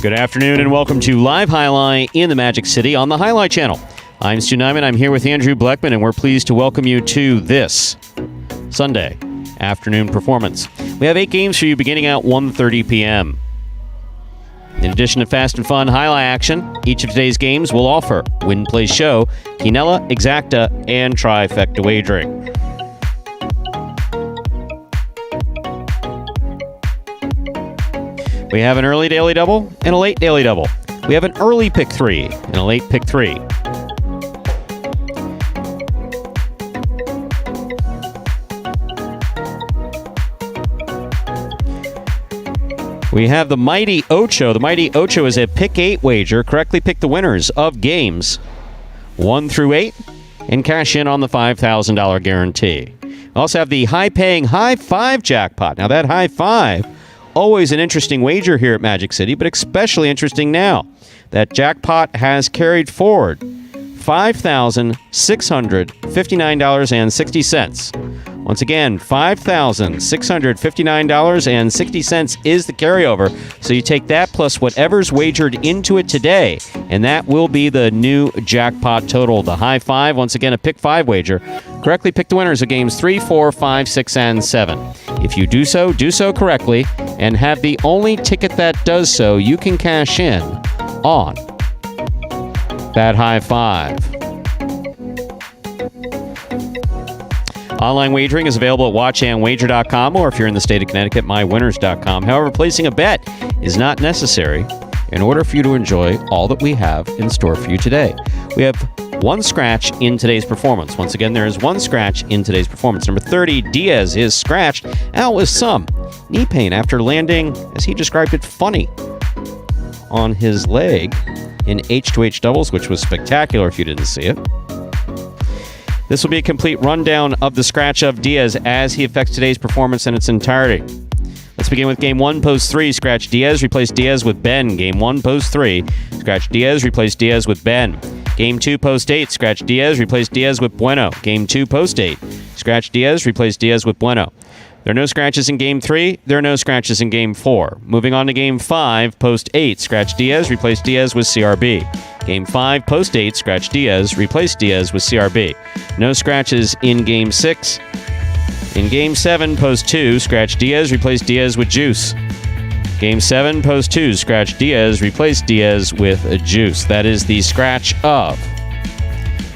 Good afternoon and welcome to Live Highlight in the Magic City on the Highlight Channel. I'm Stu Nyman. I'm here with Andrew Bleckman, and we're pleased to welcome you to this Sunday afternoon performance. We have 8 games for you beginning at 1:30 p.m. In addition to fast and fun highlight action, each of today's games will offer Win, Play, Show, Quinella, Exacta, and Trifecta Wagering. We have an early daily double and a late daily double. We have an early pick 3 and a late pick 3. We have the Mighty Ocho. The Mighty Ocho is a pick 8 wager. Correctly pick the winners of games 1 through 8 and cash in on the $5,000 guarantee. We also have the high-paying High 5 jackpot. Now that High 5, always an interesting wager here at Magic City, but especially interesting now. That jackpot has carried forward $5,659.60. Once again, $5,659.60 is the carryover. So you take that plus whatever's wagered into it today, and that will be the new jackpot total. The High 5, once again, a pick 5 wager. Correctly pick the winners of games 3, 4, 5, 6, and 7. If you do so correctly, and have the only ticket that does so, you can cash in on that High 5. Online wagering is available at watchandwager.com, or if you're in the state of Connecticut, mywinners.com. However, placing a bet is not necessary in order for you to enjoy all that we have in store for you today. We have one scratch in today's performance. Once again, there is one scratch in today's performance. Number 30, Diaz, is scratched out with some knee pain after landing, as he described it, funny on his leg in H2H doubles, which was spectacular if you didn't see it. This will be a complete rundown of the scratch of Diaz as he affects today's performance in its entirety. Let's begin with Game 1, Post 3. Scratch Diaz, replace Diaz with Ben. Game 1, Post 3. Scratch Diaz, replace Diaz with Ben. Game 2, Post 8. Scratch Diaz, replace Diaz with Bueno. Game 2, Post 8. Scratch Diaz, replace Diaz with Bueno. There are no scratches in Game 3. There are no scratches in Game 4. Moving on to Game 5, Post 8. Scratch Diaz, replace Diaz with CRB. Game 5, Post 8. Scratch Diaz, replace Diaz with CRB. No scratches in Game 6. In Game 7, Post 2. Scratch Diaz, replace Diaz with Juice. Game 7, Post 2. Scratch Diaz, replace Diaz with Juice. That is the scratch of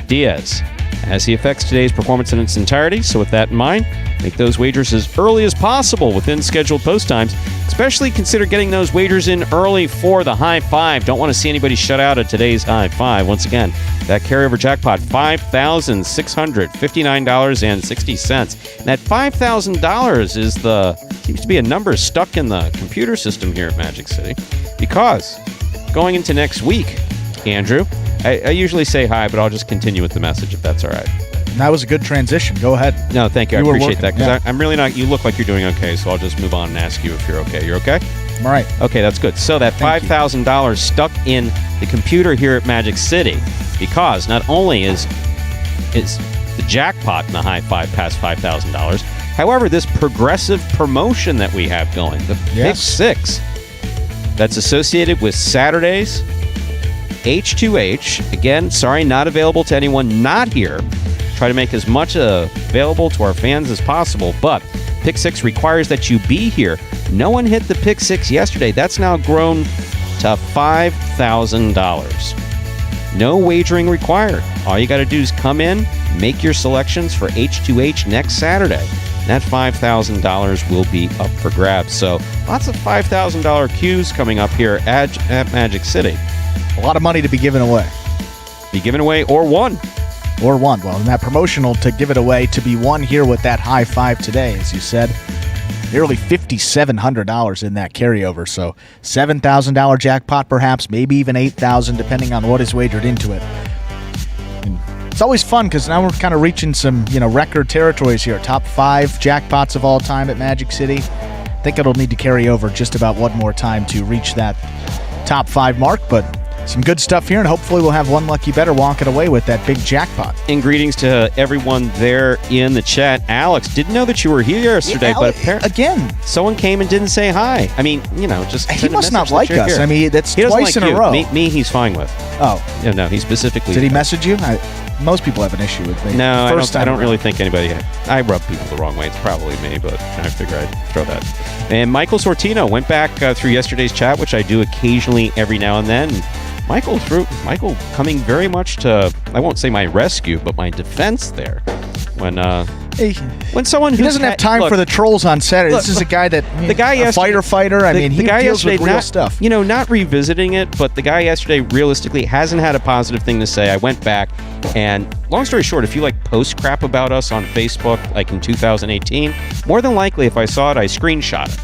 Diaz as he affects today's performance in its entirety. So with that in mind, make those wagers as early as possible within scheduled post times. Especially consider getting those wagers in early for the High 5. Don't want to see anybody shut out at today's High 5. Once again, that carryover jackpot, $5,659.60. And that $5,000 seems to be a number stuck in the computer system here at Magic City. Because going into next week, Andrew, I usually say hi, but I'll just continue with the message if that's all right. That was a good transition. Go ahead. No, thank you. I appreciate that, because I'm really not. You look like you're doing okay, so I'll just move on and ask you if you're okay. You're okay? All right. Okay, that's good. So that $5,000 stuck in the computer here at Magic City, because not only is the jackpot in the High 5 past $5,000, however, this progressive promotion that we have going, the Pick 6, that's associated with Saturdays, H2H, again, sorry, not available to anyone not here. Try to make as much available to our fans as possible, but Pick 6 requires that you be here. No one hit the Pick 6 yesterday. That's now grown to $5,000. No wagering required. All you got to do is come in, make your selections for H2H next Saturday. That $5,000 will be up for grabs. So lots of $5,000 cues coming up here at Magic City. A lot of money to be given away. Be given away or won. Or won. Well, in that promotional to give it away, to be won here with that High 5 today, as you said, nearly $5,700 in that carryover. So $7,000 jackpot, perhaps, maybe even $8,000, depending on what is wagered into it. And it's always fun because now we're kind of reaching some, record territories here. Top 5 jackpots of all time at Magic City. I think it'll need to carry over just about one more time to reach that top 5 mark, but some good stuff here, and hopefully we'll have one lucky bettor walking away with that big jackpot. And greetings to everyone there in the chat. Alex, didn't know that you were here yesterday, but apparently again, someone came and didn't say hi. I mean, just he must not like us. Here. I mean, that's he twice like in you. a row. Me, he's fine with. Oh, yeah, no, he specifically. Did he message you? Most people have an issue with me. No, I don't really think anybody. I rub people the wrong way. It's probably me, but I figure I'd throw that. And Michael Sortino went back through yesterday's chat, which I do occasionally every now and then. Michael coming very much to, I won't say my rescue, but my defense there. When someone he doesn't have time for the trolls on Saturday. This is a guy that a fighter. I mean, he deals with real stuff. Not revisiting it, but the guy yesterday realistically hasn't had a positive thing to say. I went back, and long story short, if you post crap about us on Facebook, like in 2018, more than likely, if I saw it, I screenshot it.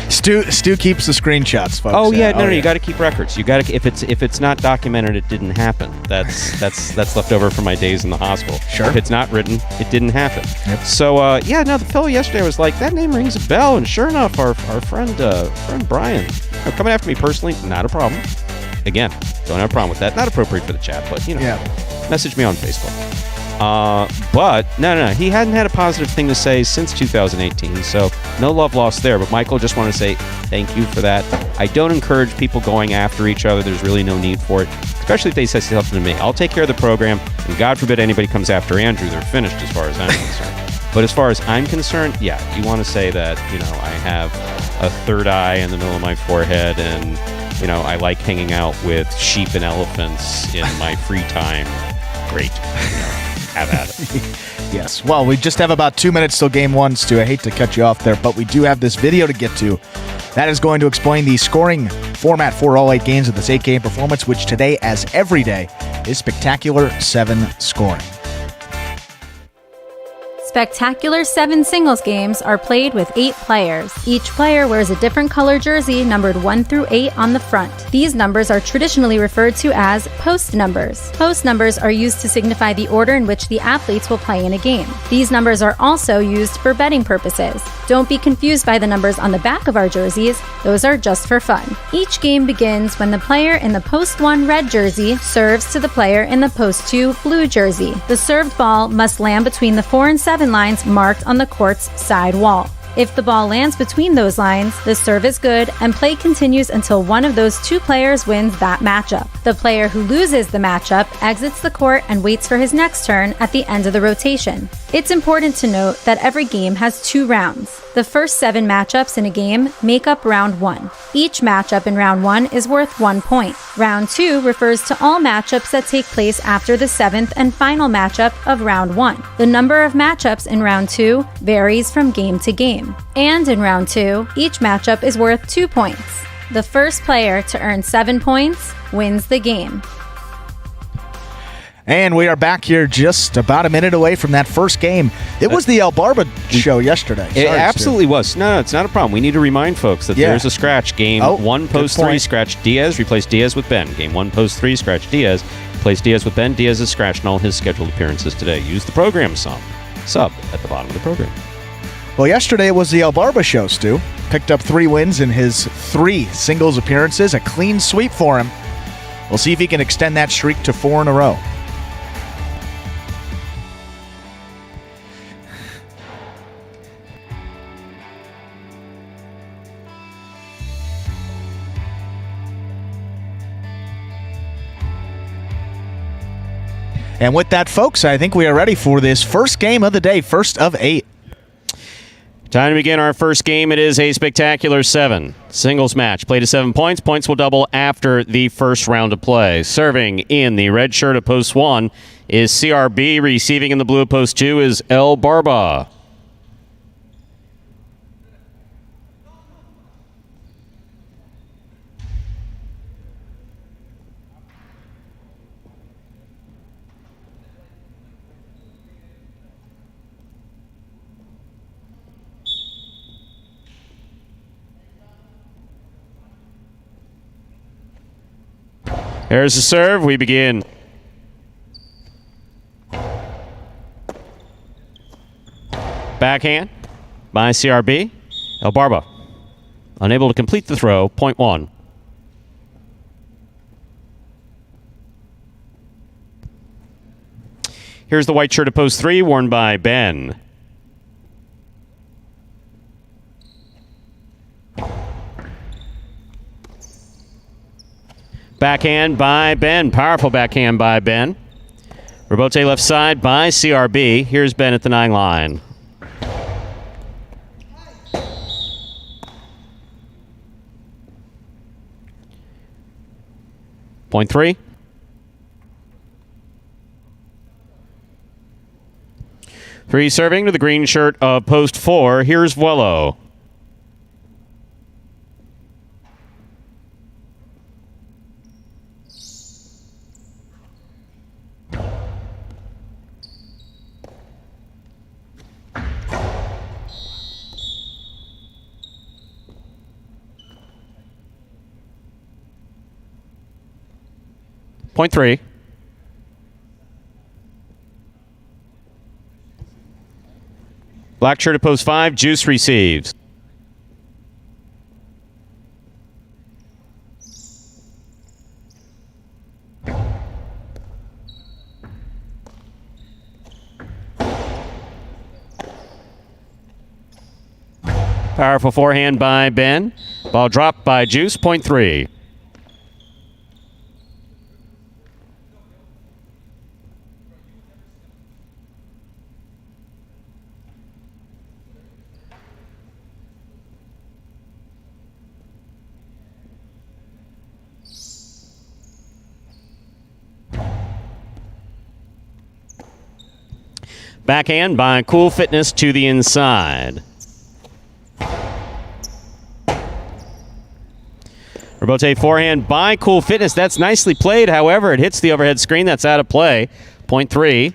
Stu keeps the screenshots, folks. Oh yeah, no, you got to keep records. You got to if it's not documented, it didn't happen. That's left over from my days in the hospital. Sure. If it's not written, it didn't happen. Yep. So the fellow yesterday was like, that name rings a bell, and sure enough, our friend Brian, coming after me personally, not a problem. Again, don't have a problem with that. Not appropriate for the chat, but message me on Facebook. But no, he hadn't had a positive thing to say since 2018, so no love lost there. But Michael, just want to say thank you for that. I don't encourage people going after each other. There's really no need for it, especially if they say something to me. I'll take care of the program, and God forbid anybody comes after Andrew. They're finished as far as I'm concerned. But as far as I'm concerned, yeah, you want to say that, I have a third eye in the middle of my forehead, and, I like hanging out with sheep and elephants in my free time. Great. Have at it. Yes. Well, we just have about 2 minutes till game one, Stu. I hate to cut you off there, but we do have this video to get to. That is going to explain the scoring format for all 8 games of this 8-game performance, which today, as every day, is Spectacular 7 scoring. Spectacular 7 singles games are played with 8 players. Each player wears a different color jersey numbered 1 through 8 on the front. These numbers are traditionally referred to as post numbers. Post numbers are used to signify the order in which the athletes will play in a game. These numbers are also used for betting purposes. Don't be confused by the numbers on the back of our jerseys. Those are just for fun. Each game begins when the player in the post 1 red jersey serves to the player in the post 2 blue jersey. The served ball must land between the 4 and 7 lines marked on the court's side wall. If the ball lands between those lines, the serve is good and play continues until one of those 2 players wins that matchup. The player who loses the matchup exits the court and waits for his next turn at the end of the rotation. It's important to note that every game has 2 rounds. The first 7 matchups in a game make up round 1. Each matchup in round 1 is worth 1 point. Round 2 refers to all matchups that take place after the 7th and final matchup of round 1. The number of matchups in round 2 varies from game to game. And in round 2, each matchup is worth 2 points. The first player to earn 7 points wins the game. And we are back here just about a minute away from that first game. It was the El Barba show yesterday. It absolutely was. No, it's not a problem. We need to remind folks that there's a scratch. Game 1, post 3, scratch Diaz. Replace Diaz with Ben. Game 1, post 3, scratch Diaz. Replace Diaz with Ben. Diaz is scratched in all his scheduled appearances today. Use the program sub at the bottom of the program. Well, yesterday it was the El Barba show, Stu. Picked up 3 wins in his 3 singles appearances. A clean sweep for him. We'll see if he can extend that streak to 4 in a row. And with that, folks, I think we are ready for this first game of the day, first of 8. Time to begin our first game. It is a Spectacular 7 singles match. Play to 7 points. Points will double after the first round of play. Serving in the red shirt of post 1 is CRB. Receiving in the blue of post 2 is El Barba. There's the serve. We begin. Backhand by CRB. El Barba unable to complete the throw. Point 1. Here's the white shirt at post 3, worn by Ben. Backhand by Ben. Powerful backhand by Ben. Rebote left side by CRB. Here's Ben at the 9 line. Point 3. Three serving to the green shirt of post 4. Here's Vuelo. Point 3. Black shirt at post 5. Juice receives. Powerful forehand by Ben. Ball dropped by Juice. Point 3. Backhand by Cool Fitness to the inside. Rebote forehand by Cool Fitness. That's nicely played. However, it hits the overhead screen. That's out of play. Point 3.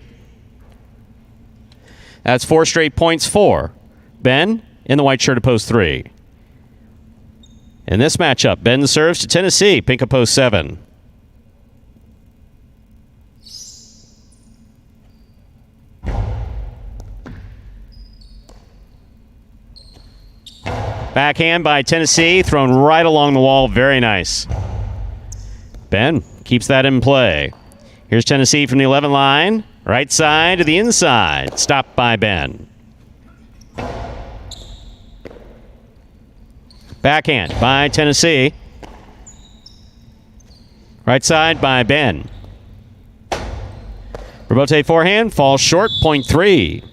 That's 4 straight points for Ben in the white shirt at post 3. In this matchup, Ben serves to Tennessee. Pink at post 7. Backhand by Tennessee, thrown right along the wall. Very nice. Ben keeps that in play. Here's Tennessee from the 11 line. Right side to the inside. Stopped by Ben. Backhand by Tennessee. Right side by Ben. Rebote forehand falls short. Point 3.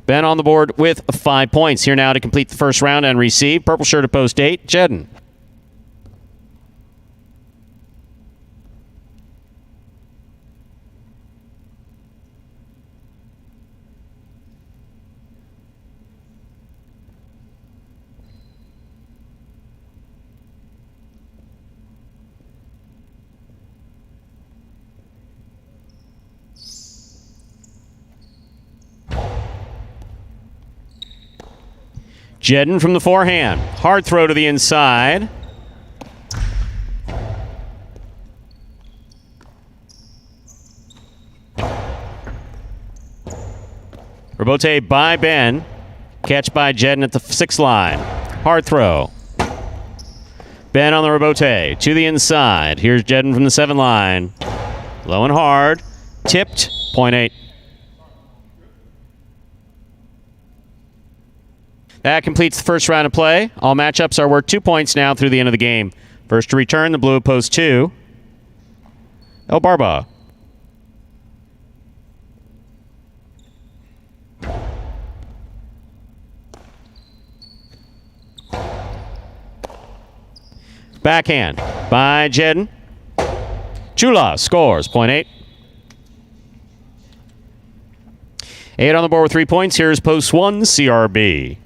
Ben on the board with 5 points. Here now to complete the first round and receive. Purple shirt at post 8. Jedden. Jedden from the forehand. Hard throw to the inside. Rebote by Ben. Catch by Jedden at the 6 line. Hard throw. Ben on the rebote. To the inside. Here's Jedden from the 7 line. Low and hard. Tipped. Point 8. That completes the first round of play. All matchups are worth 2 points now through the end of the game. First to return, the blue at post 2. El Barba. Backhand by Jedden. Chula scores. Point 8. 8 on the board with 3 points. Here's post 1, CRB.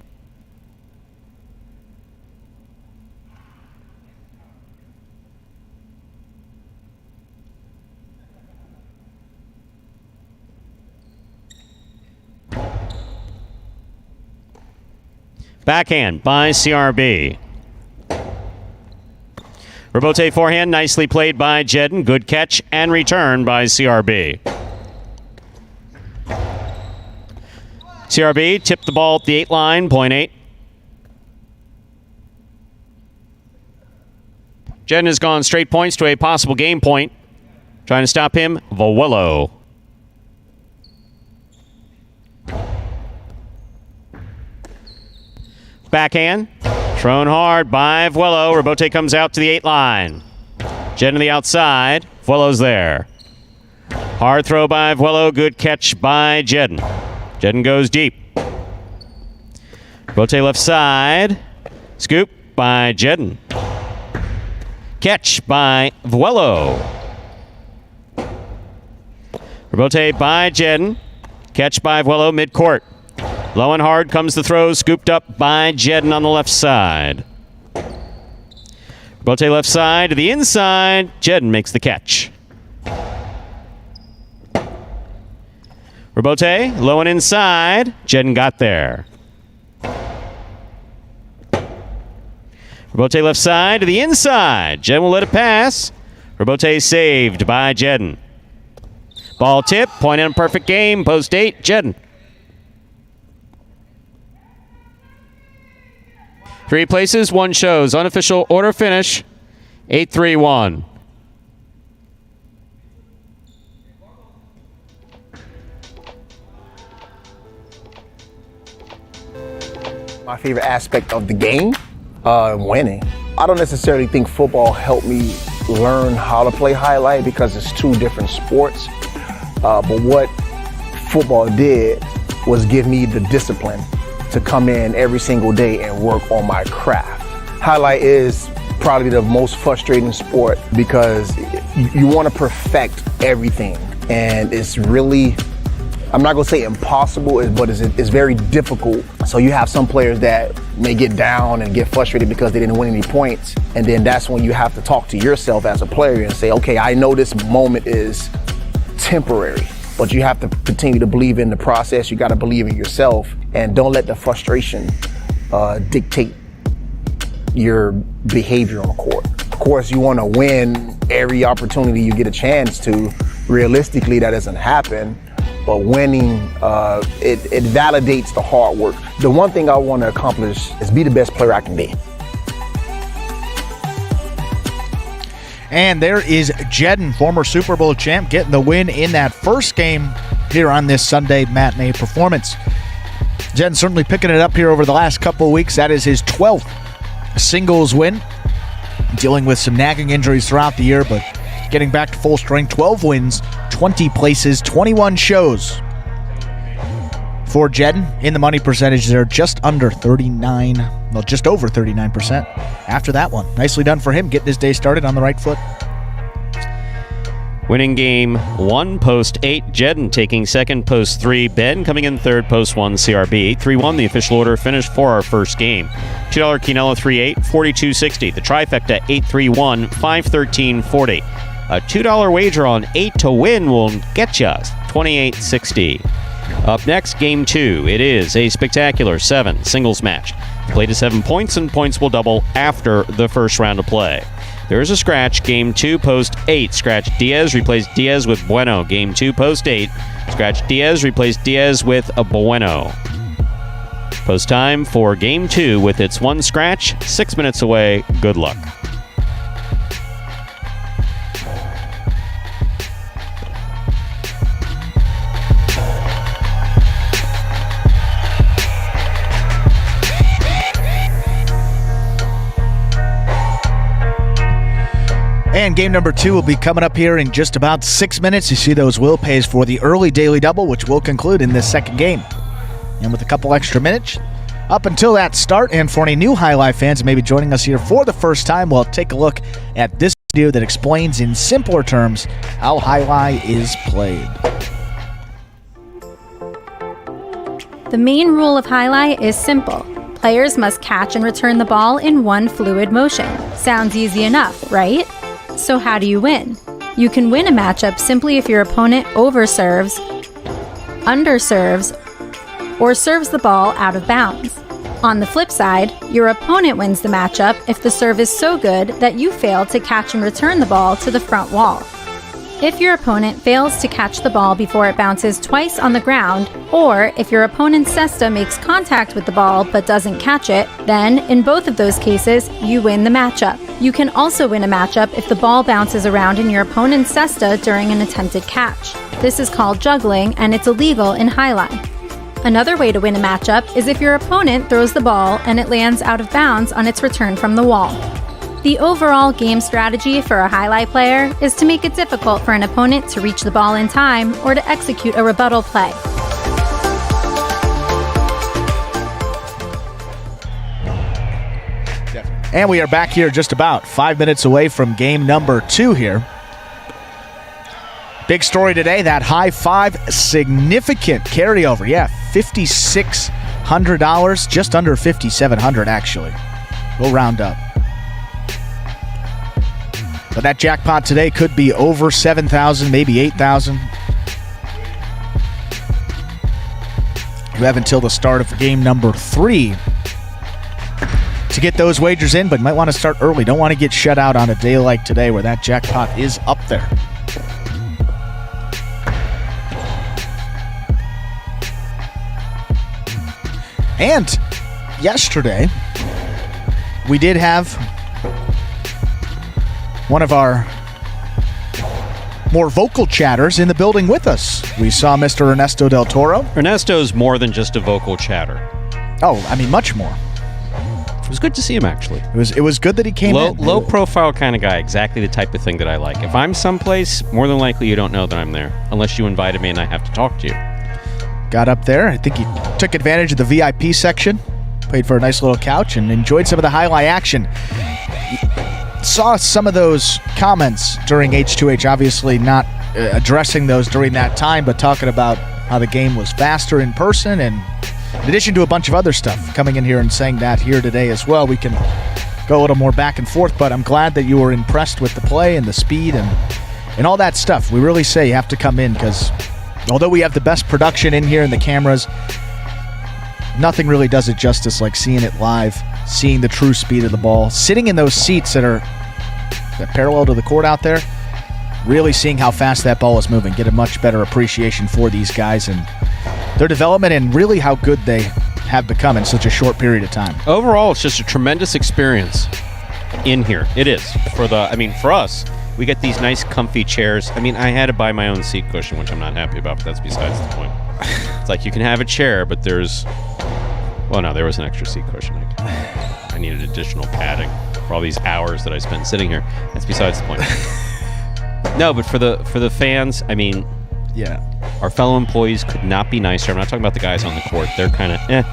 Backhand by CRB. Rebote forehand, nicely played by Jedden. Good catch and return by CRB. CRB tipped the ball at the 8 line, point 8. Jedden has gone straight points to a possible game point. Trying to stop him, Vuelo. backhand. Thrown hard by Vuelo. Rebote comes out to the 8 line. Jedden to the outside. Vuelo's there. Hard throw by Vuelo. Good catch by Jedden. Jedden goes deep. Rebote left side. Scoop by Jedden. Catch by Vuelo. Rebote by Jedden. Catch by Vuelo midcourt. Low and hard comes the throw. Scooped up by Jedden on the left side. Rebote left side to the inside. Jedden makes the catch. Rebote low and inside. Jedden got there. Rebote left side to the inside. Jedden will let it pass. Rebote saved by Jedden. Ball tip, point in perfect game. Post 8, Jedden. 3 places, 1 shows. Unofficial order finish, 8-3-1. My favorite aspect of the game, winning. I don't necessarily think football helped me learn how to play highlight because it's 2 different sports. But what football did was give me the discipline to come in every single day and work on my craft. Highlight is probably the most frustrating sport because you want to perfect everything. And it's really, I'm not gonna say impossible, but it's very difficult. So you have some players that may get down and get frustrated because they didn't win any points. And then that's when you have to talk to yourself as a player and say, okay, I know this moment is temporary, but you have to continue to believe in the process. You got to believe in yourself and don't let the frustration dictate your behavior on the court. Of course, you want to win every opportunity you get a chance to. Realistically, that doesn't happen, but winning, it validates the hard work. The one thing I want to accomplish is be the best player I can be. And there is Jedden, former Super Bowl champ, getting the win in that first game here on this Sunday matinee performance. Jedden certainly picking it up here over the last couple of weeks. That is his 12th singles win. Dealing with some nagging injuries throughout the year, but getting back to full strength. 12 wins, 20 places, 21 shows. For Jedden, in the money percentage, they're just under 39, well, just over 39% after that one. Nicely done for him, getting his day started on the right foot. Winning game 1, post 8, Jedden taking second, post 3, Ben coming in third, post 1, CRB. 8-3-1, the official order finish for our first game. $2 Quinella 3-8, 42.60. The trifecta 8-3-1, 5-13-40. A $2 wager on 8 to win will get you $28.60. Up next, game 2. It is a spectacular 7 singles match. Play to 7 points, and points will double after the first round of play. There is a scratch. Game 2, post 8. Scratch Diaz, replace Diaz with Bueno. Game 2, post 8. Scratch Diaz, replace Diaz with a Bueno. Post time for game 2 with its 1 scratch. 6 minutes away. Good luck. And game number 2 will be coming up here in just about 6 minutes. You see those will pays for the early daily double, which will conclude in this second game. And with a couple extra minutes up until that start, and for any new Highlight fans maybe joining us here for the first time, we'll take a look at this video that explains in simpler terms how Highlight is played. The main rule of Highlight is simple. Players must catch and return the ball in one fluid motion. Sounds easy enough, right? So how do you win? You can win a matchup simply if your opponent overserves, underserves, or serves the ball out of bounds. On the flip side, your opponent wins the matchup if the serve is so good that you fail to catch and return the ball to the front wall. If your opponent fails to catch the ball before it bounces twice on the ground, or if your opponent's cesta makes contact with the ball but doesn't catch it, then, in both of those cases, you win the matchup. You can also win a matchup if the ball bounces around in your opponent's cesta during an attempted catch. This is called juggling, and it's illegal in Highlight. Another way to win a matchup is if your opponent throws the ball and it lands out of bounds on its return from the wall. The overall game strategy for a highlight player is to make it difficult for an opponent to reach the ball in time or to execute a rebuttal play. And we are back here just about 5 minutes away from game number 2 here. Big story today, that high five, significant carryover. Yeah, $5,600, just under $5,700 actually. We'll round up. But that jackpot today could be over $7,000, maybe $8,000. You have until the start of game number 3 to get those wagers in, but might want to start early. Don't want to get shut out on a day like today where that jackpot is up there. And yesterday, we did have one of our more vocal chatters in the building with us. We saw Mr. Ernesto Del Toro. Ernesto's more than just a vocal chatter. Oh, I mean, much more. It was good to see him, actually. It was good that he came in. Low profile kind of guy, exactly the type of thing that I like. If I'm someplace, more than likely you don't know that I'm there, unless you invited me and I have to talk to you. Got up there. I think he took advantage of the VIP section, paid for a nice little couch, and enjoyed some of the highlight action. Saw some of those comments during H2H, obviously not addressing those during that time, but talking about how the game was faster in person, and in addition to a bunch of other stuff, coming in here and saying that here today as well. We can go a little more back and forth, but I'm glad that you were impressed with the play and the speed and all that stuff. We really say you have to come in because although we have the best production in here and the cameras, nothing really does it justice like seeing it live, seeing the true speed of the ball, sitting in those seats that are parallel to the court out there, really seeing how fast that ball is moving, get a much better appreciation for these guys and their development and really how good they have become in such a short period of time. Overall, it's just a tremendous experience in here. It is. For us, we get these nice comfy chairs. I mean, I had to buy my own seat cushion, which I'm not happy about, but that's besides the point. It's like you can have a chair, but there was an extra seat cushion. I needed additional padding for all these hours that I spent sitting here. That's besides the point. No, but for the fans, I mean, yeah, our fellow employees could not be nicer. I'm not talking about the guys on the court. They're kind of No,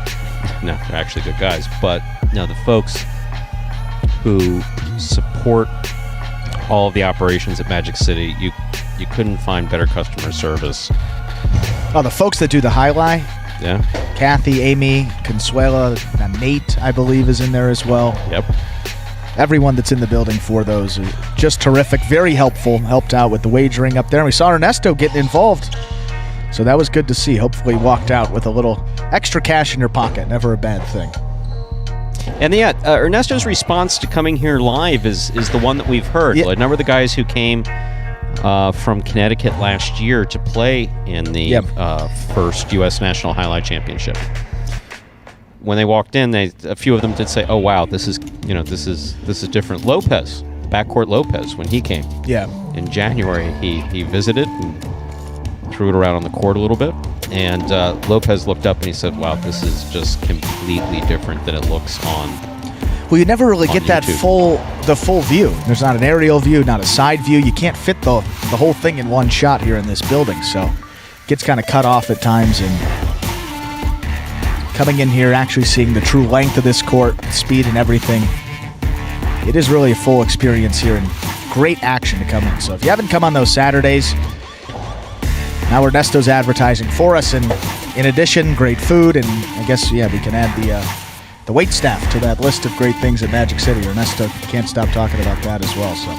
they're actually good guys. But no, the folks who support all of the operations at Magic City, you couldn't find better customer service. Oh, the folks that do the highlight. Yeah. Kathy, Amy, Consuela, Nate, I believe, is in there as well. Yep. Everyone that's in the building for those is just terrific, very helpful, helped out with the wagering up there. And we saw Ernesto getting involved, so that was good to see. Hopefully walked out with a little extra cash in your pocket, never a bad thing. And yeah, Ernesto's response to coming here live is the one that we've heard. Yeah. A number of the guys who came from Connecticut last year to play in the first U.S. National Highlight Championship. When they walked in, a few of them did say, "Oh wow, this is different." Lopez, backcourt Lopez, when he came in January, he visited and threw it around on the court a little bit, and Lopez looked up and he said, "Wow, this is just completely different than it looks on." Well, you never really get that YouTube. the full view. There's not an aerial view, not a side view. You can't fit the whole thing in one shot here in this building, so it gets kind of cut off at times. And coming in here, actually seeing the true length of this court, speed and everything, it is really a full experience here and great action to come in. So if you haven't come on those Saturdays, now Ernesto's advertising for us, and in addition, great food, and I guess we can add the wait staff to that list of great things at Magic City. Ernesto can't stop talking about that as well. So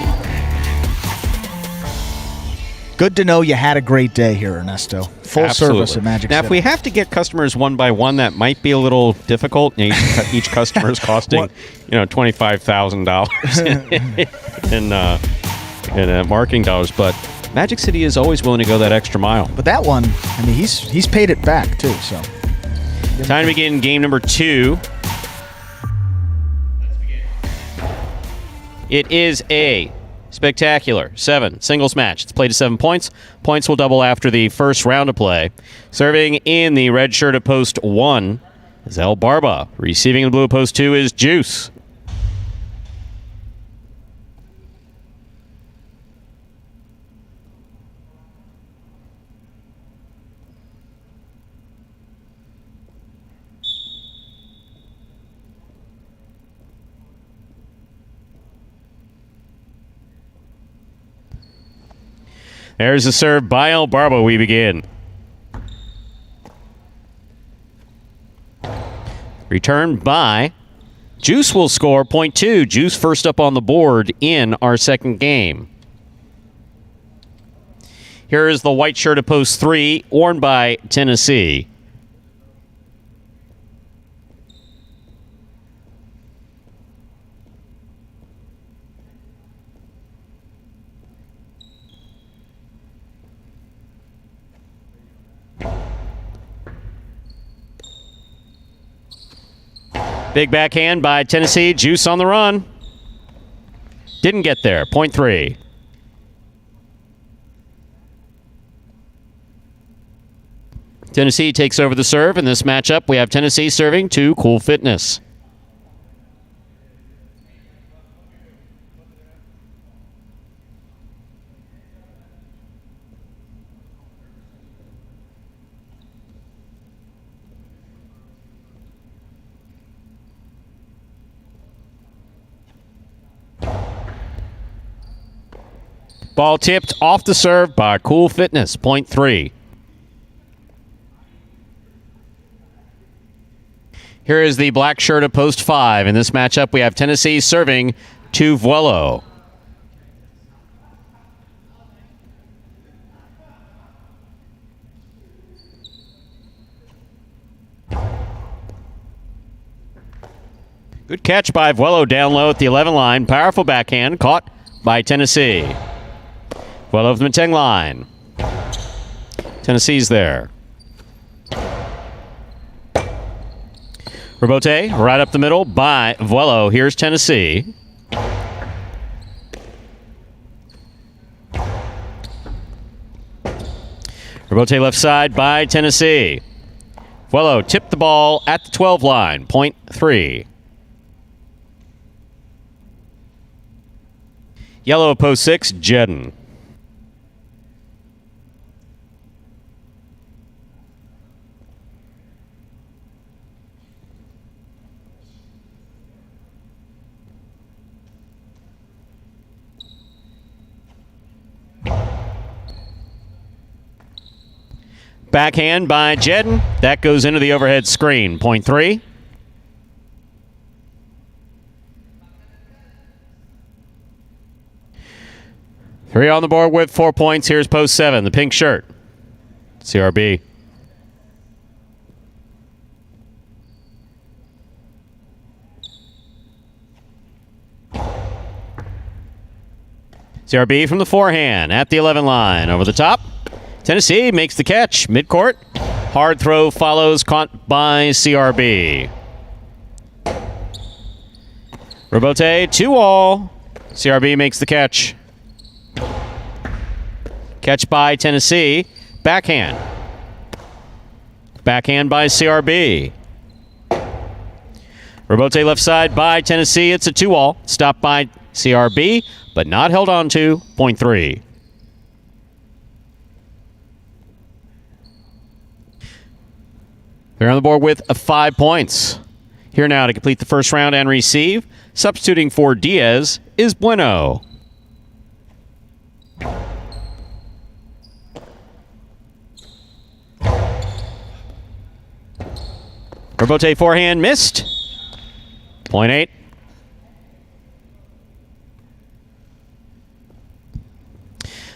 good to know you had a great day here, Ernesto. Full service at Magic City. Now, if we have to get customers one by one, that might be a little difficult. Each customer is costing, $25,000 in marketing dollars. But Magic City is always willing to go that extra mile. But that one, I mean, he's paid it back too. So time to begin game number 2. It is a Spectacular. 7. Singles match. It's played to 7 points. Points will double after the first round of play. Serving in the red shirt at post 1 is El Barba. Receiving in the blue at post 2 is Juice. There's a serve by El Barba. We begin. Return by Juice will score point 2. Juice first up on the board in our second game. Here is the white shirt at post 3, worn by Tennessee. Big backhand by Tennessee. Juice on the run. Didn't get there. Point 3. Tennessee takes over the serve. In this matchup, we have Tennessee serving to Cool Fitness. Ball tipped off the serve by Cool Fitness. Point 3. Here is the black shirt at post 5. In this matchup, we have Tennessee serving to Vuelo. Good catch by Vuelo down low at the 11 line. Powerful backhand caught by Tennessee. Vuelo from the 10 line. Tennessee's there. Rebote right up the middle by Vuelo. Here's Tennessee. Rebote left side by Tennessee. Vuelo tipped the ball at the 12 line. Point 3. Yellow post 6, Jedden. Backhand by Jedden. That goes into the overhead screen. Point 3. Three on the board with 4 points. Here's post 7, the pink shirt. CRB. CRB from the forehand at the 11 line. Over the top. Tennessee makes the catch. Midcourt. Hard throw follows, caught by CRB. Rebote, 2-all. CRB makes the catch. Catch by Tennessee. Backhand. Backhand by CRB. Rebote left side by Tennessee. It's a 2-all. Stopped by CRB, but not held on to. Point 3. They're on the board with 5 points. Here now to complete the first round and receive. Substituting for Diaz is Bueno. Rebote forehand missed. Point 8.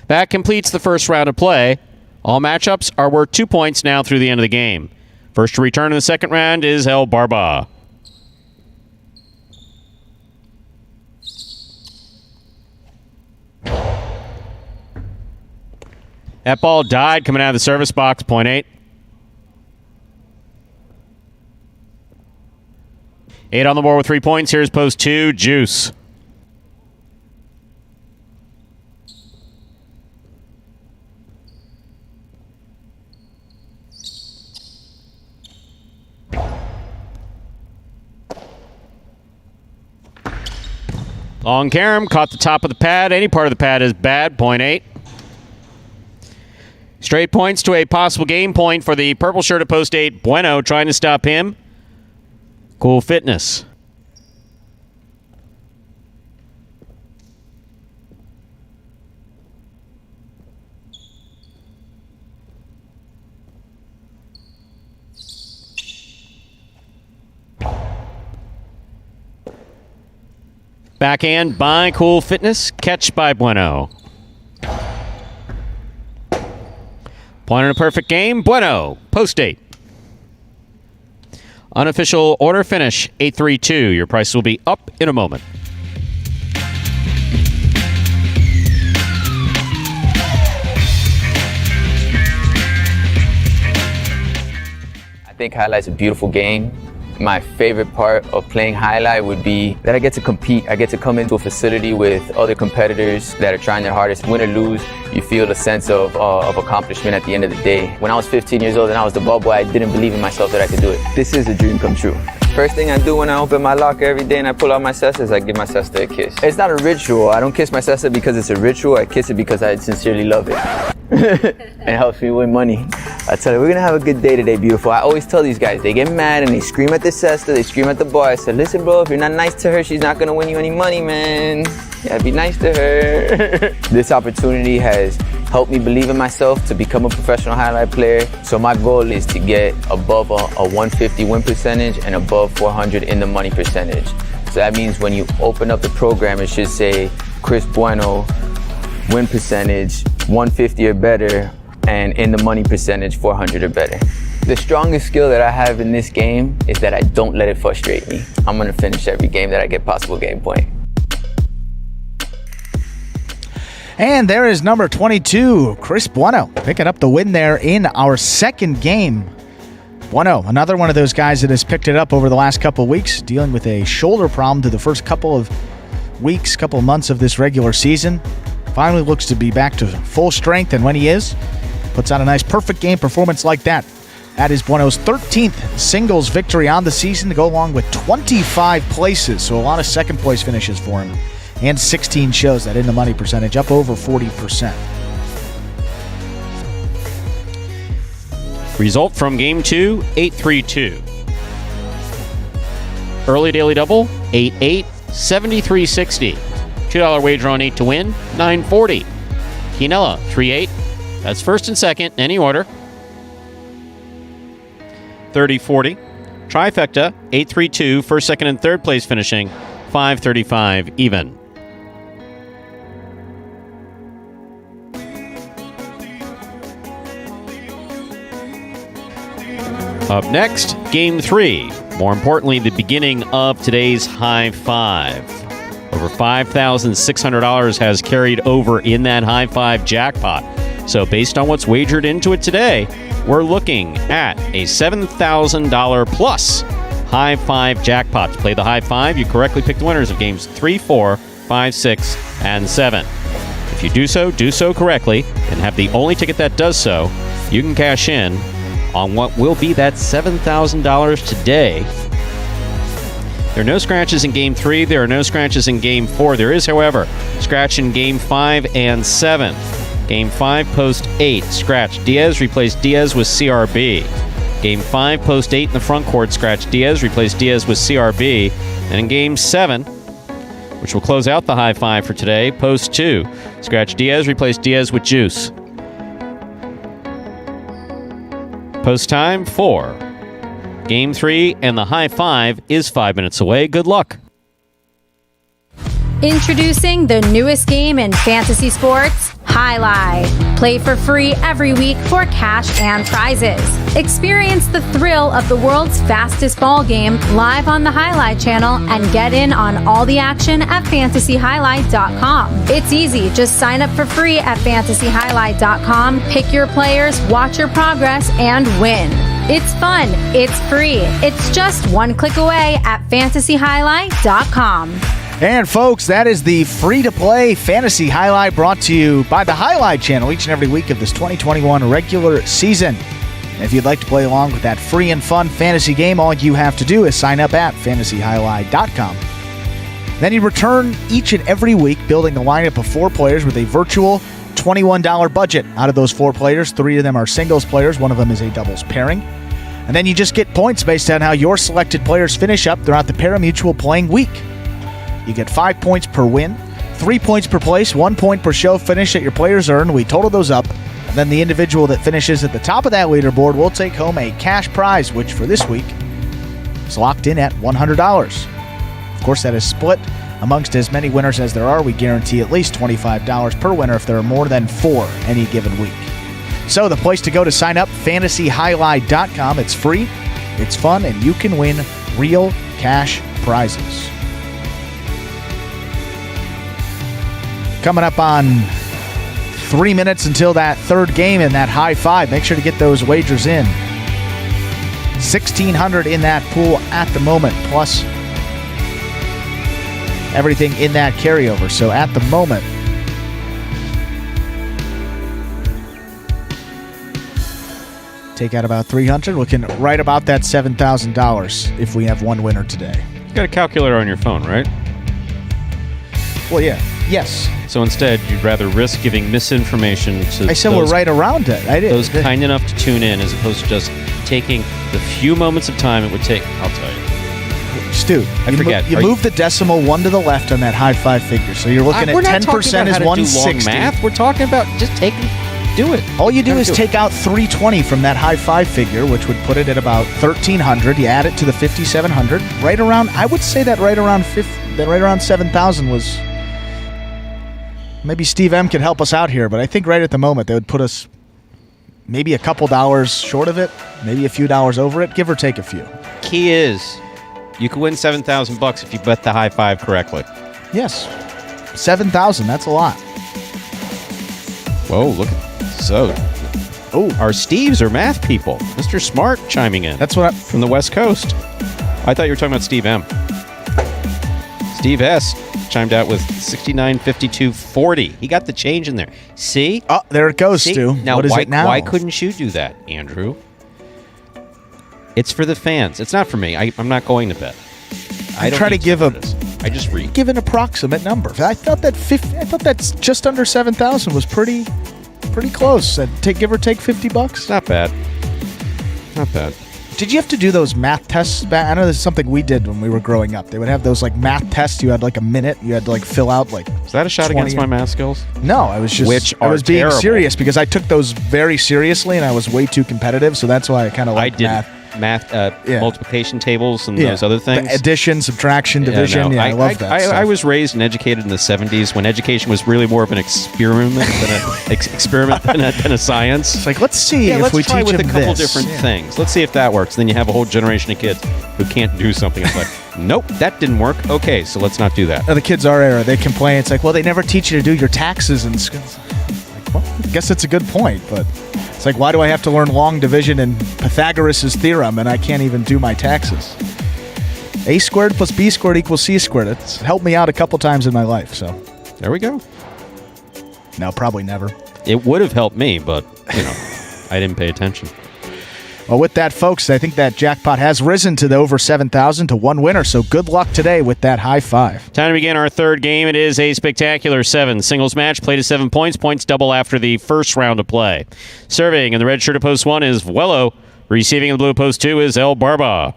That completes the first round of play. All matchups are worth 2 points now through the end of the game. First to return in the second round is El Barba. That ball died coming out of the service box. Point 8. 8 on the board with 3 points. Here's post 2, Juice. Long carom, caught the top of the pad. Any part of the pad is bad, 0.8. Straight points to a possible game point for the purple shirt at post 8. Bueno trying to stop him. Cool Fitness. Backhand by Cool Fitness. Catch by Bueno. Point in a perfect game. Bueno. Post 8. Unofficial order finish 8-3-2. Your price will be up in a moment. I think Highlight's a beautiful game. My favorite part of playing Highlight would be that I get to compete. I get to come into a facility with other competitors that are trying their hardest. Win or lose, you feel the sense of accomplishment at the end of the day. When I was 15 years old and I was the ball boy, I didn't believe in myself that I could do it. This is a dream come true. First thing I do when I open my locker every day and I pull out my cesta is I give my cesta a kiss. It's not a ritual. I don't kiss my cesta because it's a ritual. I kiss it because I sincerely love it. It helps me win money. I tell you, we're gonna have a good day today, beautiful. I always tell these guys, they get mad and they scream at the cesta, they scream at the bar. I said, listen, bro, if you're not nice to her, she's not gonna win you any money, man. Yeah, be nice to her. This opportunity has helped me believe in myself to become a professional highlight player. So my goal is to get above a 150 win percentage and above 400 in the money percentage. So that means when you open up the program, it should say Chris Bueno, win percentage 150 or better, and in the money percentage 400 or better. The strongest skill that I have in this game is that I don't let it frustrate me. I'm gonna finish every game that I get possible game point. And there is number 22, Chris Bueno, picking up the win there in our second game. Bueno, another one of those guys that has picked it up over the last couple of weeks, dealing with a shoulder problem through the first couple of weeks, couple of months of this regular season. Finally looks to be back to full strength, and when he is, puts out a nice perfect game performance like that. That is Bueno's 13th singles victory on the season to go along with 25 places, so a lot of second place finishes for him. And 16 shows that in the money percentage, up over 40%. Result from Game 2, 8-3-2. Early daily double, 8-8, 73.60. $2 wager on 8 to win, $9.40. Quinella, 3-8. That's first and second, any order. 30-40. Trifecta, 8-3-2. First, second, and third place finishing, 5.35 even. Up next, Game 3. More importantly, the beginning of today's High Five. Over $5,600 has carried over in that High Five jackpot. So based on what's wagered into it today, we're looking at a $7,000 plus High Five jackpot. To play the High Five, you correctly pick the winners of Games 3, 4, 5, 6, and 7. If you do so correctly, and have the only ticket that does so, you can cash in on what will be that $7,000 today. There are no scratches in Game 3. There are no scratches in Game 4. There is, however, scratch in Game 5 and 7. Game 5, post 8. Scratch Diaz, replace Diaz with CRB. Game 5, post 8 in the front court. Scratch Diaz, replace Diaz with CRB. And in Game 7, which will close out the High Five for today, post 2. Scratch Diaz, replace Diaz with Juice. Post time 4. Game 3 and the High Five is 5 minutes away. Good luck. Introducing the newest game in fantasy sports, Highlight. Play for free every week for cash and prizes. Experience the thrill of the world's fastest ball game live on the Highlight channel and get in on all the action at fantasyhighlight.com. It's easy. Just sign up for free at fantasyhighlight.com, pick your players, watch your progress, and win. It's fun. It's free. It's just one click away at fantasyhighlight.com. And folks, that is the free-to-play Fantasy Highlight brought to you by the Highlight channel each and every week of this 2021 regular season. And if you'd like to play along with that free and fun fantasy game, all you have to do is sign up at fantasyhighlight.com. Then you return each and every week, building a lineup of 4 players with a virtual $21 budget. Out of those 4 players, 3 of them are singles players. One of them is a doubles pairing. And then you just get points based on how your selected players finish up throughout the Parimutuel playing week. You get 5 points per win, 3 points per place, 1 point per show finish that your players earn. We total those up. And then the individual that finishes at the top of that leaderboard will take home a cash prize, which for this week is locked in at $100. Of course, that is split amongst as many winners as there are. We guarantee at least $25 per winner if there are more than 4 any given week. So the place to go to sign up, fantasyhighlight.com. It's free, it's fun, and you can win real cash prizes. Coming up on 3 minutes until that third game in that high five. Make sure to get those wagers in. 1,600 in that pool at the moment, plus everything in that carryover. So at the moment, take out about 300. Looking right about that $7,000 if we have one winner today. You got a calculator on your phone, right? Well, yeah. Yes. So instead, you'd rather risk giving misinformation to I said those, we're right around it. I did. those kind enough to tune in as opposed to just taking the few moments of time it would take. I'll tell you. Stu, I forget. You move the decimal 1 to the left on that high five figure. So you're looking at 10% is 160. Math. We're talking about just do it. All you do is take out 320 from that high five figure, which would put it at about 1,300. You add it to the 5,700. Right around, I would say that right around 7,000 was. Maybe Steve M could help us out here, but I think right at the moment they would put us maybe a couple dollars short of it, maybe a few dollars over it, give or take a few. Key is you could win $7,000 if you bet the high five correctly. Yes, 7,000. That's a lot. Whoa, look at so. Oh, our Steves are math people. Mr. Smart chiming in. That's what from the West Coast. I thought you were talking about Steve M. Steve S. chimed out with 69.52.40. He got the change in there. See? Oh, there it goes, See? Stu. Now, what is why, it now? Why couldn't you do that, Andrew? It's for the fans. It's not for me. I'm not going to bet. I try to give I just read. Give an approximate number. I thought that's just under 7,000 was pretty close. Give or take $50. Not bad. Not bad. Did you have to do those math tests? I know this is something we did when we were growing up. They would have those like math tests. You had like a minute. You had to like fill out like. Is that a shot against my math skills? No, I was just. I was being serious because I took those very seriously and I was way too competitive. So that's why I kind of like math. Multiplication tables and those other things. The addition, subtraction, division. I love that stuff. I was raised and educated in the 70s when education was really more of an experiment than a science. It's like, let's see if we try teach with them a couple this. different things. Let's see if that works. Then you have a whole generation of kids who can't do something. It's like, nope, that didn't work. Okay, so let's not do that. Now, the kids our era, they complain. It's like, well, they never teach you to do your taxes in school. Like, well, I guess that's a good point, but it's like, why do I have to learn long division and Pythagoras' theorem and I can't even do my taxes? A squared plus B squared equals C squared. It's helped me out a couple times in my life, so. There we go. No, probably never. It would have helped me, but, I didn't pay attention. Well, with that, folks, I think that jackpot has risen to the over 7,000 to one winner, so good luck today with that high five. Time to begin our third game. It is a spectacular 7 singles match. Play to 7 points. Points double after the first round of play. Serving in the red shirt at post 1 is Vuelo. Receiving in the blue at post 2 is El Barba.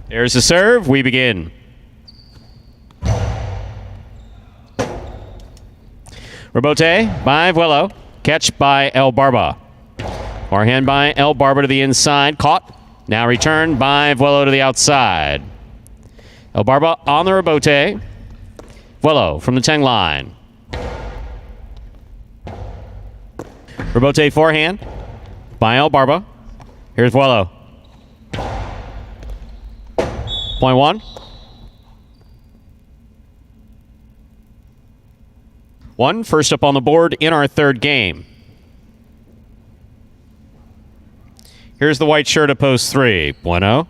There's the serve. We begin. Rebote by Vuelo. Catch by El Barba. Forehand by El Barba to the inside. Caught. Now returned by Vuelo to the outside. El Barba on the rebote. Vuelo from the 10 line. Rebote forehand by El Barba. Here's Vuelo. Point 1. 1, first up on the board in our third game. Here's the white shirt at post 3. Bueno.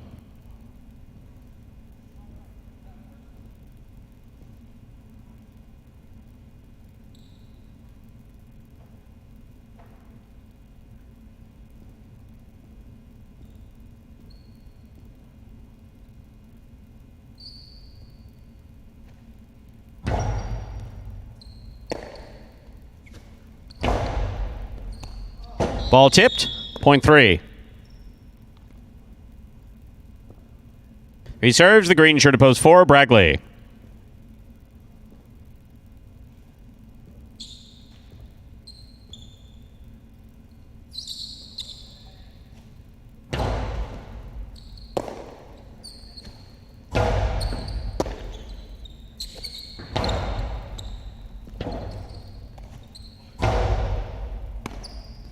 Ball tipped. Point 3. He serves the green shirt at post 4. Bragley.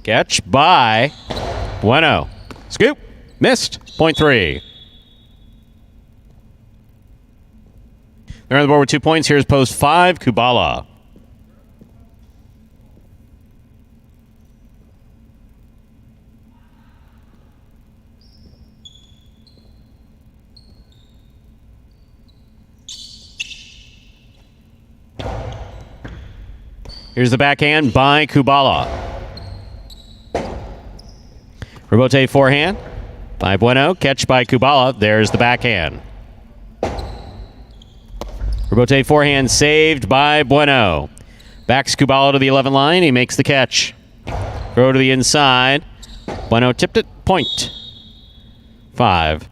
Catch by Bueno. Scoop. Missed. Point 3. They're on the board with 2 points. Here's post 5. Kubala. Here's the backhand by Kubala. Rebote forehand by Bueno. Catch by Kubala. There's the backhand. Rebote forehand saved by Bueno. Backs Kubala to the 11 line. He makes the catch. Throw to the inside. Bueno tipped it. Point. 5.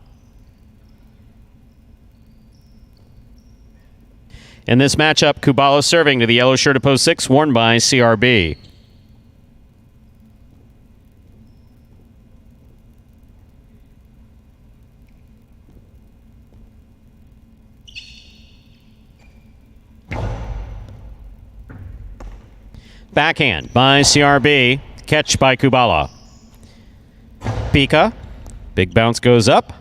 In this matchup, Kubala serving to the yellow shirt at post 6, worn by CRB. Backhand by CRB. Catch by Kubala. Pika. Big bounce goes up.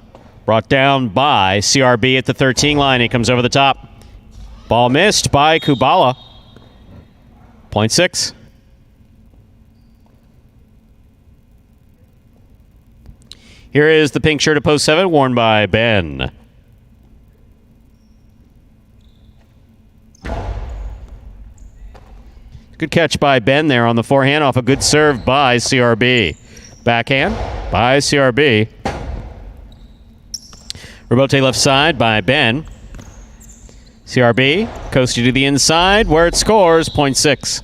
Brought down by CRB at the 13 line. He comes over the top. Ball missed by Kubala. Point 6. Here is the pink shirt at post 7, worn by Ben. Good catch by Ben there on the forehand off a good serve by CRB. Backhand by CRB. Rebote left side by Ben. CRB coasted to the inside where it scores. Point 6.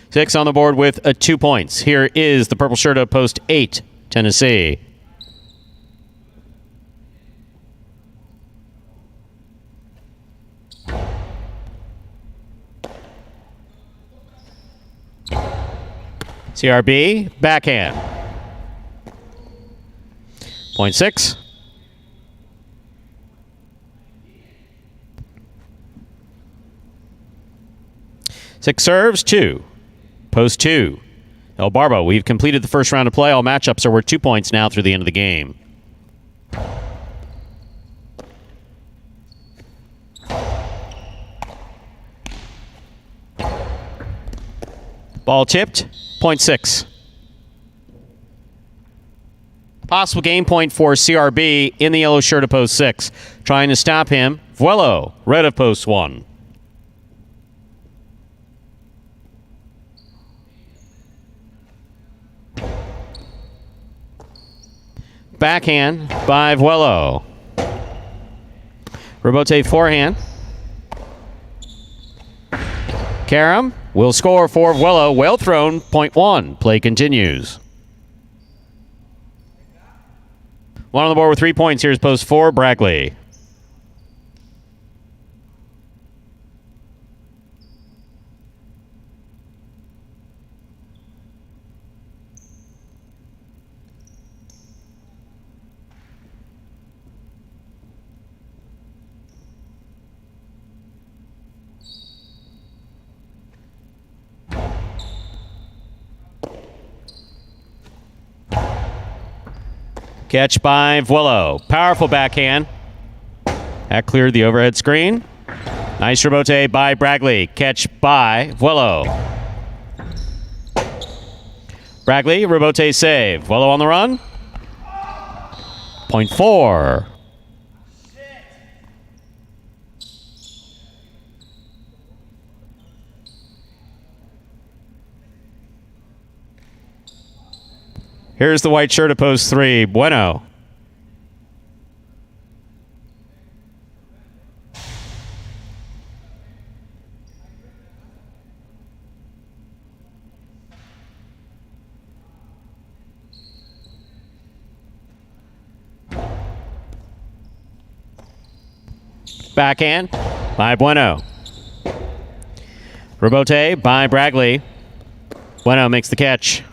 6 on the board with 2 points. Here is the purple shirt at post 8, Tennessee. CRB, backhand. Point 6. Six serves, 2. Post 2. El Barbo, we've completed the first round of play. All matchups are worth 2 points now through the end of the game. Ball tipped, point 6. Possible game point for CRB in the yellow shirt of post 6. Trying to stop him, Vuelo, red of post 1. Backhand by Vuelo. Rebote forehand. Karam will score for Vuelo. Well thrown, point 1. Play continues. One on the board with 3 points. Here's post 4, Bragley. Catch by Vuelo. Powerful backhand. That cleared the overhead screen. Nice rebote by Bragley. Catch by Vuelo. Bragley, Rebote save. Wello on the run. Point 4. Here's the white shirt opposed 3. Bueno. Backhand by Bueno. Rebote by Bragley. Bueno makes the catch.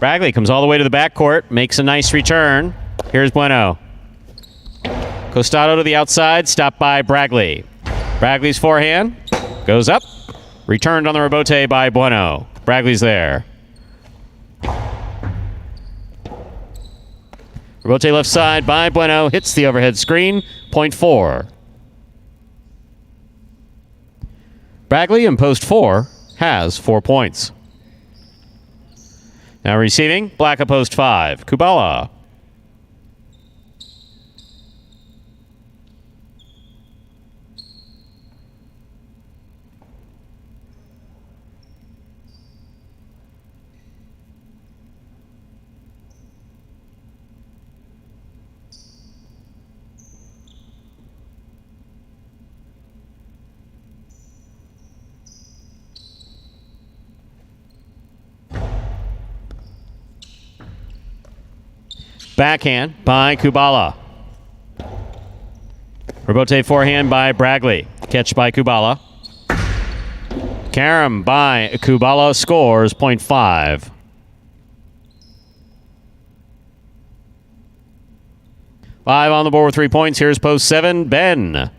Bragley comes all the way to the backcourt, makes a nice return. Here's Bueno. Costado to the outside, stopped by Bragley. Bragley's forehand goes up. Returned on the rebote by Bueno. Bragley's there. Rebote left side by Bueno. Hits the overhead screen. Point 4. Bragley in post 4 has 4 points. Now receiving, black at post 5. Kubala. Backhand by Kubala. Rebote forehand by Bragley. Catch by Kubala. Karam by Kubala scores. Point 5. Five on the board with 3 points. Here's post 7. Ben.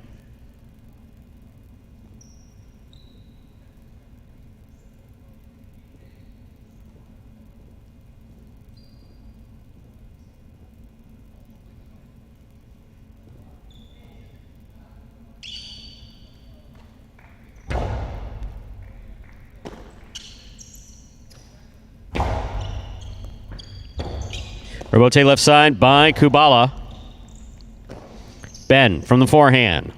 Rebote left side by Kubala. Ben from the forehand.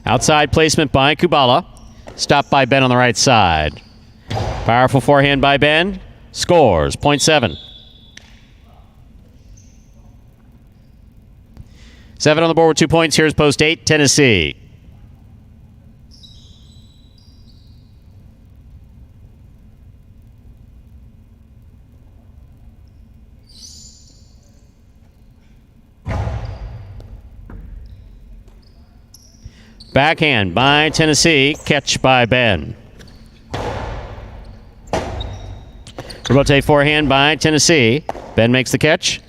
Outside placement by Kubala. Stopped by Ben on the right side. Powerful forehand by Ben. Scores. Point 7. 7 on the board with 2 points. Here's post 8, Tennessee. Backhand by Tennessee. Catch by Ben. Rebote forehand by Tennessee. Ben makes the catch.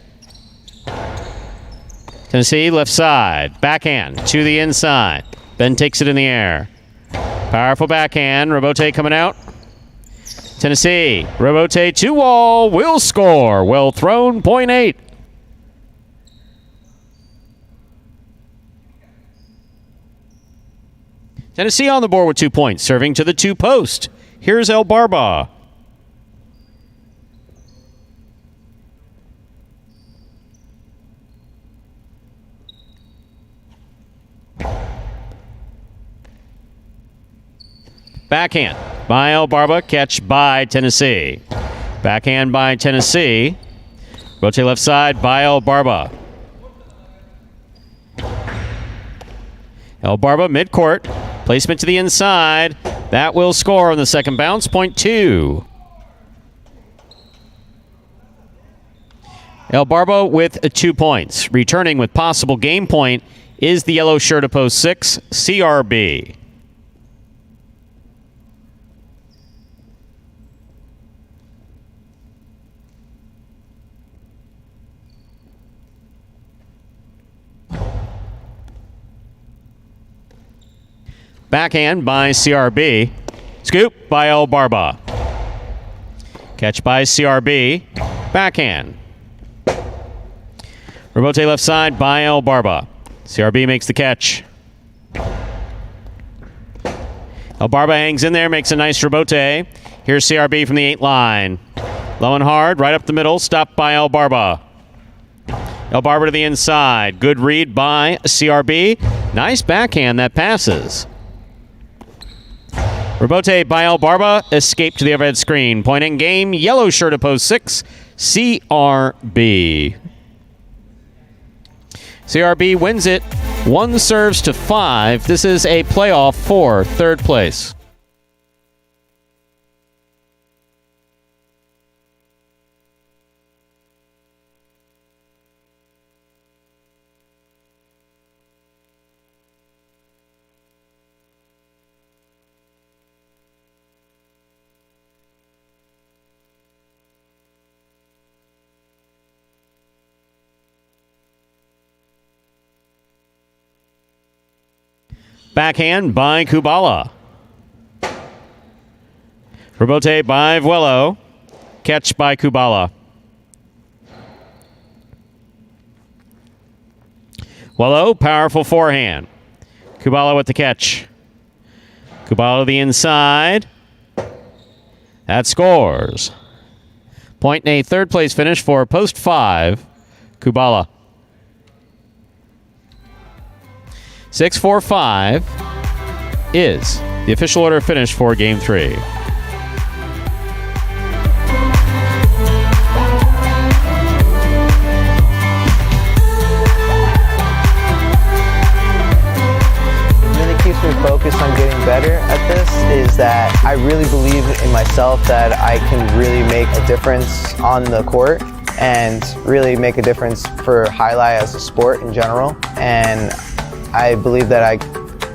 Tennessee left side. Backhand to the inside. Ben takes it in the air. Powerful backhand. Rebote coming out. Tennessee. Rebote to wall. Will score. Well thrown. Point 8. Tennessee on the board with 2 points, serving to the 2 post. Here's El Barba. Backhand by El Barba, catch by Tennessee. Backhand by Tennessee. Rotate left side by El Barba. El Barba midcourt. Placement to the inside. That will score on the second bounce. Point 2. El Barba with 2 points. Returning with possible game point is the yellow shirt of post 6, CRB. Backhand by CRB. Scoop by El Barba. Catch by CRB. Backhand. Rebote left side by El Barba. CRB makes the catch. Barba hangs in there, makes a nice rebote. Here's CRB from the 8 line. Low and hard, right up the middle, stopped by El Barba. El Barba to the inside. Good read by CRB. Nice backhand that passes. Rebote by El Barba. Escape to the overhead screen. Point in game. Yellow shirt at post 6. CRB. CRB wins it. 1 serves to 5. This is a playoff for third place. Backhand by Kubala. Rebote by Vuelo. Catch by Kubala. Vuelo, powerful forehand. Kubala with the catch. Kubala to the inside. That scores. Point in a third place finish for post 5, Kubala. 6-4-5 is the official order of finish for Game 3. Keeps me focused on getting better at this is that I really believe in myself that I can really make a difference on the court and really make a difference for highlight as a sport in general. And I believe that I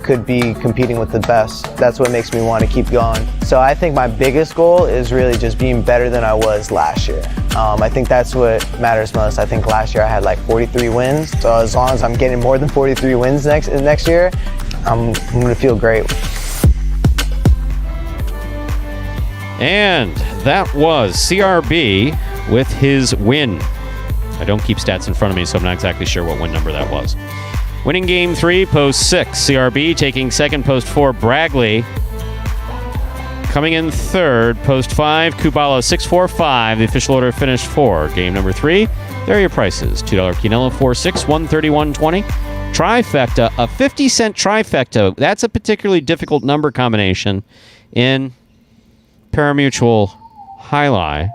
could be competing with the best. That's what makes me want to keep going. So I think my biggest goal is really just being better than I was last year. I think that's what matters most. I think last year I had like 43 wins. So as long as I'm getting more than 43 wins next year, I'm going to feel great. And that was CRB with his win. I don't keep stats in front of me, so I'm not exactly sure what win number that was. Winning Game 3, post 6, CRB. Taking second, post 4, Bragley. Coming in third, post 5, Kubala. 6-4-5, the official order finished for Game number 3. There are your prices. $2 Quinella, 4-6, 131.20. Trifecta, a 50-cent trifecta. That's a particularly difficult number combination in Parimutuel Highlight.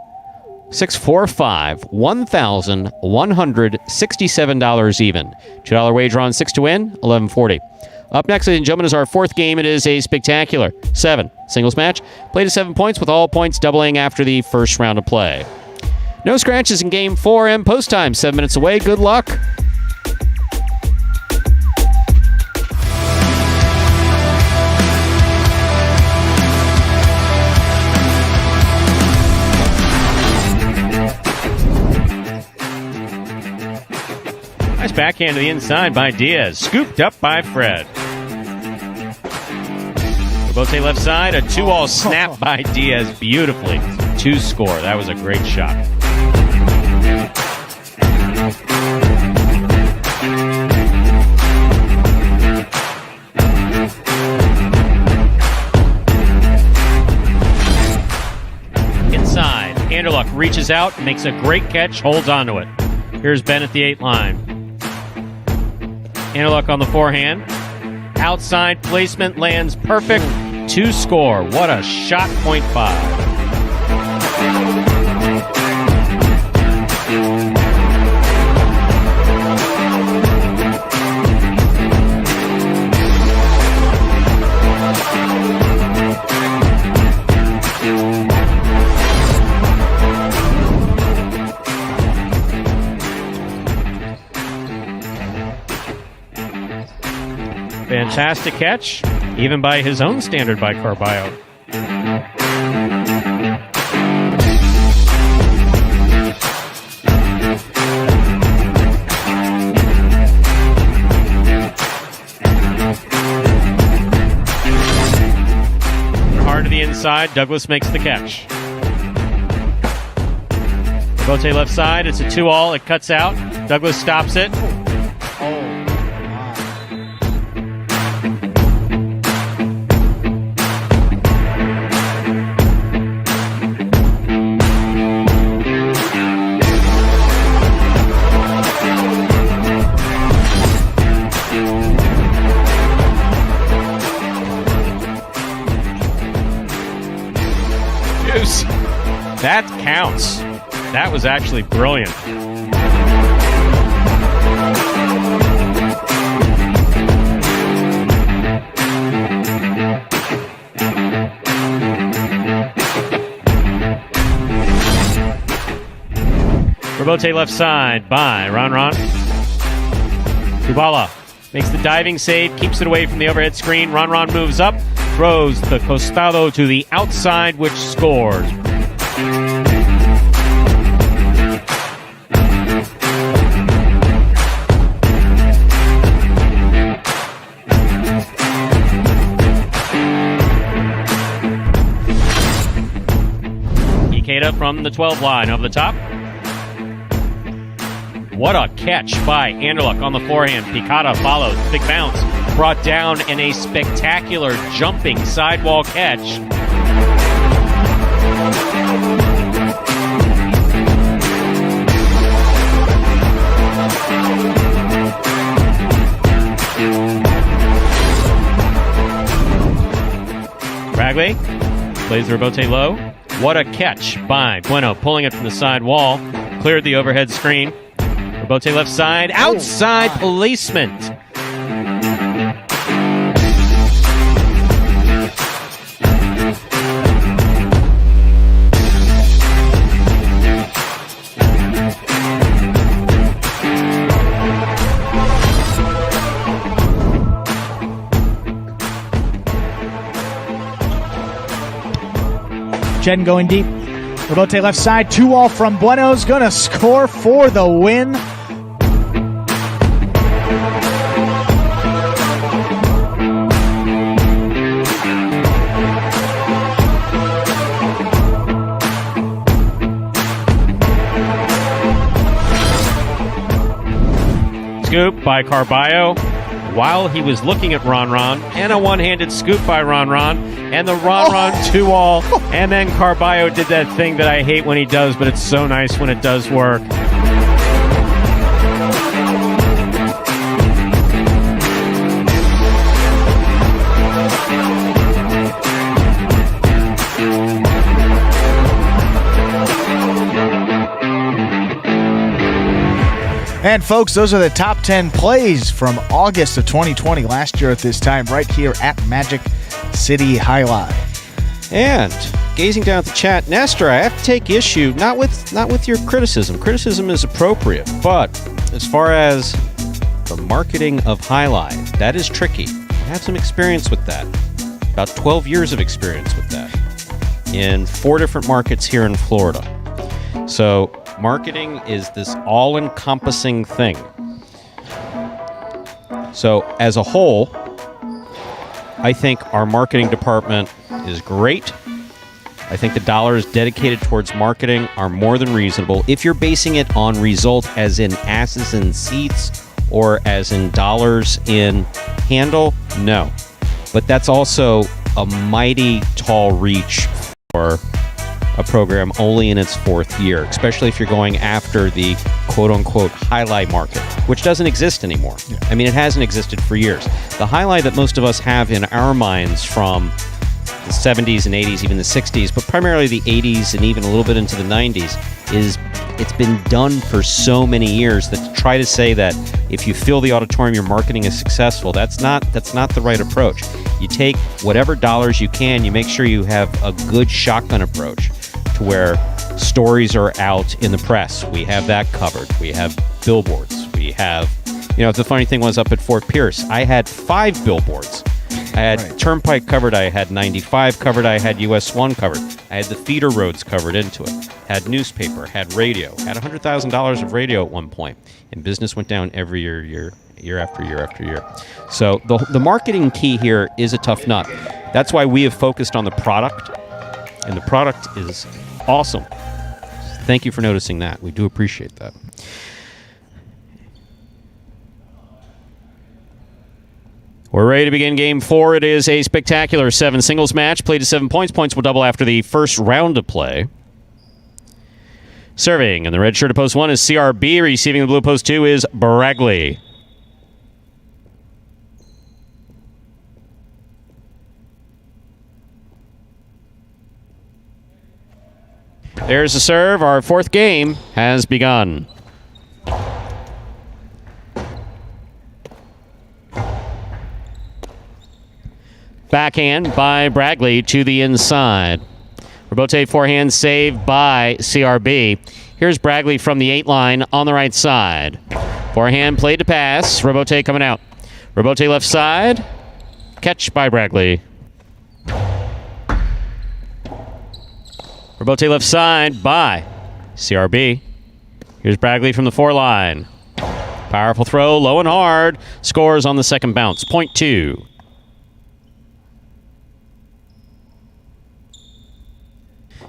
6-4-5, $1,167 even. $2 wager on 6 to win, $11.40. Up next, ladies and gentlemen, is our fourth game. It is a spectacular 7 singles match. Played to 7 points with all points doubling after the first round of play. No scratches in Game 4 and post time 7 minutes away. Good luck. Nice backhand to the inside by Diaz. Scooped up by Fred. Rebote left side. A 2-all snap by Diaz beautifully. 2 score. That was a great shot. Inside. Anderluck reaches out, makes a great catch, holds onto it. Here's Ben at the 8 line. Anderluck on the forehand. Outside placement lands perfect. 2 score. What a shot, point 5. Fantastic catch, even by his own standard by Carballo. Hard to the inside, Douglas makes the catch. Bote left side, it's a 2-all, it cuts out. Douglas stops it. Oh. counts. That was actually brilliant. Rebote left side by Ron. Kubala makes the diving save, keeps it away from the overhead screen. Ron moves up, throws the costado to the outside, which scores. Ikeda from the 12 line over the top. What a catch by Anderluck on the forehand. Picata follows. Big bounce. Brought down in a spectacular jumping sidewall catch. Ragley plays the rebote low. What a catch by Bueno, pulling it from the side wall. Cleared the overhead screen. Rebote left side, outside placement. Jen going deep. Rebote left side, 2-all from Bueno's going to score for the win. Scoop by Carballo while he was looking at Ron, and a one-handed scoop by Ron, and the Ron 2-all, and then Carballo did that thing that I hate when he does, but it's so nice when it does work. And folks, those are the top 10 plays from August of 2020, last year at this time, right here at Magic City Highlight. And gazing down at the chat, Nestor, I have to take issue not with your criticism. Criticism is appropriate, but as far as the marketing of Highlight, that is tricky. I have some experience with that. About 12 years of experience with that in 4 different markets here in Florida. So marketing is this all-encompassing thing. So as a whole, I think our marketing department is great. I think the dollars dedicated towards marketing are more than reasonable. If you're basing it on result as in asses in seats or as in dollars in handle, no. But that's also a mighty tall reach for a program only in its 4th year, especially if you're going after the quote-unquote highlight market, which doesn't exist anymore. Yeah. I mean, it hasn't existed for years. The highlight that most of us have in our minds from the 70s and 80s, even the 60s, but primarily the 80s and even a little bit into the 90s, is it's been done for so many years that to try to say that if you fill the auditorium, your marketing is successful, that's not the right approach. You take whatever dollars you can, you make sure you have a good shotgun approach to where stories are out in the press. We have that covered. We have billboards. We have, the funny thing was up at Fort Pierce, I had 5 billboards. I had Turnpike covered. I had 95 covered. I had US 1 covered. I had the feeder roads covered into it. Had newspaper. Had radio. Had $100,000 of radio at one point. And business went down every year after year after year. So the marketing key here is a tough nut. That's why we have focused on the product. And the product is awesome. Thank you for noticing that. We do appreciate that. We're ready to begin Game 4. It is a spectacular 7 singles match. Played to 7 points. Points will double after the first round of play. Serving in the red shirt at post 1 is CRB. Receiving the blue post 2 is Bragley. There's the serve. Our fourth game has begun. Backhand by Bragley to the inside. Robote forehand saved by CRB. Here's Bragley from the 8 line on the right side. Forehand played to pass. Robote coming out. Robote left side. Catch by Bragley. Robote left side by CRB. Here's Bragley from the 4 line. Powerful throw, low and hard. Scores on the second bounce. Point 2.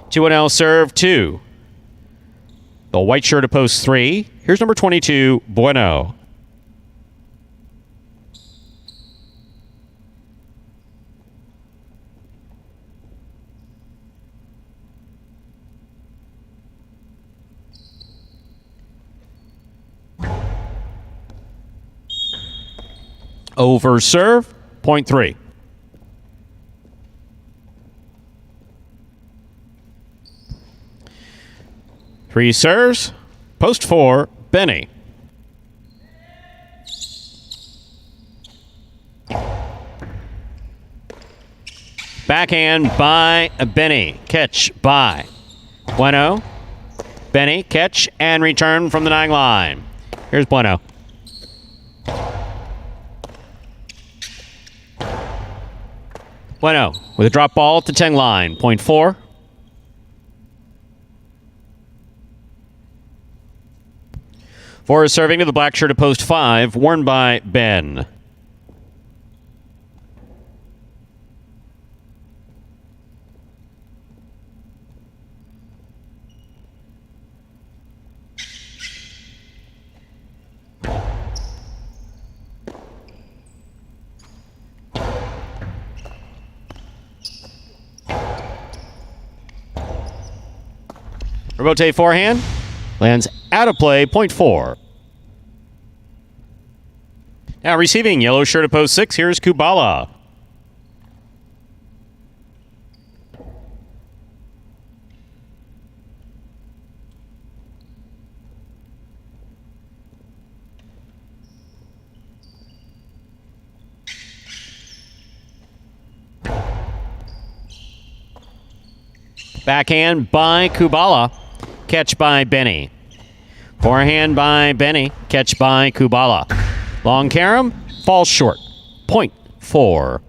2-0 serve 2. The white shirt to post 3. Here's number 22, Bueno. Over serve, point 3. Three serves, post 4, Benny. Backhand by Benny. Catch by Bueno. Benny, catch and return from the 9 line. Here's Bueno. Bueno with a drop ball to 10 line. Point 4. For serving to the black shirt at post 5, worn by Ben. Robote forehand. Lands out of play, point 4. Now receiving yellow shirt at post 6, here's Kubala. Backhand by Kubala. Catch by Benny. Forehand by Benny. Catch by Kubala. Long carom. Falls short. Point 4.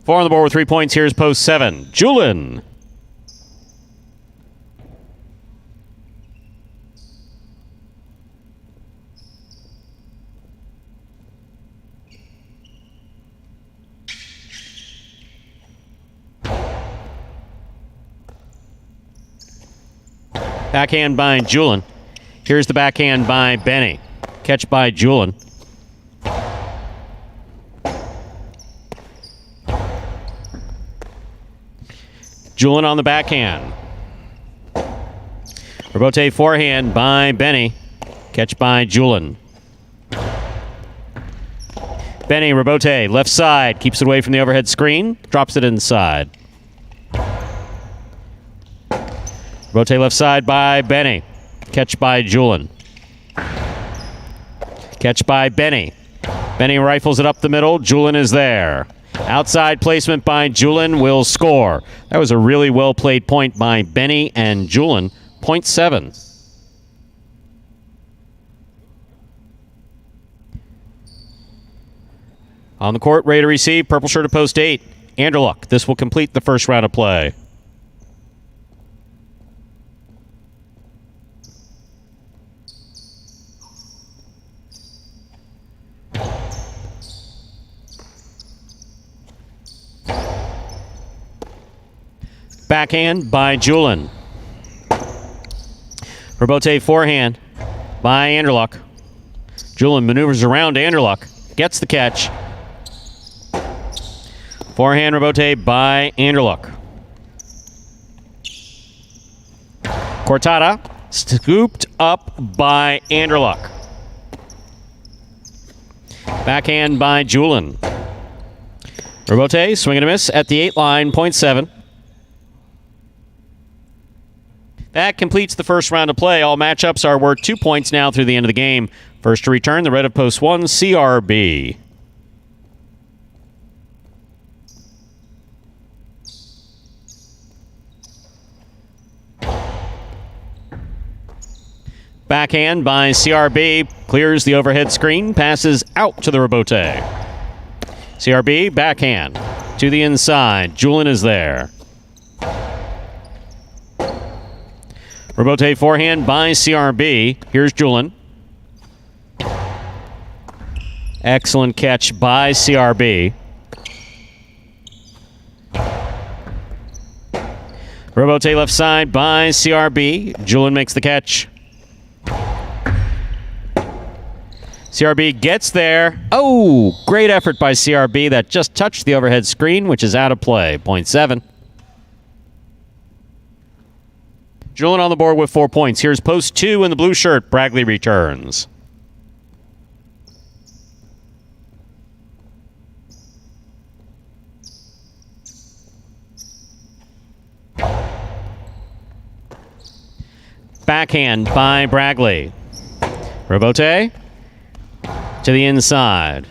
4 on the board with 3 points. Here's post 7. Julin. Backhand by Julin. Here's the backhand by Benny. Catch by Julin. Julin on the backhand. Robote forehand by Benny. Catch by Julin. Benny, Robote, left side. Keeps it away from the overhead screen. Drops it inside. Robote left side by Benny. Catch by Julin. Catch by Benny. Benny rifles it up the middle. Julin is there. Outside placement by Julin will score. That was a really well-played point by Benny and Julin. Point 7. On the court, ready to receive. Purple shirt at post 8. Anderluck. This will complete the first round of play. Backhand by Julin. Robote forehand by Anderluck. Julin maneuvers around Anderluck. Gets the catch. Forehand Robote by Anderluck. Cortada scooped up by Anderluck. Backhand by Julin. Robote swing and a miss at the 8 line, point 7. That completes the first round of play. All matchups are worth 2 points now through the end of the game. First to return, the red of post 1, CRB. Backhand by CRB, clears the overhead screen, passes out to the rebote. CRB, backhand to the inside. Julian is there. Rebote forehand by CRB. Here's Julian. Excellent catch by CRB. Rebote left side by CRB. Julian makes the catch. CRB gets there. Oh, great effort by CRB. That just touched the overhead screen, which is out of play. 0.7. Julian on the board with 4 points. Here's post 2 in the blue shirt. Bragley returns. Backhand by Bragley. Rebote to the inside.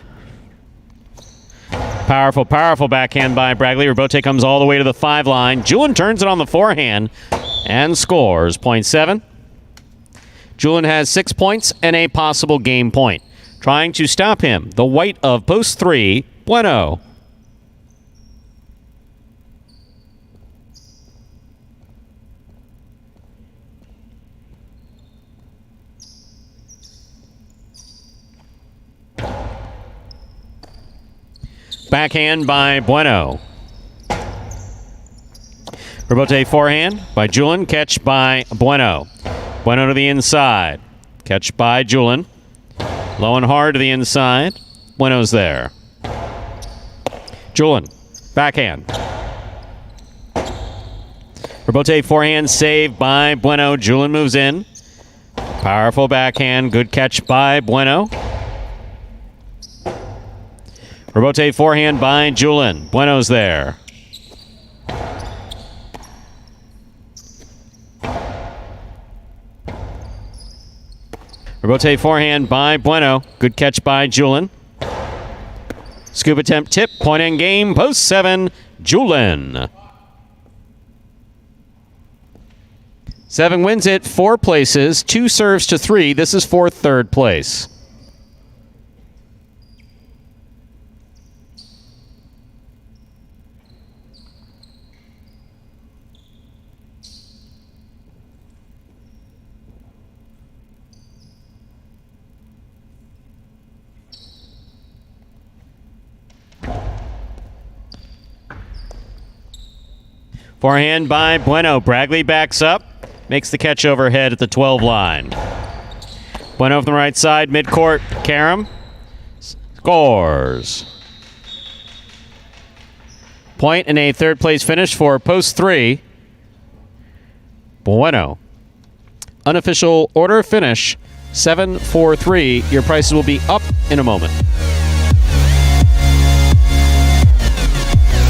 Powerful, powerful backhand by Bragley. Rebote comes all the way to the 5 line. Julian turns it on the forehand and scores. 0.7. Julian has 6 points and a possible game point. Trying to stop him, the white of post 3, Bueno. Backhand by Bueno. Rebote forehand by Julian. Catch by Bueno. Bueno to the inside. Catch by Julian. Low and hard to the inside. Bueno's there. Julian. Backhand. Rebote forehand save by Bueno. Julian moves in. Powerful backhand. Good catch by Bueno. Rebote forehand by Julian. Bueno's there. Rebote forehand by Bueno. Good catch by Julian. Scoop attempt tip. Point in game. Post 7. Julian. 7 wins it. 4 places. 2 serves to 3. This is for 3rd place. Forehand by Bueno. Bragley backs up. Makes the catch overhead at the 12 line. Bueno from the right side, midcourt. Karam scores. Point and a 3rd place finish for post 3. Bueno. Unofficial order finish 7-4-3. Your prices will be up in a moment.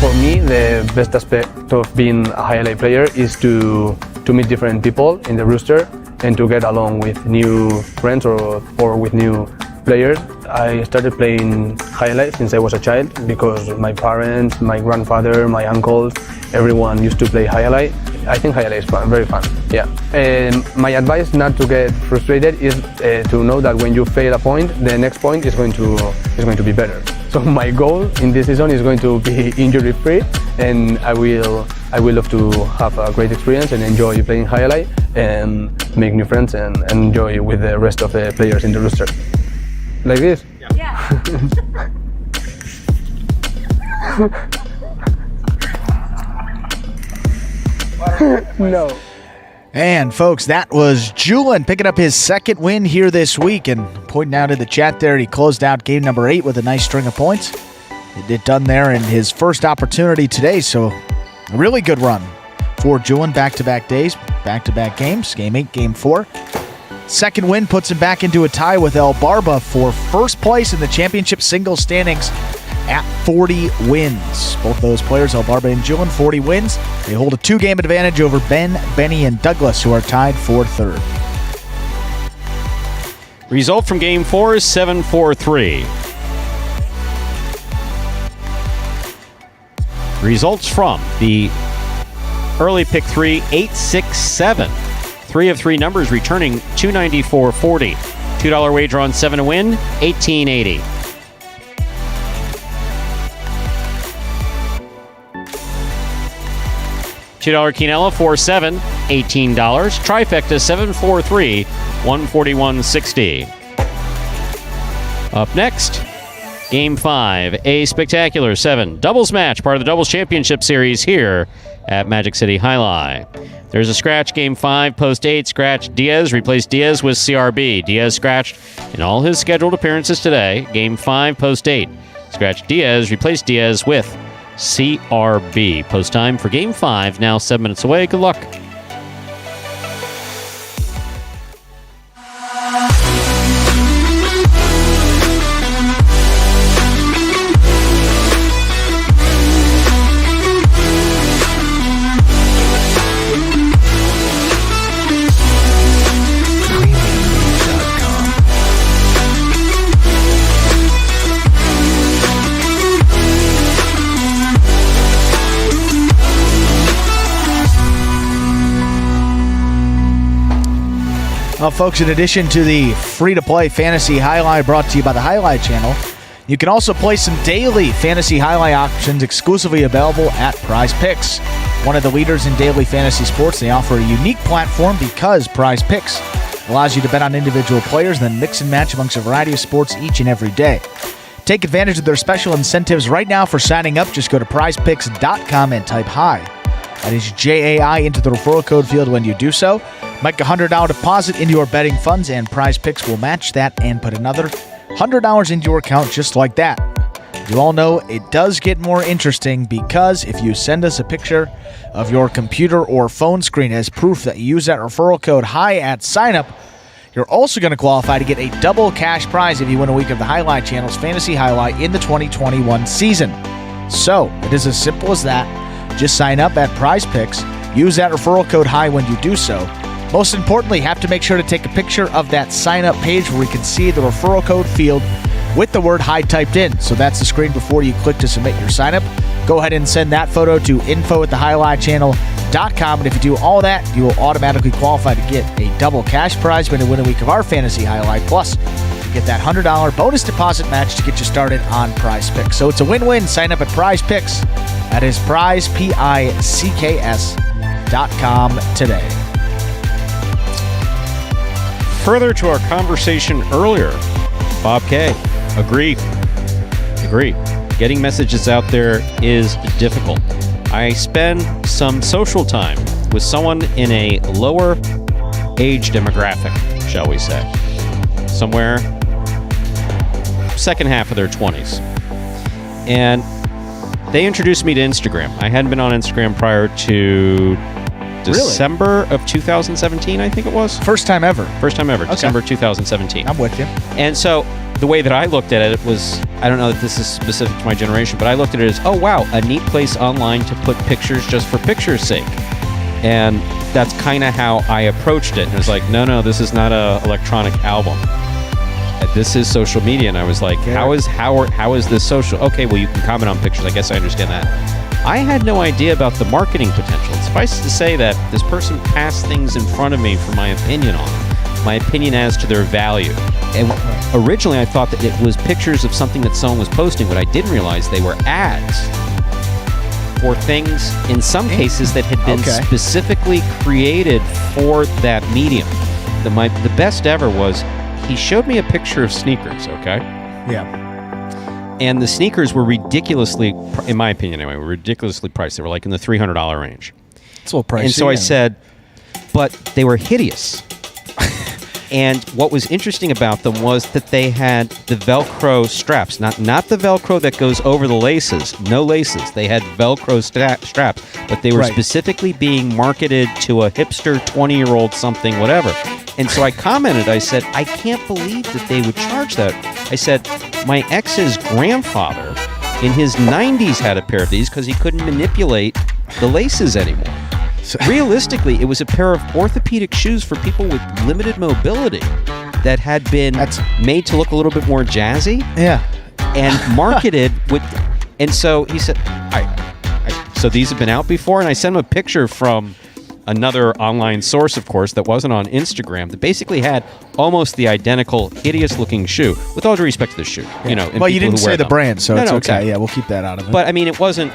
For me, the best aspect of being a highlight player is to meet different people in the rooster and to get along with new friends or with new players. I started playing highlight since I was a child because my parents, my grandfather, my uncles, everyone used to play highlight. I think highlight is fun, very fun. Yeah. And my advice not to get frustrated is to know that when you fail a point, the next point is going to be better. So my goal in this season is going to be injury-free, and I will love to have a great experience and enjoy playing highlight and make new friends and enjoy with the rest of the players in the rooster. Like this? Yeah. No. And folks, that was Julian picking up his 2nd win here this week, and pointing out in the chat there, he closed out game number 8 with a nice string of points. It done there in his first opportunity today, so a really good run for Julian. Back-to-back days, back-to-back games, game 8, game 4. 2nd win puts him back into a tie with El Barba for 1st place in the championship singles standings at 40 wins. Both those players, Elbarba and Gillen, 40 wins. They hold a 2-game advantage over Ben, Benny, and Douglas, who are tied for third. Result from Game 4 is 7-4-3. Results from the early pick 3, 8-6-7. 3 of 3 numbers returning $294.40. $2 wager on 7 to win, $18.80. $2 Quinella, 4-7, $18. Trifecta, 7-4-3, $141.60. Up next, Game 5, a spectacular 7 doubles match, part of the Doubles Championship Series here at Magic City Highlight. There's a scratch, Game 5, post 8, scratch Diaz, replace Diaz with CRB. Diaz scratched in all his scheduled appearances today. Game 5, post 8, scratch Diaz, replace Diaz with CRB. Post time for Game 5, now 7 minutes away. Good luck. Well, folks, in addition to the free-to-play Fantasy Highlight brought to you by the Highlight Channel, you can also play some daily Fantasy Highlight options exclusively available at Prize Picks. One of the leaders in daily fantasy sports, they offer a unique platform because Prize Picks allows you to bet on individual players and then mix and match amongst a variety of sports each and every day. Take advantage of their special incentives right now for signing up. Just go to prizepicks.com and type HIGH. That is JAI into the referral code field when you do so. Make a $100 deposit into your betting funds, and Prize Picks will match that and put another $100 into your account just like that. You all know it does get more interesting because if you send us a picture of your computer or phone screen as proof that you use that referral code HIGH at sign-up, you're also going to qualify to get a double cash prize if you win a week of the Highlight Channel's Fantasy Highlight in the 2021 season. So, it is as simple as that. Just sign up at Prize Picks, use that referral code HIGH when you do so. Most importantly, have to make sure to take a picture of that sign-up page where we can see the referral code field with the word HIGH typed in. So that's the screen before you click to submit your sign-up. Go ahead and send that photo to info@thehighlightchannel.com, and if you do all that, you will automatically qualify to get a double cash prize when you win a week of our Fantasy Highlight. Plus, you get that $100 bonus deposit match to get you started on Prize Picks. So it's a win-win. Sign up at Prize Picks. That is prizepicks.com today. Further to our conversation earlier, Bob K. Agree. Getting messages out there is difficult. I spend some social time with someone in a lower age demographic, shall we say. Somewhere second half of their 20s. And they introduced me to Instagram. I hadn't been on Instagram prior to December of 2017, I think it was. First time ever. Okay. December 2017. I'm with you. And so the way that I looked at it was, I don't know that this is specific to my generation, but I looked at it as, oh, wow, a neat place online to put pictures just for picture's sake. And that's kind of how I approached it. And it was like, no, this is not an electronic album. This is social media. And I was like, how is this social? Okay, well, you can comment on pictures. I guess I understand that. I had no idea about the marketing potential. Suffice to say that this person passed things in front of me for my opinion on them, my opinion as to their value. And originally I thought that it was pictures of something that someone was posting, but I didn't realize they were ads for things, in some cases, that had been specifically created for that medium. The best ever was, he showed me a picture of sneakers, okay? Yeah. And the sneakers were ridiculously, in my opinion anyway, ridiculously priced. They were like in the $300 range. It's a little pricey. And so I said, but they were hideous. And what was interesting about them was that they had the Velcro straps, not the Velcro that goes over the laces, no laces. They had Velcro straps, but they were specifically being marketed to a hipster 20-year-old something, whatever. And so I commented, I said, I can't believe that they would charge that. I said, my ex's grandfather in his 90s had a pair of these because he couldn't manipulate the laces anymore. Realistically, it was a pair of orthopedic shoes for people with limited mobility that had been made to look a little bit more jazzy. Yeah. And marketed with... And so he said, so these have been out before? And I sent him a picture from another online source, of course, that wasn't on Instagram, that basically had almost the identical, hideous-looking shoe, with all due respect to the shoe. You know, well, you didn't say the brand, so it's okay. Exactly. Yeah, we'll keep that out of it. But, I mean, it wasn't...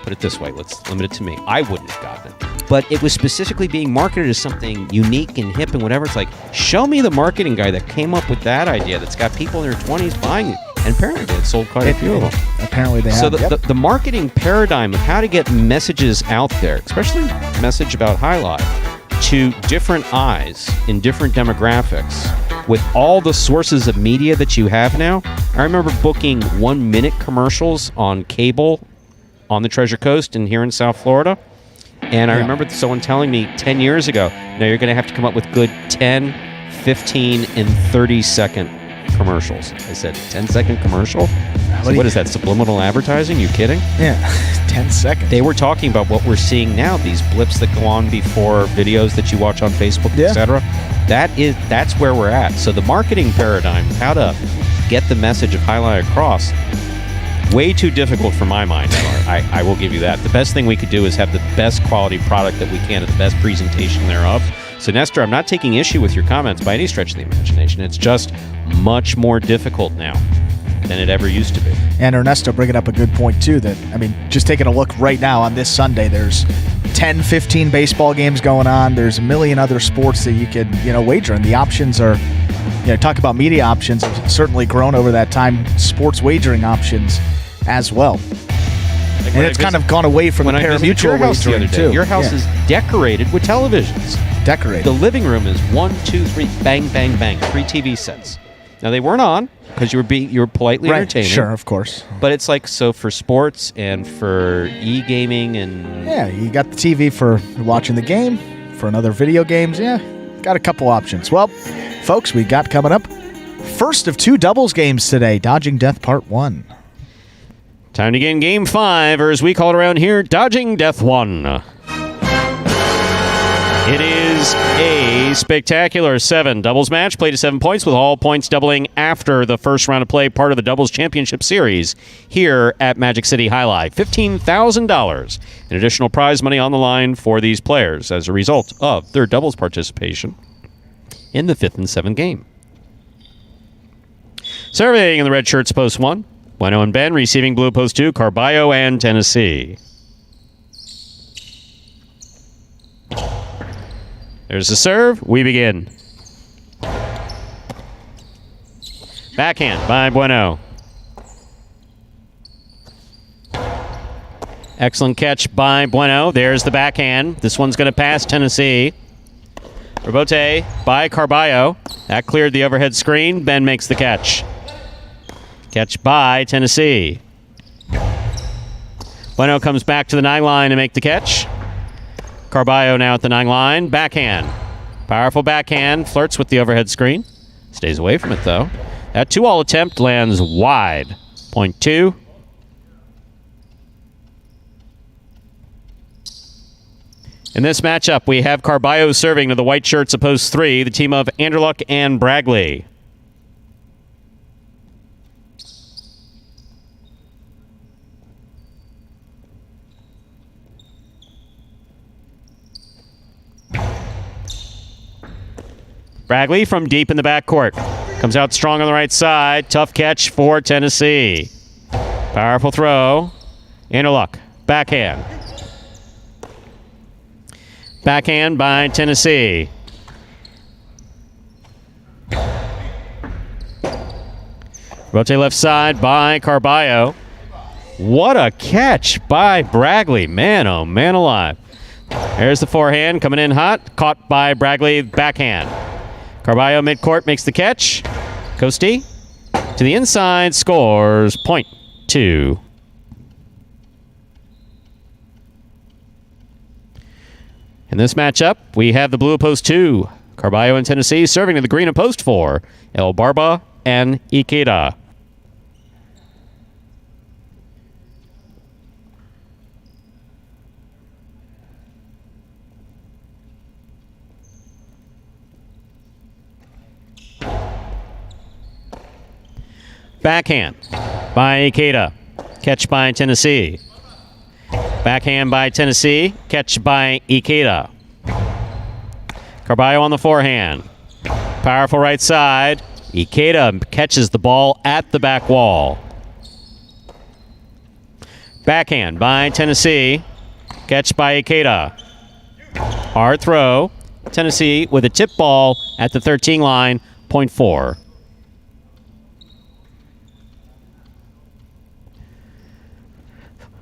Put it this way, let's limit it to me. I wouldn't have gotten it. But it was specifically being marketed as something unique and hip and whatever. It's like, show me the marketing guy that came up with that idea that's got people in their 20s buying it. And apparently they had sold quite a few of them. Apparently they have. So the marketing paradigm of how to get messages out there, especially message about highlight, to different eyes in different demographics with all the sources of media that you have now. I remember booking 1-minute commercials on cable on the Treasure Coast and here in South Florida. And I remember someone telling me 10 years ago, no, you're going to have to come up with good 10, 15, and 30-second commercials. I said, 10-second commercial? What is that, subliminal advertising? You kidding? Yeah, 10 seconds. They were talking about what we're seeing now, these blips that go on before videos that you watch on Facebook, etc. That's where we're at. So the marketing paradigm, how to get the message of highlight across, way too difficult for my mind. I will give you that. The best thing we could do is have the best quality product that we can at the best presentation thereof. So, Nestor, I'm not taking issue with your comments by any stretch of the imagination. It's just much more difficult now than it ever used to be. And Ernesto bringing up a good point, too, that, I mean, just taking a look right now on this Sunday, there's 10, 15 baseball games going on. There's a million other sports that you could, wager. And the options are, talk about media options have certainly grown over that time. Sports wagering options as well. And it's kind of gone away from the parimutuel wagering, too. Your house is decorated with televisions. Decorated. The living room is 1, 2, 3, bang, bang, bang, 3 TV sets. Now, they weren't on because you were politely entertaining. Sure, of course. But it's like, so for sports and for e-gaming and... Yeah, you got the TV for watching the game, for another video games. Yeah, got a couple options. Well, folks, we got coming up first of 2 doubles games today, Dodging Death Part 1. Time to get in Game 5, or as we call it around here, Dodging Death 1. It is a spectacular 7 doubles match, played to 7 points, with all points doubling after the first round of play, part of the Doubles Championship Series here at Magic City Highlight. $15,000 in additional prize money on the line for these players as a result of their doubles participation in the 5th and 7th game. Serving in the red shirts, post 1. Bueno and Ben. Receiving blue, post 2. Carballo and Tennessee. There's the serve. We begin. Backhand by Bueno. Excellent catch by Bueno. There's the backhand. This one's going to pass Tennessee. Rebote by Carballo. That cleared the overhead screen. Ben makes the catch. Catch by Tennessee. Bueno comes back to the 9 line to make the catch. Carballo now at the 9 line. Backhand. Powerful backhand. Flirts with the overhead screen. Stays away from it, though. That 2-all attempt lands wide. Point 2. In this matchup, we have Carballo serving to the white shirts of post 3, the team of Anderluck and Bragley. Bragley from deep in the backcourt. Comes out strong on the right side. Tough catch for Tennessee. Powerful throw. Anderluck. Backhand. Backhand by Tennessee. Rote left side by Carballo. What a catch by Bragley. Man, oh man alive. There's the forehand coming in hot. Caught by Bragley. Backhand. Carballo midcourt makes the catch. Costi to the inside, scores point 2. In this matchup, we have the blue post 2. Carballo and Tennessee serving to the green of post 4. El Barba and Ikeda. Backhand by Ikeda. Catch by Tennessee. Backhand by Tennessee. Catch by Ikeda. Carballo on the forehand. Powerful right side. Ikeda catches the ball at the back wall. Backhand by Tennessee. Catch by Ikeda. Hard throw. Tennessee with a tip ball at the 13 line, point 4.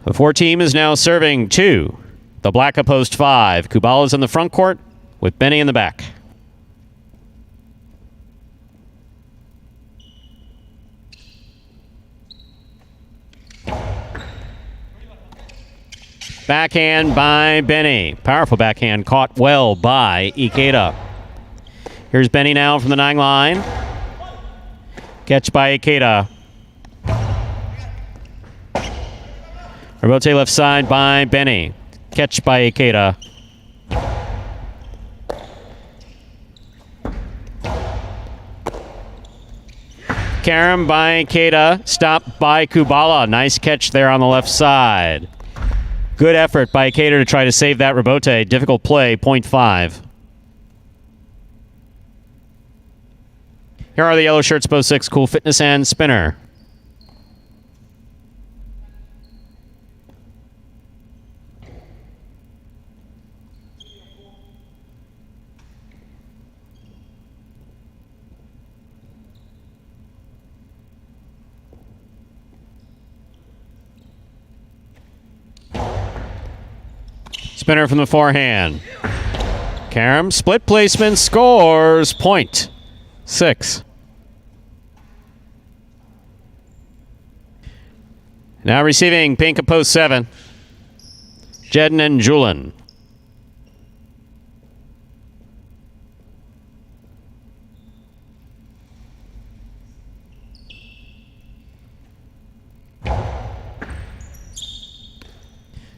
The 4 team is now serving 2. The black opposed 5. Kubala's in the front court with Benny in the back. Backhand by Benny. Powerful backhand caught well by Ikeda. Here's Benny now from the 9 line. Catch by Ikeda. Rebote left side by Benny. Catch by Ikeda. Karam by Ikeda. Stopped by Kubala. Nice catch there on the left side. Good effort by Ikeda to try to save that rebote. Difficult play, point 5. Here are the yellow shirts, post 6, Cool Fitness and Spinner. Spinner from the forehand. Karam, split placement, scores, point 6. Now receiving pink at post 7. Jedden and Julin.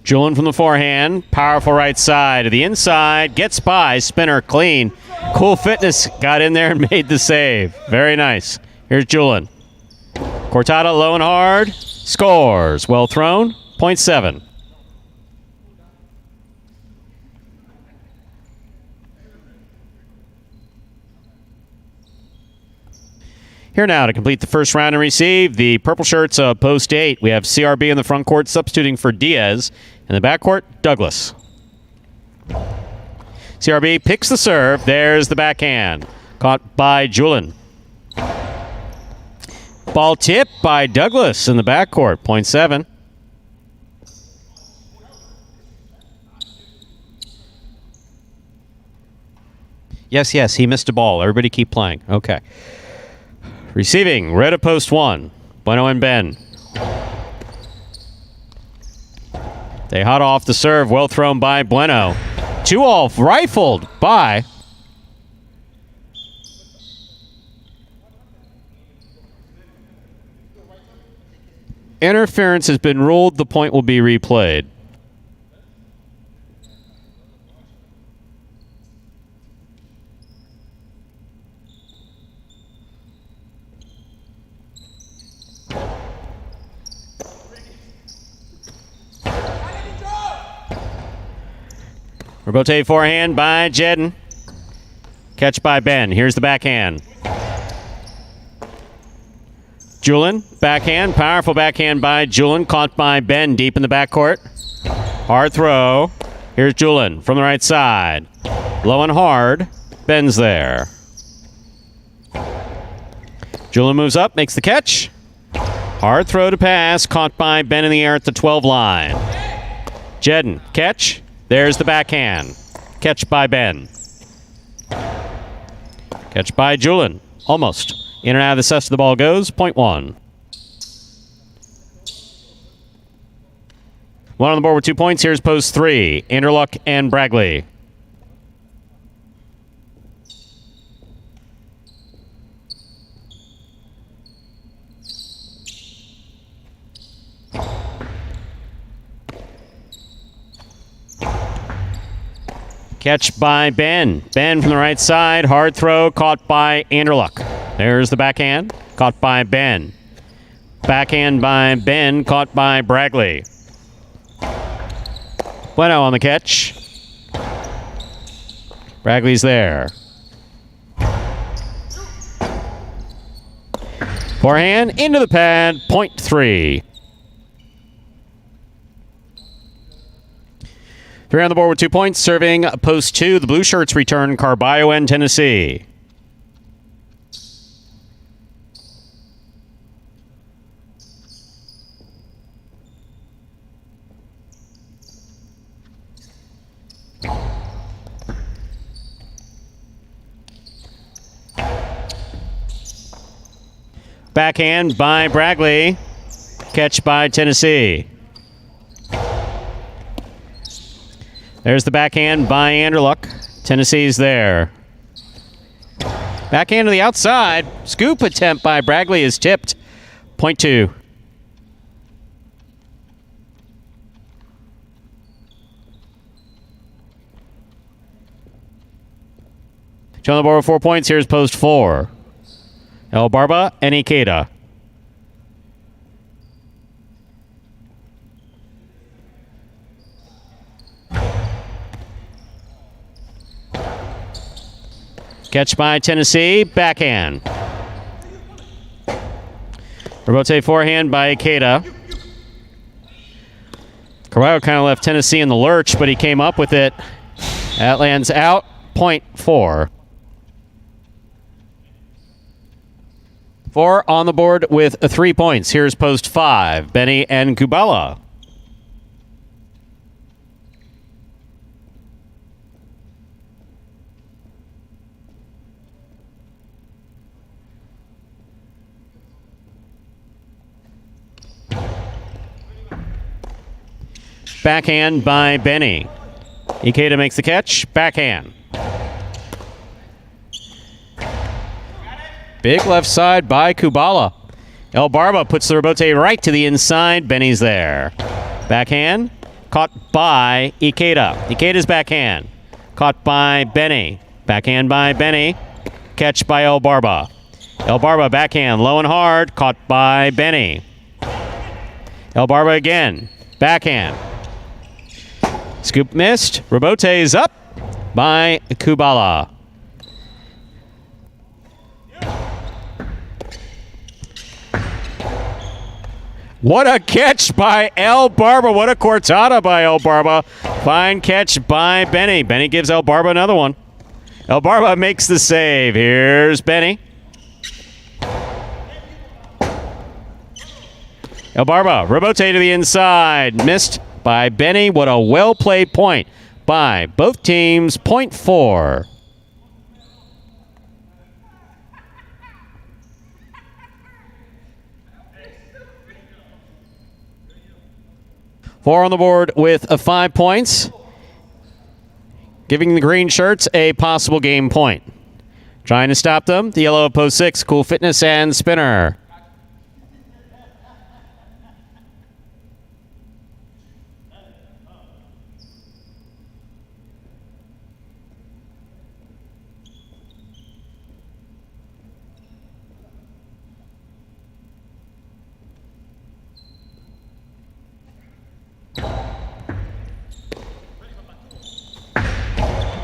Julin from the forehand. Powerful right side to the inside. Gets by. Spinner clean. Cool Fitness got in there and made the save. Very nice. Here's Julin. Cortada low and hard. Scores. Well thrown. Point 7. Here now to complete the first round and receive the purple shirts of post 8. We have CRB in the front court substituting for Diaz. In the backcourt, Douglas. CRB picks the serve. There's the backhand. Caught by Julin. Ball tip by Douglas in the backcourt. Point 7. Yes, he missed a ball. Everybody keep playing. Okay. Receiving, red at post 1. Bueno and Ben. They hot off the serve. Well thrown by Bueno. 2-all rifled by interference has been ruled. The point will be replayed. Rebote forehand by Jedden. Catch by Ben. Here's the backhand. Julin, backhand. Powerful backhand by Julin. Caught by Ben deep in the backcourt. Hard throw. Here's Julin from the right side. Low and hard. Ben's there. Julin moves up, makes the catch. Hard throw to pass. Caught by Ben in the air at the 12 line. Jedden, catch. There's the backhand. Catch by Ben. Catch by Julin. Almost. In and out of the cess the ball goes. Point 1. One on the board with 2 points. Here's post 3. Anderluck and Bragley. Catch by Ben. Ben from the right side. Hard throw. Caught by Anderluck. There's the backhand. Caught by Ben. Backhand by Ben, caught by Bragley. Bueno on the catch. Bragley's there. Forehand into the pad, point 3. 3 on the board with 2 points, serving post 2. The blue shirts return Carballo and Tennessee. Backhand by Bragley. Catch by Tennessee. There's the backhand by Anderluck. Tennessee's there. Backhand to the outside. Scoop attempt by Bragley is tipped. Point 2. Two on the board with 4 points. Here's post 4. El Barba and Ikeda. Catch by Tennessee, backhand. Rebote forehand by Ikeda. Carballo kind of left Tennessee in the lurch, but he came up with it. That lands out, point 4. 4 on the board with 3 points. Here's post 5, Benny and Kubala. Backhand by Benny. Ikeda makes the catch. Backhand. Big left side by Kubala. El Barba puts the rebote right to the inside. Benny's there. Backhand. Caught by Ikeda. Ikeda's backhand. Caught by Benny. Backhand by Benny. Catch by El Barba. El Barba backhand. Low and hard. Caught by Benny. El Barba again. Backhand. Scoop missed. Rebote is up by Kubala. What a catch by El Barba. What a cortada by El Barba. Fine catch by Benny. Benny gives El Barba another one. El Barba makes the save. Here's Benny. El Barba, rebote to the inside. Missed by Benny. What a well-played point by both teams. Point 4. Four on the board with 5 points, giving the green shirts a possible game point. Trying to stop them, the yellow of post 6, Cool Fitness and Spinner.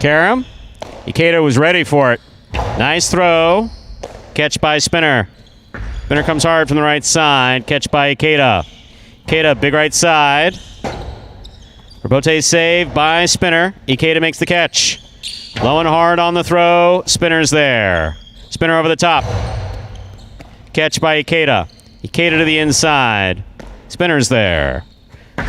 Karam. Ikeda was ready for it. Nice throw. Catch by Spinner. Spinner comes hard from the right side. Catch by Ikeda. Ikeda, big right side. Rebote save by Spinner. Ikeda makes the catch. Low and hard on the throw. Spinner's there. Spinner over the top. Catch by Ikeda. Ikeda to the inside. Spinner's there.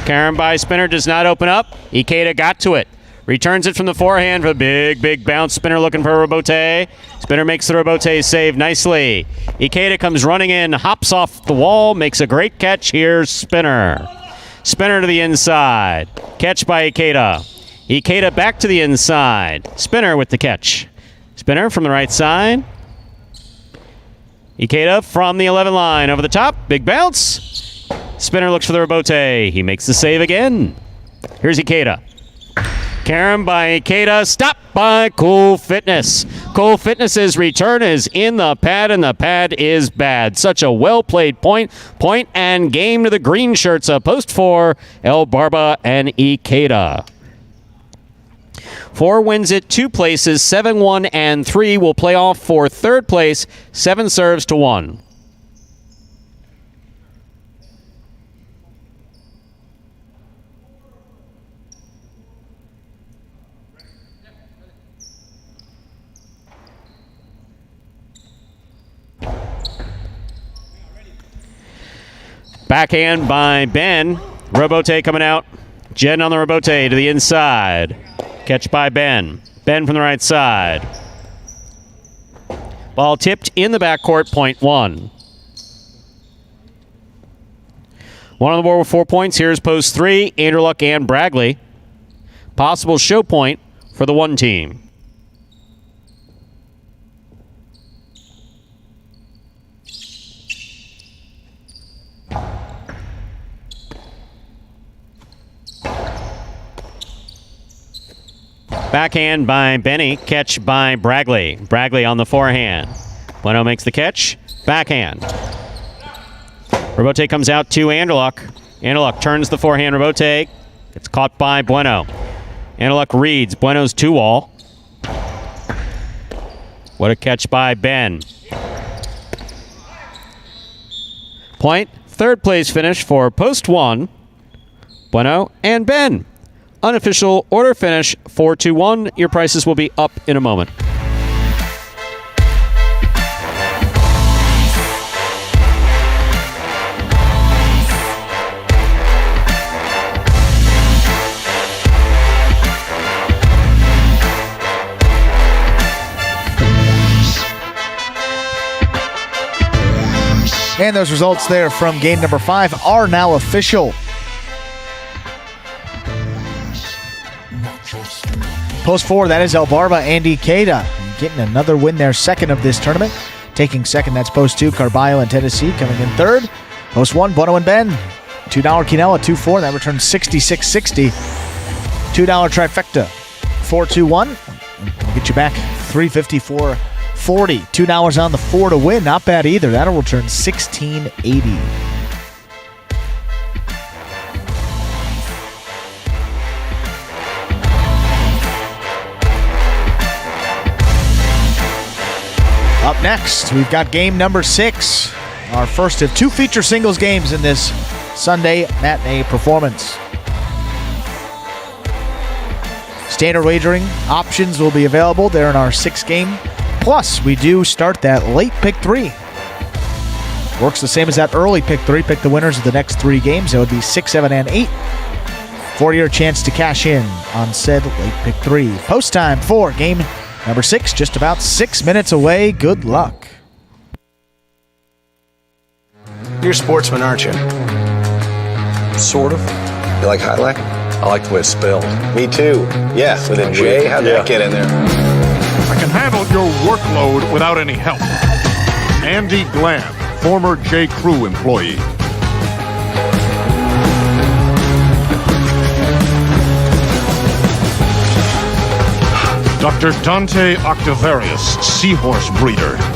Karam by Spinner does not open up. Ikeda got to it. Returns it from the forehand for a big bounce. Spinner looking for a rebote. Spinner makes the rebote save nicely. Ikeda comes running in, hops off the wall, makes a great catch. Here's Spinner. Spinner to the inside. Catch by Ikeda. Ikeda back to the inside. Spinner with the catch. Spinner from the right side. Ikeda from the 11 line over the top. Big bounce. Spinner looks for the rebote. He makes the save again. Here's Ikeda. Karen by Ikeda, stopped by Cool Fitness. Cool Fitness's return is in the pad, and the pad is bad. Such a well-played point and game to the green shirts. A post for El Barba and Ikeda. 4 wins it 2 places, 7, 1, and 3 will play off for third place, 7 serves to 1. Backhand by Ben. Robote coming out. Jen on the Robote to the inside. Catch by Ben. Ben from the right side. Ball tipped in the backcourt, point 1. 1 on the board with 4 points. Here's post 3, Andrew Luck and Bragley. Possible show point for the 1 team. Backhand by Benny, catch by Bragley. Bragley on the forehand. Bueno makes the catch, backhand. Robote comes out to Anderluck. Anderluck turns the forehand Robote. It's caught by Bueno. Anderluck reads. Bueno's 2-all. What a catch by Ben. Point, third place finish for post 1. Bueno and Ben. Unofficial order finish 4-1. Your prices will be up in a moment. And those results there from game number 5 are now official. Post 4, that is El Barba and Ikeda. Getting another win there, second of this tournament. Taking second, that's post 2, Carballo and Tennessee. Coming in third, post 1, Bueno and Ben. $2 Quinella, 2-4. That returns $66.60. $2 trifecta, 4-2-1. We'll get you back $354.40. $2 on the 4 to win. Not bad either. That'll return $16.80. Up next, we've got game number 6, our first of 2 feature singles games in this Sunday matinee performance. Standard wagering options will be available there in our 6th game. Plus, we do start that late pick 3. Works the same as that early pick 3. Pick the winners of the next 3 games. That would be 6, 7, and 8 for your chance to cash in on said late pick 3. Post time for game number 6, just about 6 minutes away. Good luck. You're a sportsman, aren't you? Sort of. You like highlight? I like the way it's spelled. Me too. Yeah, with a J. How'd that get in there? I can handle your workload without any help. Andy Glam, former J. Crew employee. Dr. Dante Octavarius, seahorse breeder. Oh,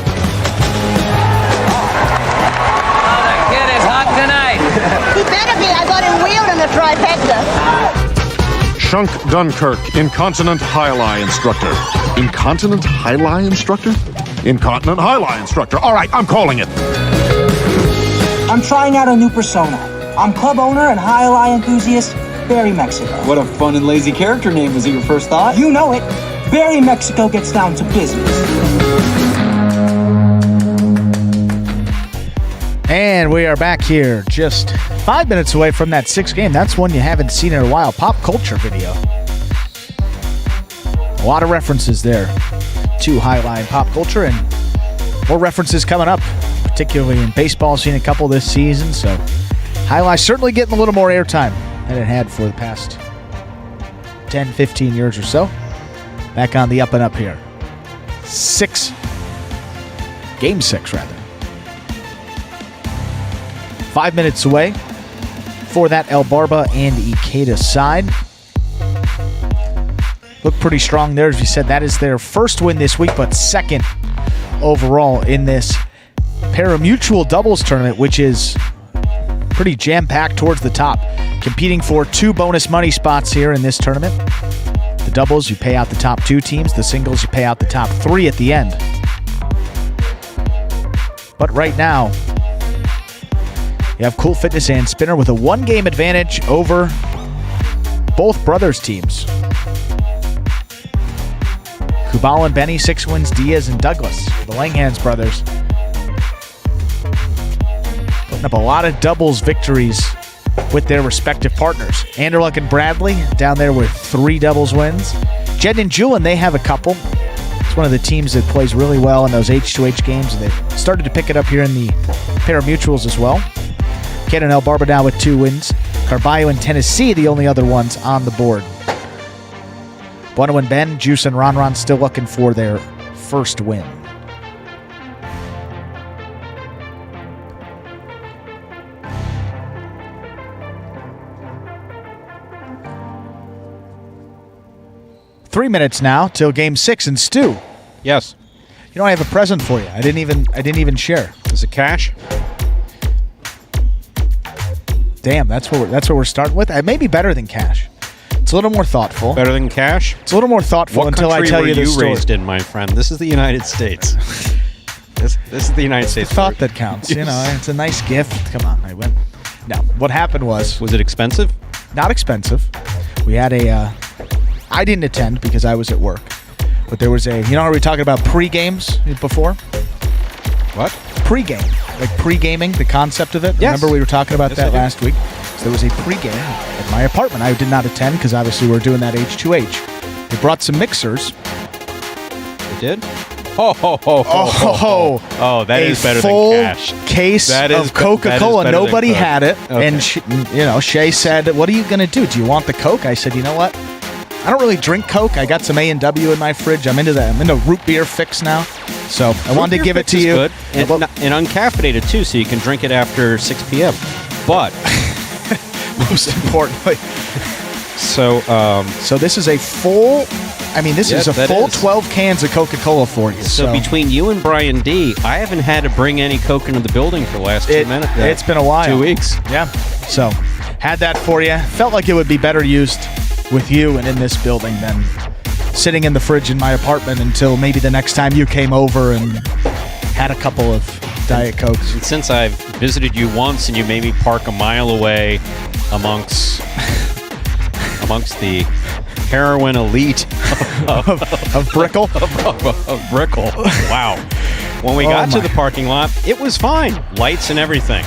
the kid is hot tonight. He better be. I got him wheeled in the trifecta. Shunk Dunkirk, incontinent high-lie instructor. Incontinent high-lie instructor? Incontinent high-lie instructor. All right, I'm calling it. I'm trying out a new persona. I'm club owner and high-lie enthusiast, Barry Mexico. What a fun and lazy character name. Was it your first thought? You know it. Barry Mexico gets down to business. And we are back here just 5 minutes away from that 6th game. That's one you haven't seen in a while. Pop culture video. A lot of references there to highline pop culture, and more references coming up, particularly in baseball. Seen a couple this season, so highlight certainly getting a little more airtime than it had for the past 10, 15 years or so. Back on the up and up here. Game 6, rather. 5 minutes away for that El Barba and Ikeda side. look pretty strong there. As you said, that is their first win this week, but second overall in this Parimutuel doubles tournament, which is pretty jam-packed towards the top. Competing for 2 bonus money spots here in this tournament. The doubles, you pay out the top 2 teams. The singles, you pay out the top 3 at the end. But right now, you have Cool Fitness and Spinner with a 1-game advantage over both brothers' teams. Kubal and Benny, 6 wins. Diaz and Douglas, the Langhans brothers, putting up a lot of doubles victories with their respective partners. Anderluck and Bradley down there with 3 doubles wins. Jed and Julian, they have a couple. It's one of the teams that plays really well in those H2H games, and they've started to pick it up here in the Parimutuels as well. Ken and El Barbadao with 2 wins. Carballo and Tennessee, the only other ones on the board. Bueno and Ben, Juice and Ron still looking for their first win. Three minutes now till game 6, and Stu. Yes. You know, I have a present for you. I didn't even share. Is it cash? Damn, that's what we're starting with. It may be better than cash. It's a little more thoughtful. Better than cash? It's a little more thoughtful until I tell you the story. What country were you raised in, my friend? This is the United States. This is the United States. It's the thought that counts. You know, it's a nice gift. Come on, I went. No, what happened was it expensive? Not expensive. We had a. I didn't attend because I was at work, but there was a. You know how we were talking about pre-games before? What? Pre-game, like pre-gaming, the concept of it. Yes. Remember we were talking about that last week. So there was a pre-game at my apartment. I did not attend because obviously we were doing that H2H. They brought some mixers. They did? Oh, that is better than cash. Case of Coca-Cola. Nobody had it. Okay. And Shay said, "What are you going to do? Do you want the Coke?" I said, "You know what? I don't really drink Coke. I got some A&W in my fridge. I'm into that. I'm into root beer fix now. So I wanted to give it to you." Good. And uncaffeinated too, so you can drink it after 6 p.m. But most importantly, so this is a full. I mean, this is a full 12 cans of Coca-Cola for you. So between you and Brian D, I haven't had to bring any Coke into the building for the last 2 minutes. It's been a while. 2 weeks. Yeah. So had that for you. Felt like it would be better used with you and in this building than sitting in the fridge in my apartment until maybe the next time you came over and had a couple of Diet Cokes. And since I've visited you once and you made me park a mile away amongst the heroin elite of Brickell. of Brickell. Wow. When we got to the parking lot, it was fine. Lights and everything.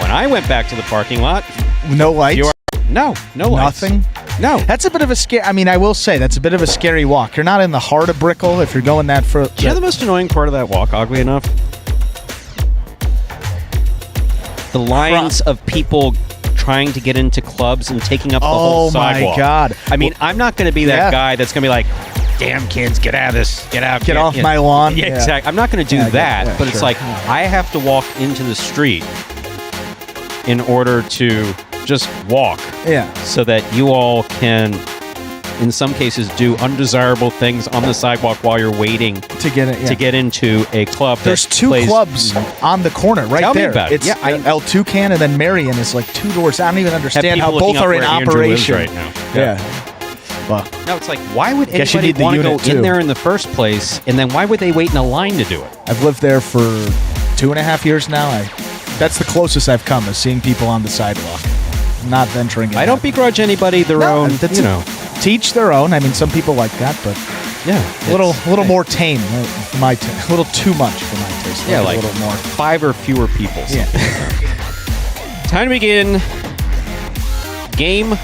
When I went back to the parking lot, no lights? No lights. Nothing? No. That's a bit of a scary. I mean, I will say that's a bit of a scary walk. You're not in the heart of Brickell if you're going that for. You know the most annoying part of that walk, oddly enough? The lines of people trying to get into clubs and taking up the whole sidewalk. Oh my God! I mean, I'm not going to be that guy that's going to be like, "Damn kids, get out of this! Get off my lawn!" Yeah, exactly. I'm not going to do that. But it's like I have to walk into the street in order to just walk. Yeah. So that you all can, in some cases, do undesirable things on the sidewalk while you're waiting to get into a club. There's 2 clubs on the corner right Tell there. Me about it. It's El Toucan and then Marion is like 2 doors. I don't even understand how both are in operation right now. Well, no, it's like, why would anybody want to go in there in the first place, and then why would they wait in a line to do it? I've lived there for 2.5 years now. That's the closest I've come, is seeing people on the sidewalk. Not venturing in. I don't begrudge anybody their own, teach their own. I mean, some people like that, but a little more tame for my taste. A little too much for my taste. Yeah, like a little more. 5 or fewer people. Yeah. Time to begin game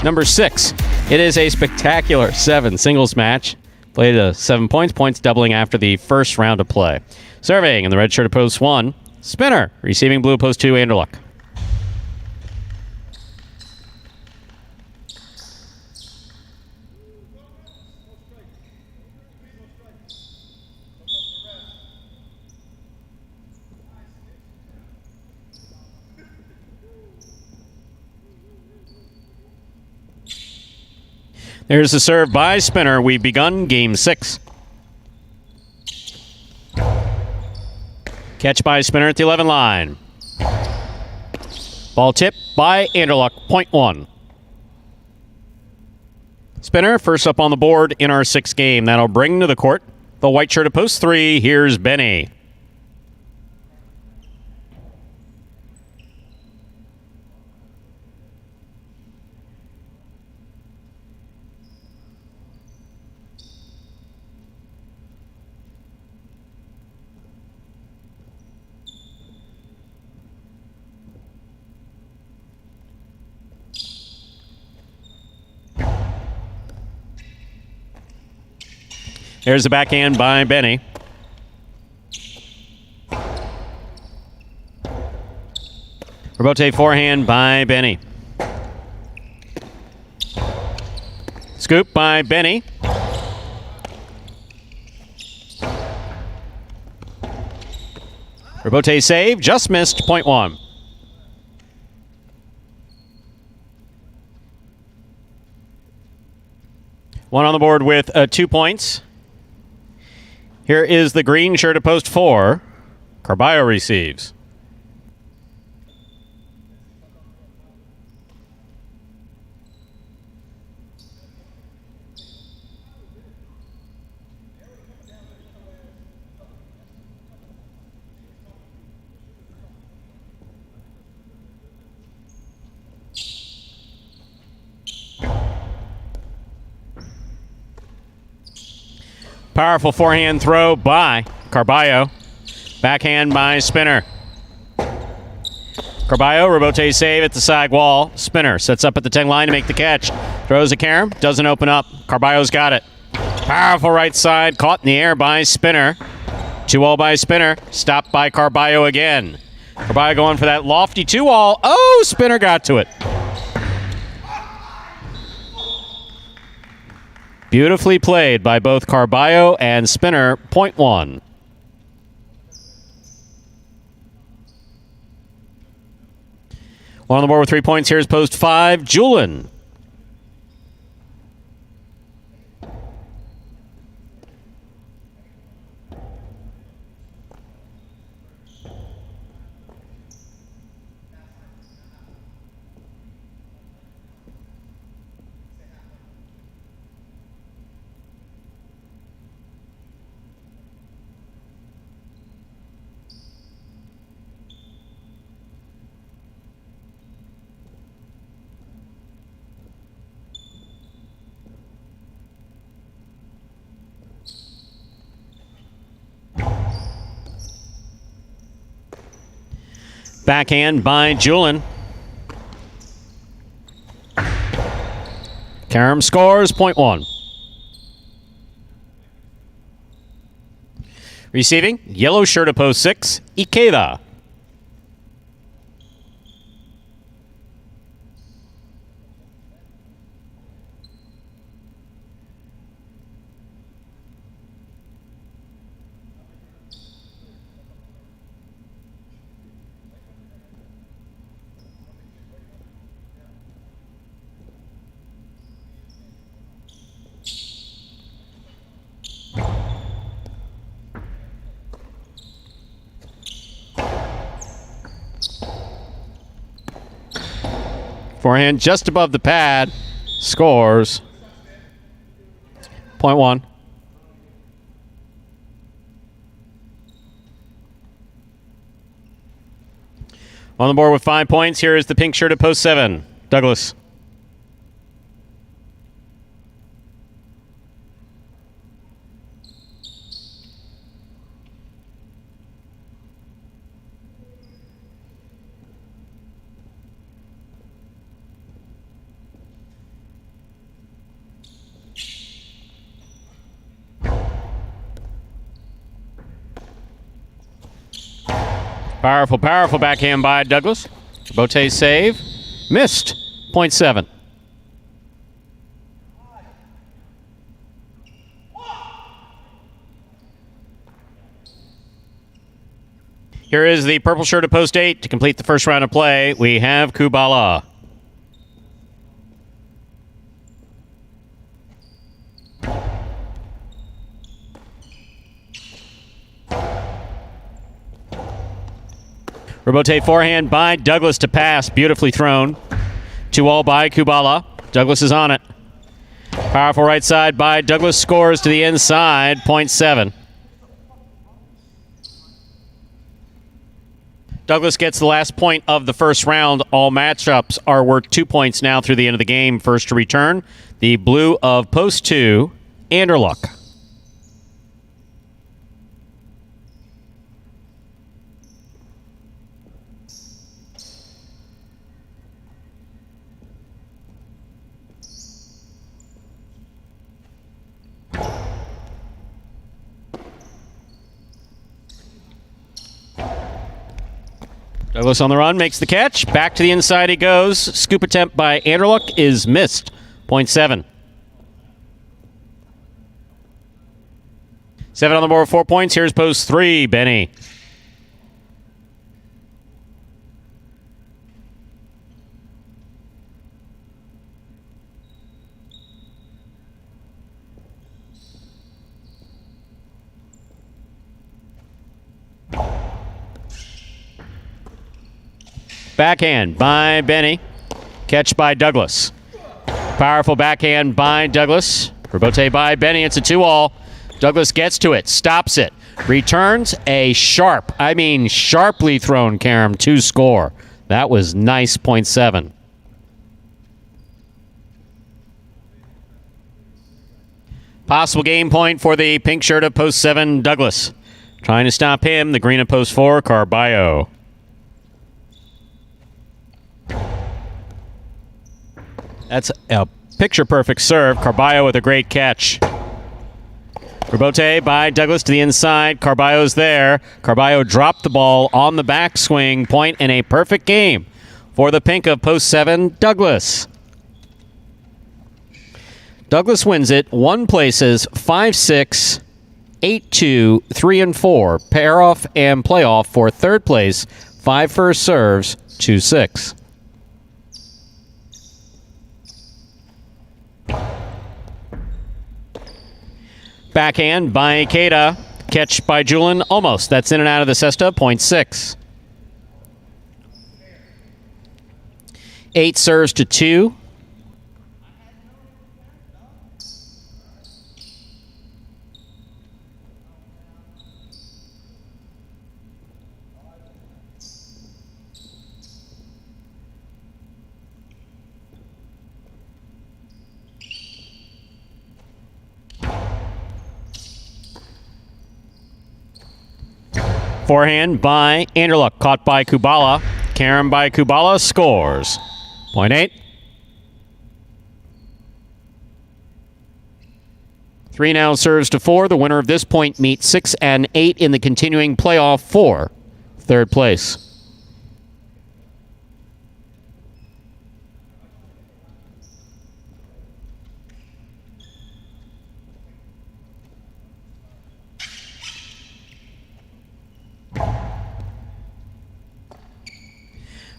number 6. It is a spectacular 7 singles match. Played at 7 points. Points doubling after the first round of play. Serving in the red shirt of post 1, Spinner. Receiving blue post 2, Anderluck. There's the serve by Spinner. We've begun game 6. Catch by Spinner at the 11 line. Ball tip by Anderluck, point 1. Spinner first up on the board in our 6th game. That'll bring to the court the white shirt at post 3. Here's Benny. There's the backhand by Benny. Rebote forehand by Benny. Scoop by Benny. Rebote save, just missed, point 1. One on the board with 2 points. Here is the green shirt at post 4. Carballo receives. Powerful forehand throw by Carballo. Backhand by Spinner. Carballo, rebote save at the side wall. Spinner sets up at the 10 line to make the catch. Throws a carom, doesn't open up. Carballo's got it. Powerful right side, caught in the air by Spinner. 2-all by Spinner, stopped by Carballo again. Carballo going for that lofty 2-all. Oh, Spinner got to it. Beautifully played by both Carballo and Spinner, point 1. One on the board with 3 points. Here's post 5, Julin. Backhand by Julin. Karam scores, point 1. Receiving, yellow shirt at post 6, Ikeda. Forehand just above the pad. Scores. Point 1. On the board with 5 points, here is the pink shirt at post 7. Douglas. Powerful, powerful backhand by Douglas. Bote save. Missed. Point 7. Here is the purple shirt at post 8 to complete the first round of play. We have Kubala. Robote forehand by Douglas to pass. Beautifully thrown. 2-all by Kubala. Douglas is on it. Powerful right side by Douglas. Scores to the inside. 0.7. Douglas gets the last point of the first round. All matchups are worth 2 points now through the end of the game. First to return, the blue of post 2, Anderluck. Douglas on the run, makes the catch. Back to the inside he goes. Scoop attempt by Anderluck is missed. 0.7. 7 on the board, 4 points. Here's post 3, Benny. Backhand by Benny. Catch by Douglas. Powerful backhand by Douglas. Rebote by Benny. It's a 2-all. Douglas gets to it. Stops it. Returns a sharply thrown carom to score. That was nice. 0.7. Possible game point for the pink shirt of post 7, Douglas. Trying to stop him. The green of post 4, Carballo. That's a picture-perfect serve. Carballo with a great catch. Rebote by Douglas to the inside. Carballo's there. Carballo dropped the ball on the backswing. Point in a perfect game for the pink of post 7, Douglas. Douglas wins it. 1 places 5-6, 8-2, 3-4. Pair off and playoff for third place. 5 first serves, 2-6. Backhand by Keita. Catch by Julin. Almost. That's in and out of the cesta. 0.6. 8 serves to 2. Forehand by Anderluck. Caught by Kubala. Carom by Kubala. Scores. 0.8. 3 now serves to 4. The winner of this point meets 6 and 8 in the continuing playoff for third place.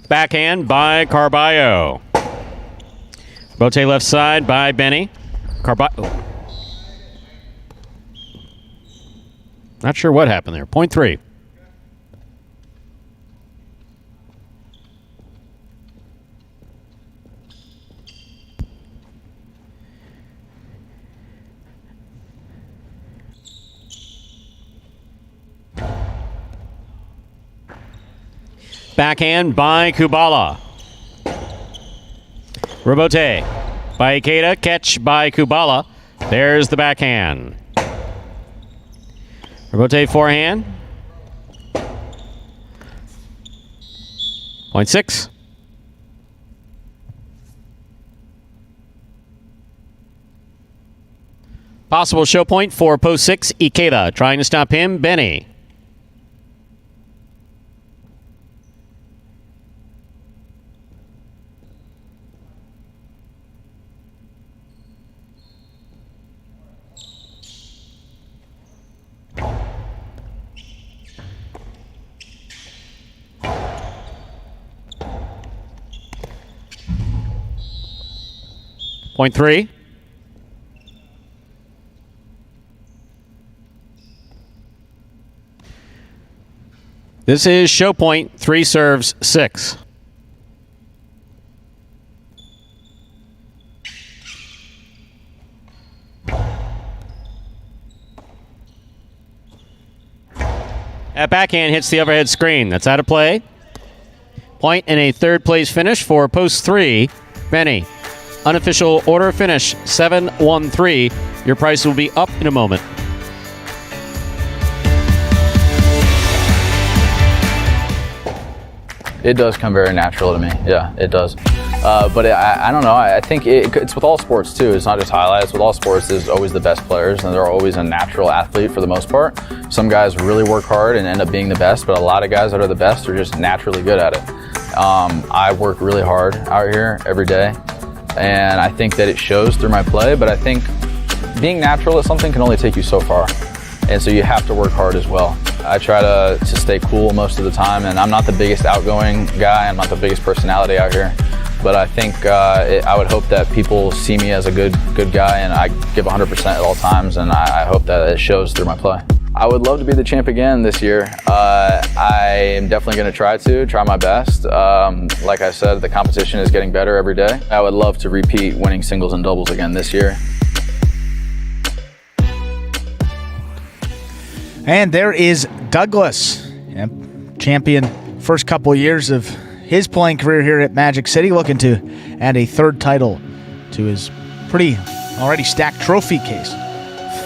Backhand by Carballo. Bote left side by Benny. Carballo. Not sure what happened there. 0.3. Backhand by Kubala. Rebote by Keita. Catch by Kubala. There's the backhand. Rebote forehand. 0.6. Possible show point for post 6, Ikeda. Trying to stop him, Benny. Point 3. This is show point. 3 serves 6. That backhand hits the overhead screen. That's out of play. Point and a third place finish for post 3. Benny, unofficial order finish 7-1-3. Your price will be up in a moment. It does come very natural to me. Yeah, it does. But I don't know. I think it's with all sports too. It's not just highlights. With all sports, there's always the best players, and they're always a natural athlete for the most part. Some guys really work hard and end up being the best, but a lot of guys that are the best are just naturally good at it. I work really hard out here every day, and I think that it shows through my play. But I think being natural at something can only take you so far, and so you have to work hard as well. I try to stay cool most of the time, and I'm not the biggest outgoing guy. I'm not the biggest personality out here. But I think I would hope that people see me as a good guy, and I give 100% at all times, and I hope that it shows through my play. I would love to be the champ again this year. I am definitely going to try my best. Like I said, the competition is getting better every day. I would love to repeat winning singles and doubles again this year. And there is Douglas, champion first couple years of his playing career here at Magic City, looking to add a third title to his pretty already stacked trophy case.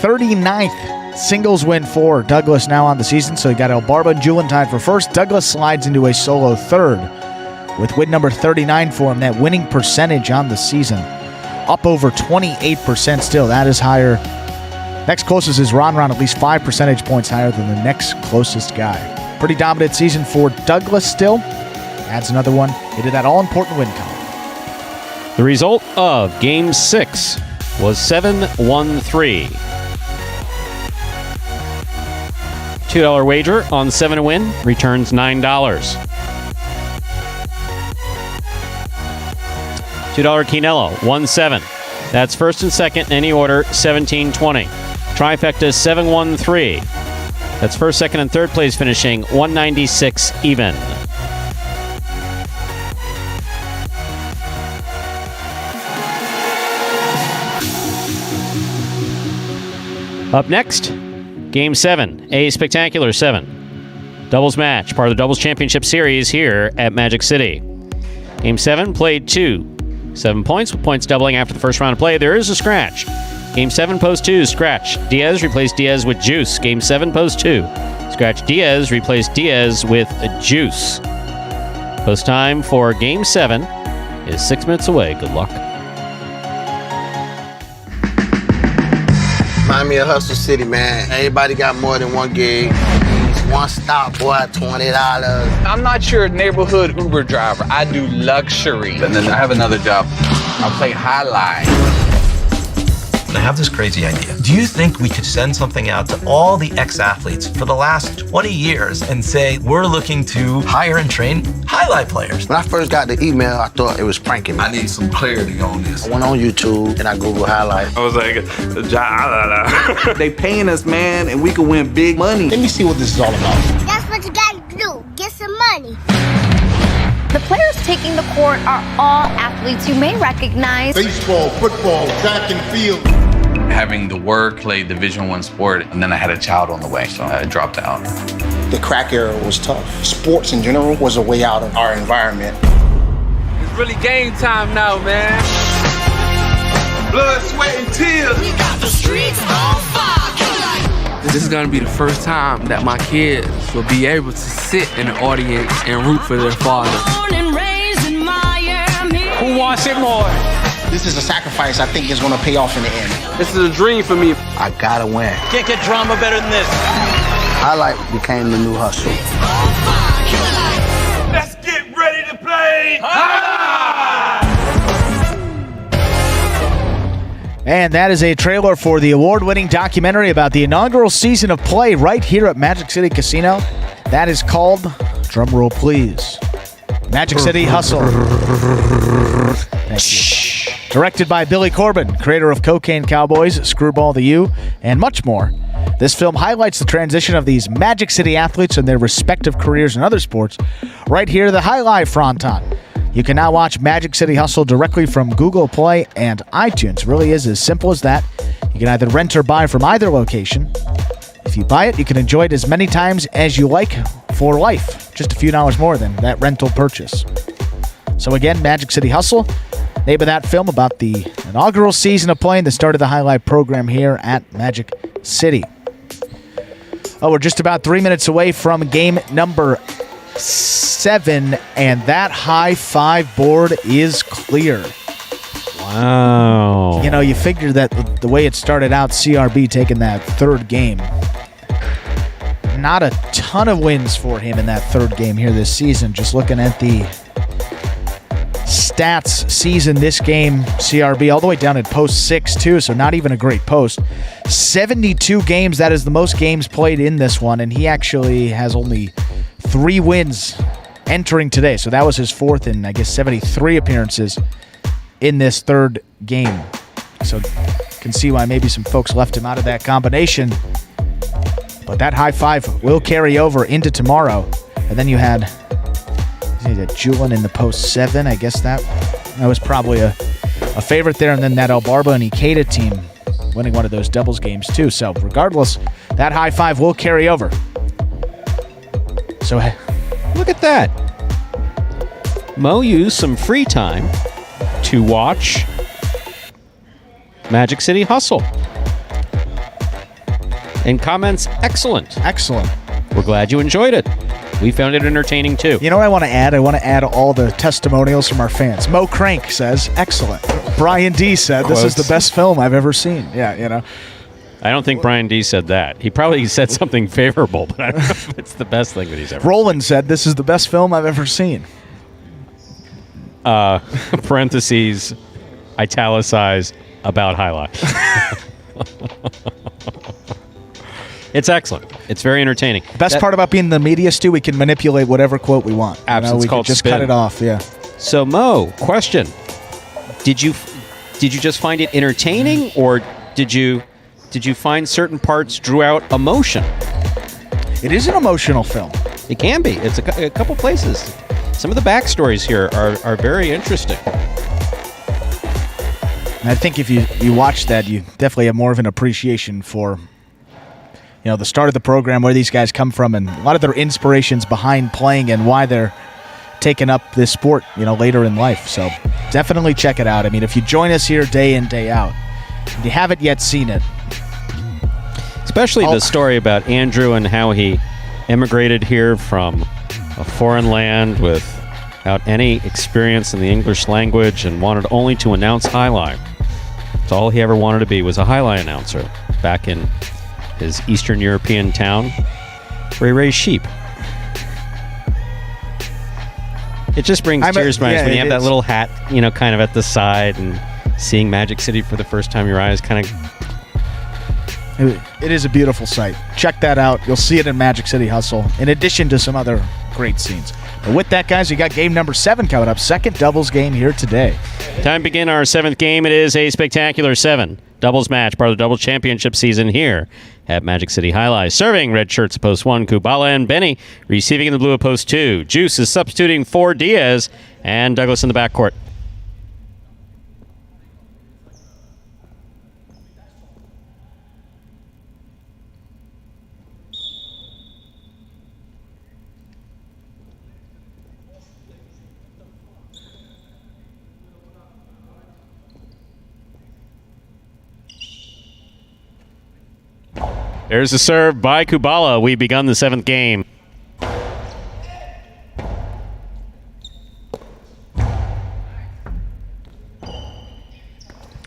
39th singles win for Douglas now on the season, so he got El Barba and Julian tied for first. Douglas slides into a solo third with win number 39 for him. That winning percentage on the season up over 28% still. That is higher. Next closest is Ron, at least 5 percentage points higher than the next closest guy. Pretty dominant season for Douglas still. Adds another one into that all-important win column. The result of Game 6 was 7-1-3. $2 wager on 7 to win returns $9. $2 Quinello, 1-7. That's first and second in any order, 17-20. Trifecta 7-1-3. That's first, second, and third place finishing 196 even. Up next, Game 7, a spectacular 7. Doubles match, part of the Doubles Championship Series here at Magic City. Game 7 played 2. 7 points, with points doubling after the first round of play. There is a scratch. Game 7, post 2, scratch. Diaz replaced Diaz with Juice. Game 7, post 2. Scratch Diaz replaced Diaz with Juice. Post time for Game 7 is 6 minutes away. Good luck. Remind me of Hustle City, man. Everybody got more than one gig. One stop, boy, $20. I'm not your neighborhood Uber driver. I do luxury. And then I have another job. I play highlight. I have this crazy idea. Do you think we could send something out to all the ex-athletes for the last 20 years and say, we're looking to hire and train highlight players? When I first got the email, I thought it was pranking me. I need some clarity on this. I went on YouTube and I Googled highlight. I was like, they paying us, man, and we can win big money. Let me see what this is all about. That's what you gotta do. Get some money. The players taking the court are all athletes you may recognize. Baseball, football, track and field. Having the work, played Division I sport, and then I had a child on the way, so I dropped out. The crack era was tough. Sports in general was a way out of our environment. It's really game time now, man. Blood, sweat, and tears. We got the streets on fire. This is gonna be the first time that my kids will be able to sit in the audience and root for their father. Who wants it more? This is a sacrifice I think is going to pay off in the end. This is a dream for me. I gotta win. Can't get drama better than this. Highlight became the new hustle. Let's get ready to play highlight! And that is a trailer for the award-winning documentary about the inaugural season of play right here at Magic City Casino. That is called, drumroll please, Magic City Hustle. Thank you. Directed by Billy Corbin, creator of Cocaine Cowboys, Screwball the U, and much more. This film highlights the transition of these Magic City athletes and their respective careers in other sports. Right here, the highlight fronton. You can now watch Magic City Hustle directly from Google Play and iTunes. It really is as simple as that. You can either rent or buy from either location. If you buy it, you can enjoy it as many times as you like for life. Just a few dollars more than that rental purchase. So again, Magic City Hustle, name of that film about the inaugural season of play and the start of the highlight program here at Magic City. Oh, we're just about 3 minutes away from game number 7, and that high five board is clear. Wow. You know, you figure that the way it started out, CRB taking that third game, not a ton of wins for him in that third game here this season. Just looking at the stats season, this game, CRB all the way down at post 6 too, so not even a great post. 72 games, that is the most games played in this one, and he actually has only 3 wins entering today. So that was his 4th in, I guess, 73 appearances in this third game. So you can see why maybe some folks left him out of that combination. But that high five will carry over into tomorrow. And then you had Julian in the post 7. I guess that was probably a favorite there. And then that Albarba and Ikeda team winning one of those doubles games too. So regardless, that high five will carry over. So look at that. Mo used some free time to watch Magic City Hustle. And comments, excellent. Excellent. We're glad you enjoyed it. We found it entertaining too. You know what I want to add? I want to add all the testimonials from our fans. Mo Crank says, excellent. Brian D said, this is the best film I've ever seen. Yeah, you know. I don't think Brian D said that. He probably said something favorable, but I don't know if it's the best thing that he's ever Roland said, this is the best film I've ever seen. Parentheses, italicized, about highlights. It's excellent. It's very entertaining. The best part about being in the media, Stu, we can manipulate whatever quote we want. It's called just spin. cut it off, yeah. So, Mo, question. Did you just find it entertaining, or did you find certain parts drew out emotion? It is an emotional film. It can be. It's a couple places. Some of the backstories here are very interesting. And I think if you watch that, you definitely have more of an appreciation for, you know, the start of the program, where these guys come from, and a lot of their inspirations behind playing and why they're taking up this sport, you know, later in life. So definitely check it out. I mean, if you join us here day in, day out, if you haven't yet seen it. Especially the story about Andrew and how he immigrated here from a foreign land without any experience in the English language and wanted only to announce highlight. That's all he ever wanted to be, was a highlight announcer back in his Eastern European town where he raised sheep. It just brings tears to my eyes when you have that little hat, you know, kind of at the side, and seeing Magic City for the first time, your eyes kind of... It is a beautiful sight. Check that out. You'll see it in Magic City Hustle, in addition to some other great scenes. But with that, guys, we got game number 7 coming up. Second doubles game here today. Time to begin our 7th game. It is a spectacular 7 doubles match, part of the doubles championship season here at Magic City Highlight. Serving red shirts at post 1, Kubala and Benny. Receiving in the blue at post 2. Juice is substituting for Diaz, and Douglas in the backcourt. There's a serve by Kubala. We've begun the 7th game.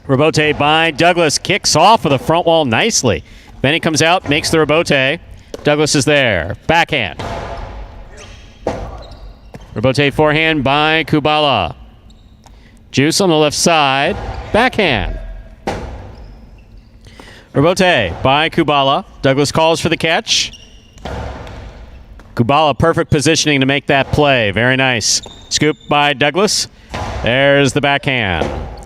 Rebote by Douglas. Kicks off with the front wall nicely. Benny comes out, makes the rebote. Douglas is there. Backhand. Rebote forehand by Kubala. Juice on the left side. Backhand. Rebote by Kubala. Douglas calls for the catch. Kubala, perfect positioning to make that play. Very nice. Scoop by Douglas. There's the backhand.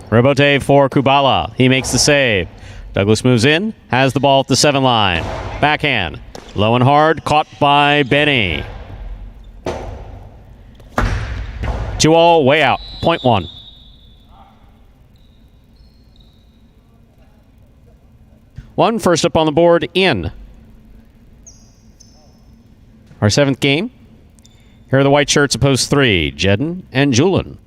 Rebote for Kubala. He makes the save. Douglas moves in, has the ball at the 7 line. Backhand. Low and hard, caught by Benny. 2-all, way out. Point 1. One first up on the board, in. Our 7th game. Here are the white shirts opposed 3, Jedden and Julian.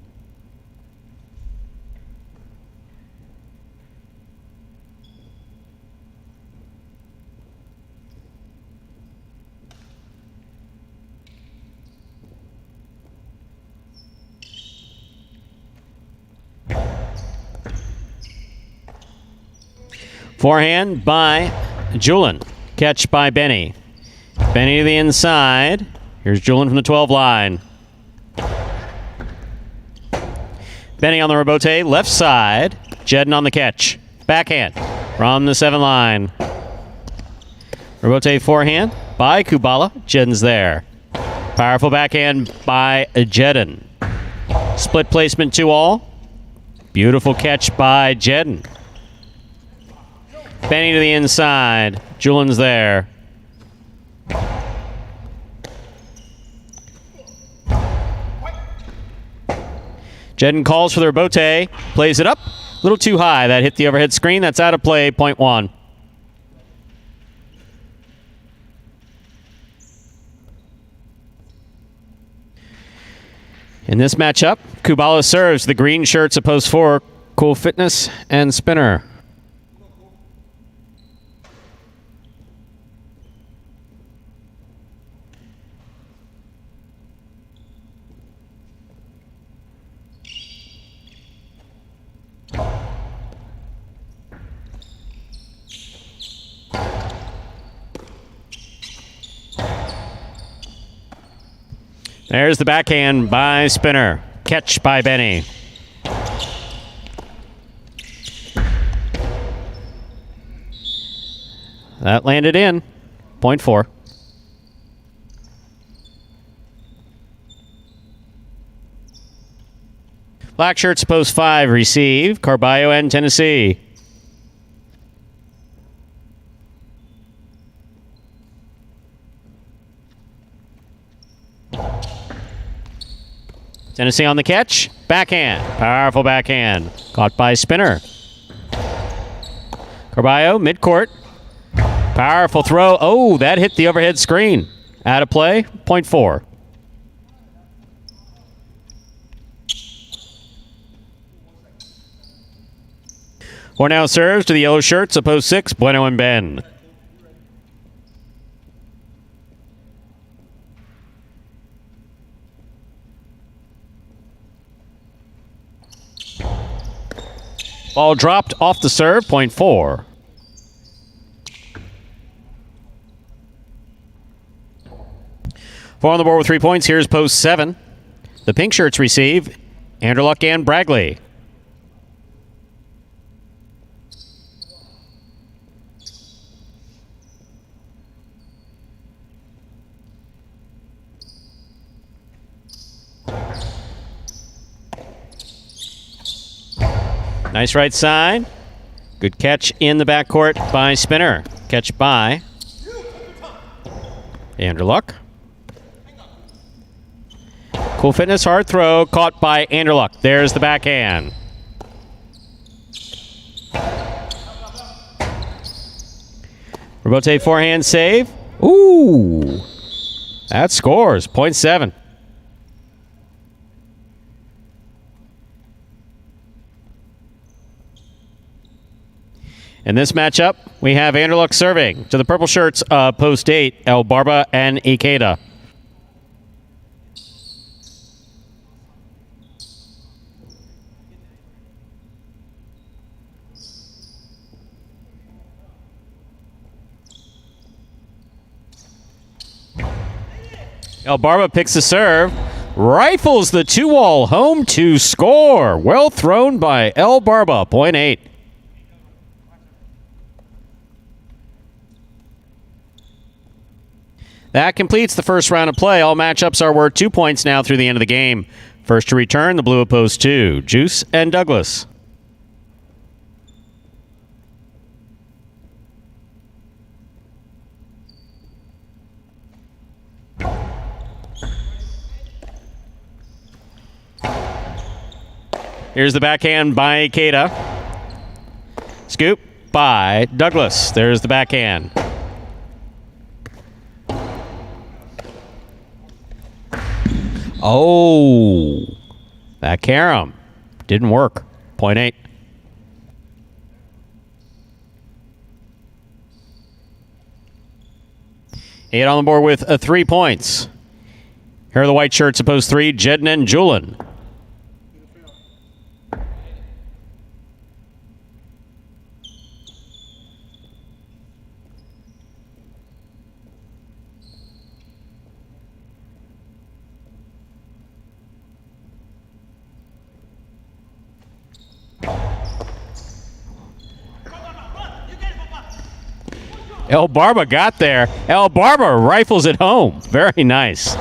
Forehand by Julian. Catch by Benny. Benny to the inside. Here's Julian from the 12 line. Benny on the rebote, left side. Jedden on the catch. Backhand from the 7 line. Rebote forehand by Kubala. Jedden's there. Powerful backhand by Jedden. Split placement 2-all. Beautiful catch by Jedden. Benny to the inside. Julian's there. Jedden calls for the rebote. Plays it up. A little too high. That hit the overhead screen. That's out of play. Point 1. In this matchup, Kubala serves the green shirts opposed 4, Cool Fitness and Spinner. There's the backhand by Spinner. Catch by Benny. That landed in. Point 4. Black shirts post 5 receive. Carballo and Tennessee. Tennessee on the catch. Backhand. Powerful backhand. Caught by Spinner. Carballo, midcourt. Powerful throw. Oh, that hit the overhead screen. Out of play. Point 4. Four now serves to the yellow shirts. Opposed 6, Bueno and Ben. Ball dropped off the serve, point 4. Four on the board with 3 points. Here's post 7. The pink shirts receive Anderluck and Bragley. Nice right side. Good catch in the backcourt by Spinner. Catch by Anderluck. Cool Fitness, hard throw. Caught by Anderluck. There's the backhand. Rebote forehand save. Ooh. That scores. Point 7. In this matchup, we have Anderluck serving to the purple shirts, post 8, El Barba and Ikeda. El Barba picks the serve, rifles the 2-wall home to score. Well thrown by El Barba, point 8. That completes the first round of play. All matchups are worth 2 points now through the end of the game. First to return, the blue opposed 2, Juice and Douglas. Here's the backhand by Keita. Scoop by Douglas. There's the backhand. Oh, that carom didn't work. 0.8. Eight on the board with 3 points. Here are the white shirts opposed 3, Jedden and Julian. El Barba got there. El Barba rifles it home. Very nice.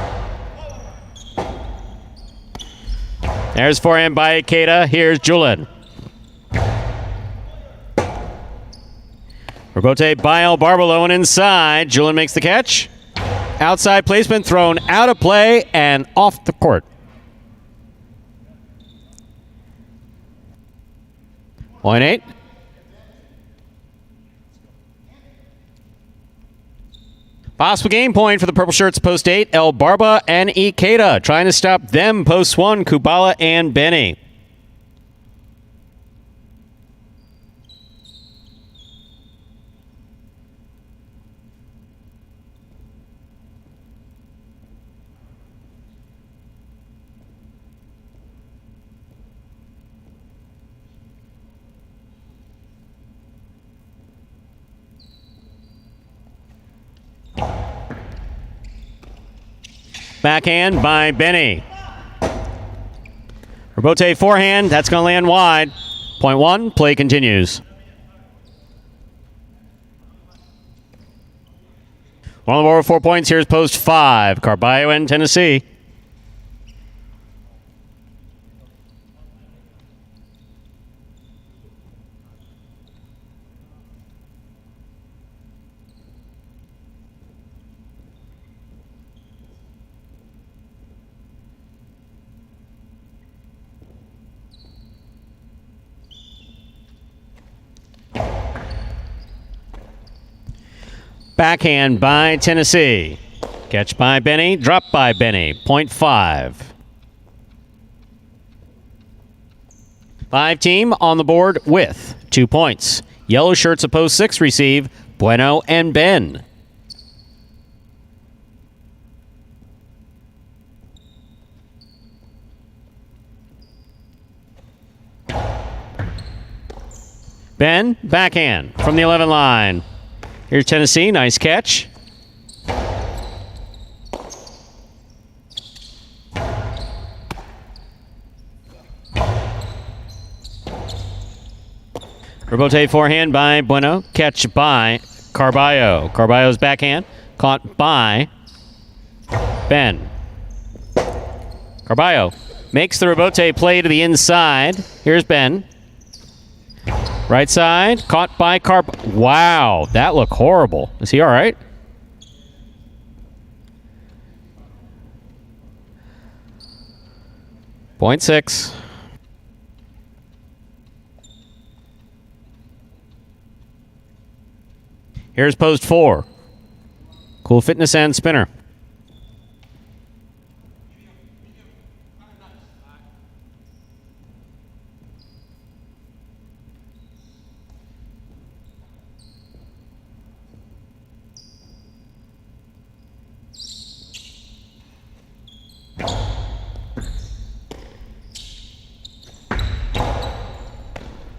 There's forehand by Keita. Here's Julian. Rebote by El Barba low and inside. Julian makes the catch. Outside placement thrown out of play and off the court. Point 8. Possible game point for the purple shirts post 8, El Barba and Ikeda. Trying to stop them post 1, Kubala and Benny. Backhand by Benny. Rebote forehand. That's going to land wide. Point 1. Play continues. One on the board with 4 points. Here's post 5. Carballo and Tennessee. Backhand by Tennessee. Catch by Benny. Drop by Benny. Point 5. 5 team on the board with 2 points. Yellow shirts opposed 6 receive Bueno and Ben. Ben, backhand from the 11 line. Here's Tennessee, nice catch. Rebote forehand by Bueno, catch by Carballo. Carballo's backhand, caught by Ben. Carballo makes the rebote play to the inside. Here's Ben. Right side, caught by Wow, that looked horrible. Is he all right? Point 6. Here's post 4. Cool fitness and spinner.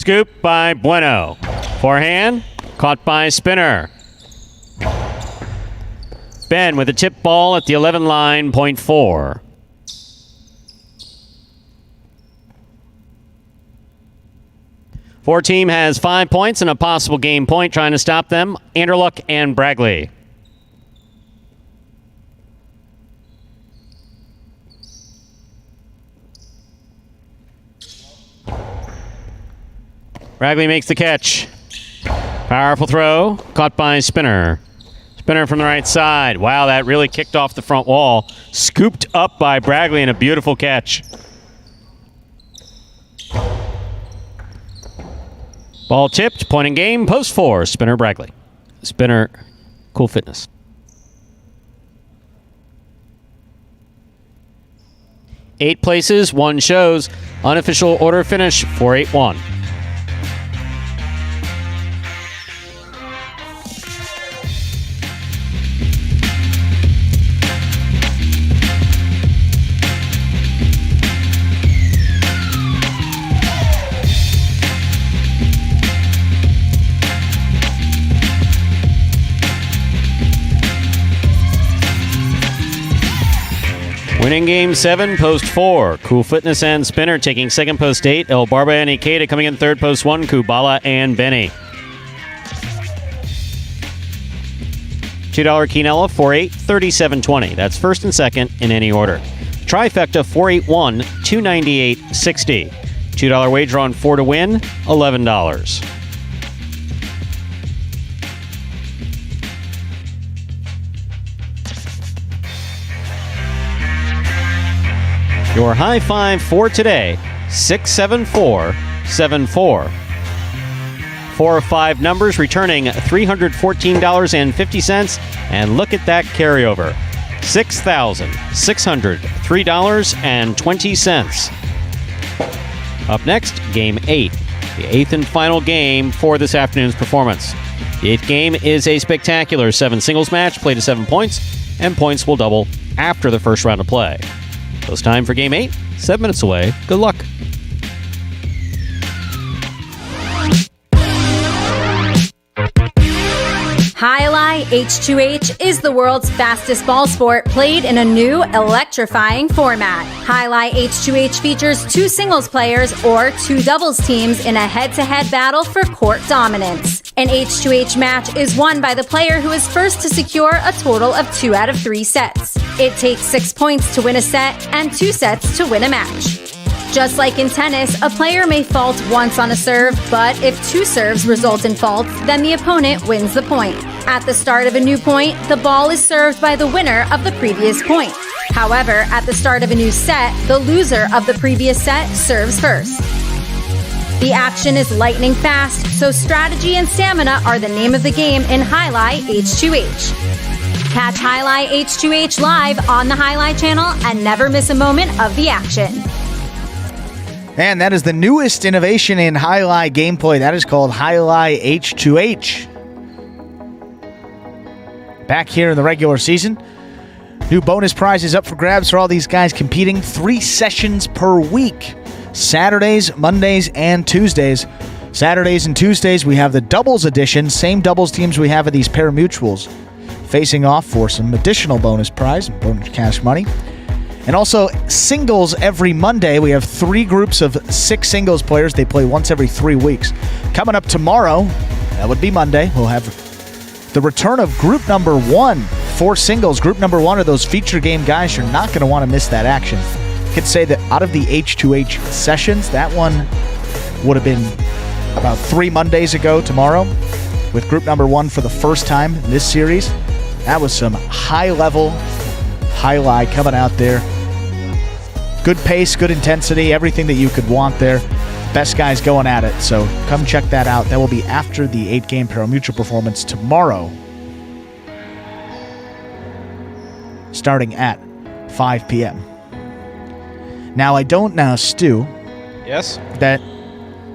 Scoop by Bueno. Forehand, caught by Spinner. Ben with a tip ball at the 11 line, point 4. Four team has 5 points and a possible game point. Trying to stop them, Anderluck and Bragley. Bragley makes the catch. Powerful throw, caught by Spinner. Spinner from the right side. Wow, that really kicked off the front wall. Scooped up by Bragley and a beautiful catch. Ball tipped, point in game, post 4, Spinner Bragley. Spinner, Cool Fitness. Eight places, 1 shows. Unofficial order finish, 481. Winning game 7, post 4. Cool Fitness and Spinner taking second, post 8. El Barba and Ikeda coming in third, post 1. Kubala and Benny. $2 Quinella, 4-8, 37.20. That's first and second in any order. Trifecta, 481, 298.60. $2 wager on 4 to win, $11. Your high five for today, 67474. 4 of 5 numbers returning $314.50. And look at that carryover, $6,603.20. Up next, Game 8, the 8th and final game for this afternoon's performance. The 8th game is a spectacular 7 singles match, played to 7 points, and points will double after the first round of play. Post time for Game 8, 7 minutes away. Good luck. Highlight H2H is the world's fastest ball sport played in a new electrifying format. Highlight H2H features 2 singles players or 2 doubles teams in a head-to-head battle for court dominance. An H2H match is won by the player who is first to secure a total of 2 out of 3 sets. It takes 6 points to win a set and 2 sets to win a match. Just like in tennis, a player may fault once on a serve, but if 2 serves result in faults, then the opponent wins the point. At the start of a new point, the ball is served by the winner of the previous point. However, at the start of a new set, the loser of the previous set serves first. The action is lightning fast, so strategy and stamina are the name of the game in Highlight H2H. Catch Highlight H2H live on the Highlight channel and never miss a moment of the action. And that is the newest innovation in Highlight gameplay. That is called Highlight H2H. Back here in the regular season. New bonus prizes up for grabs for all these guys competing. 3 sessions per week. Saturdays, Mondays, and Tuesdays. Saturdays and Tuesdays, we have the doubles edition. Same doubles teams we have at these Parimutuels. Facing off for some additional bonus prize, bonus cash money. And also singles every Monday. We have 3 groups of 6 singles players. They play once every 3 weeks. Coming up tomorrow, that would be Monday, we'll have the return of group number 1 for singles. Group number 1 are those feature game guys. You're not going to want to miss that action. I could say that out of the H2H sessions, that one would have been about 3 Mondays ago tomorrow with group number 1 for the first time in this series. That was some high-level highlight coming out there. Good pace, good intensity, everything that you could want there. Best guys going at it, so come check that out. That will be after the 8-game Parimutuel performance tomorrow, starting at 5 p.m. Now, I don't know, Stu. Yes? That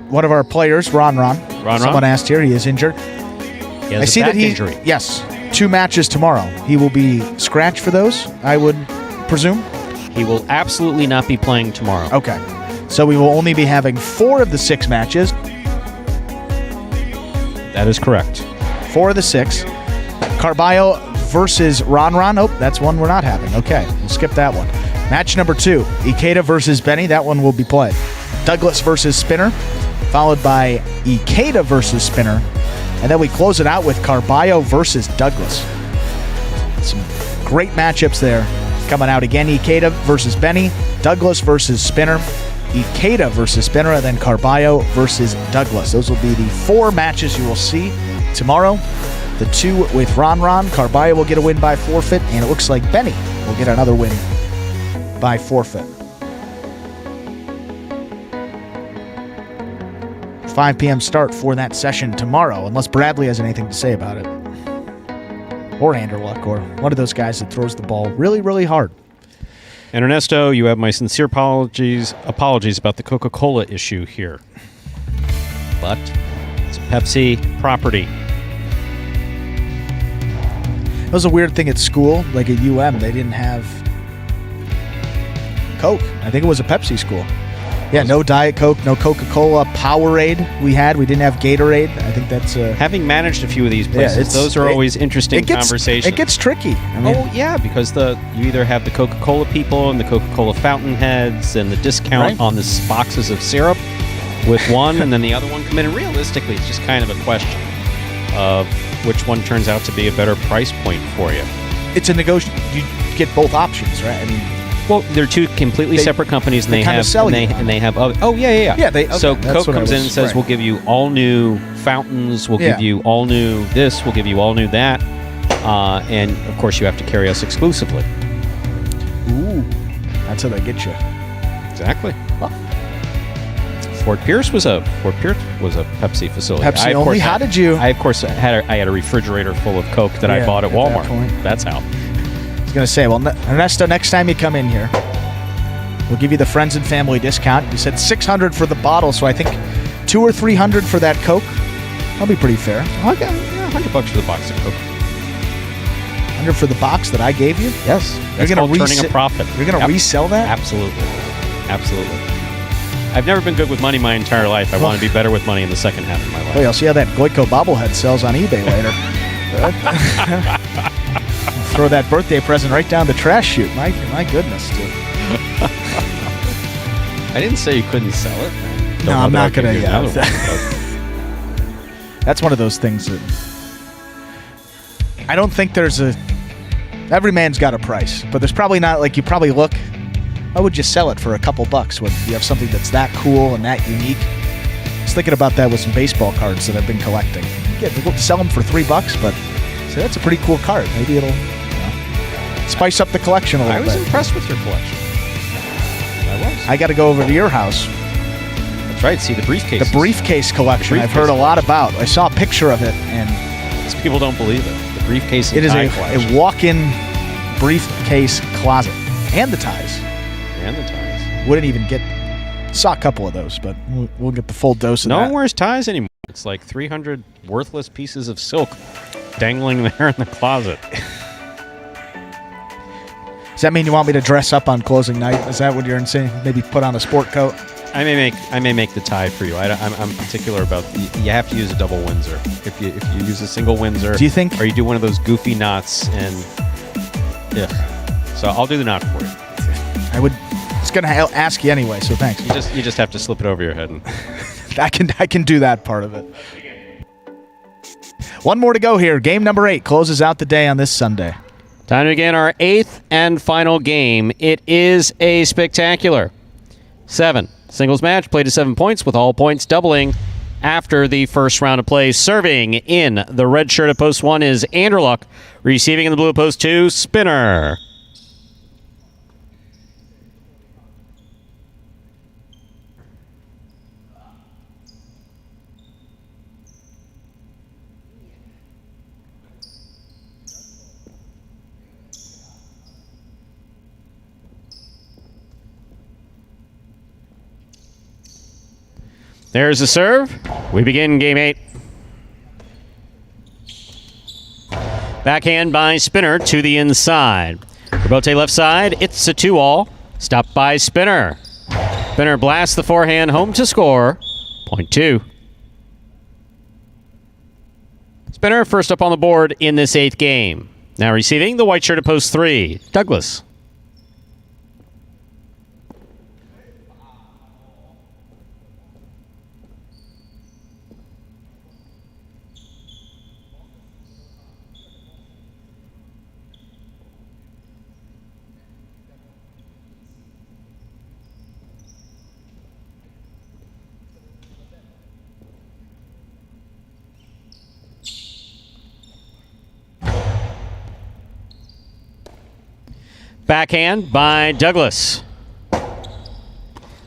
one of our players, Ron, someone asked here, he is injured. He has a back injury. Yes, 2 matches tomorrow. He will be scratched for those, I would presume? He will absolutely not be playing tomorrow. Okay. So we will only be having 4 of the 6 matches. That is correct. 4 of the 6. Carballo versus Ron. Oh, that's one we're not having. Okay, we'll skip that one. Match number 2, Ikeda versus Benny. That one will be played. Douglas versus Spinner, followed by Ikeda versus Spinner. And then we close it out with Carballo versus Douglas. Some great matchups there coming out again. Ikeda versus Benny, Douglas versus Spinner, Ikeda versus Spinner, and then Carballo versus Douglas. Those will be the 4 matches you will see tomorrow. The 2 with Ron. Carballo will get a win by forfeit, and it looks like Benny will get another win by forfeit. 5 p.m. start for that session tomorrow, unless Bradley has anything to say about it. Or Anderluck, or one of those guys that throws the ball really, really hard. And Ernesto, you have my sincere apologies about the Coca-Cola issue here. But it's Pepsi property. It was a weird thing at school, like at UM, they didn't have Coke. I think it was a Pepsi school. Yeah, no Diet Coke, no Coca-Cola, Powerade we didn't have Gatorade. I think that's... Having managed a few of these places, those are always interesting conversations. It gets tricky. I mean, because you either have the Coca-Cola people and the Coca-Cola fountain heads and the discount on the boxes of syrup with one, and then the other one come in. And realistically, it's just kind of a question of which one turns out to be a better price point for you. It's a negotiation. You get both options, right? I mean... Well, they're two completely separate companies, and they have other. Oh yeah. So Coke comes in and says, "We'll give you all new fountains. We'll give you all new this. We'll give you all new that." And of course, you have to carry us exclusively. Ooh, that's how they get you. Exactly. Well, Fort Pierce was a Pepsi facility. Pepsi only. How did you? I had a refrigerator full of Coke that I bought at Walmart. That's how. I was going to say, well, Ernesto, next time you come in here, we'll give you the friends and family discount. You said $600 for the bottle, so I think $200 or $300 for that Coke. That'll be pretty fair. Okay, $100 for the box of Coke. $100 for the box that I gave you? Yes. That's called turning a profit. You're going to resell that? Absolutely. I've never been good with money my entire life. I want to be better with money in the second half of my life. Well, I'll see how that Goico bobblehead sells on eBay later. Throw that birthday present right down the trash chute. My goodness, dude. I didn't say you couldn't sell it. No, I'm not going to. That's one of those things that I don't think there's a... Every man's got a price, but there's probably not, like, you probably look, why would you sell it for a couple bucks when you have something that's that cool and that unique? I was thinking about that with some baseball cards that I've been collecting. We'll sell them for $3, but so that's a pretty cool card. Maybe it'll spice up the collection a little bit. I was impressed with your collection. I got to go over to your house. That's right. See the briefcase. The briefcase collection. I've heard a lot about. I saw a picture of it, and people don't believe it. The briefcase. It is a walk-in briefcase closet, and the ties. Wouldn't even get. Saw a couple of those, but we'll get the full dose of that. No one wears ties anymore. It's like 300 worthless pieces of silk dangling there in the closet. Does that mean you want me to dress up on closing night? Is that what you're saying? Maybe put on a sport coat? I may make the tie for you. I'm particular about you have to use a double Windsor. If you use a single Windsor, do you think? Or you do one of those goofy knots, and so I'll do the knot for you. I was going to ask you anyway, so thanks. You just have to slip it over your head. And I can do that part of it. One more to go here. Game number 8 closes out the day on this Sunday. Time to begin our 8th and final game. It is a spectacular 7 singles match, played to 7 points, with all points doubling after the first round of play. Serving in the red shirt at post 1 is Anderluck. Receiving in the blue at post 2, Spinner. There's the serve. We begin game 8. Backhand by Spinner to the inside. Rebote left side. It's a 2-all. Stopped by Spinner. Spinner blasts the forehand home to score. Point 2. Spinner first up on the board in this 8th game. Now receiving the white shirt at post 3, Douglas. Backhand by Douglas.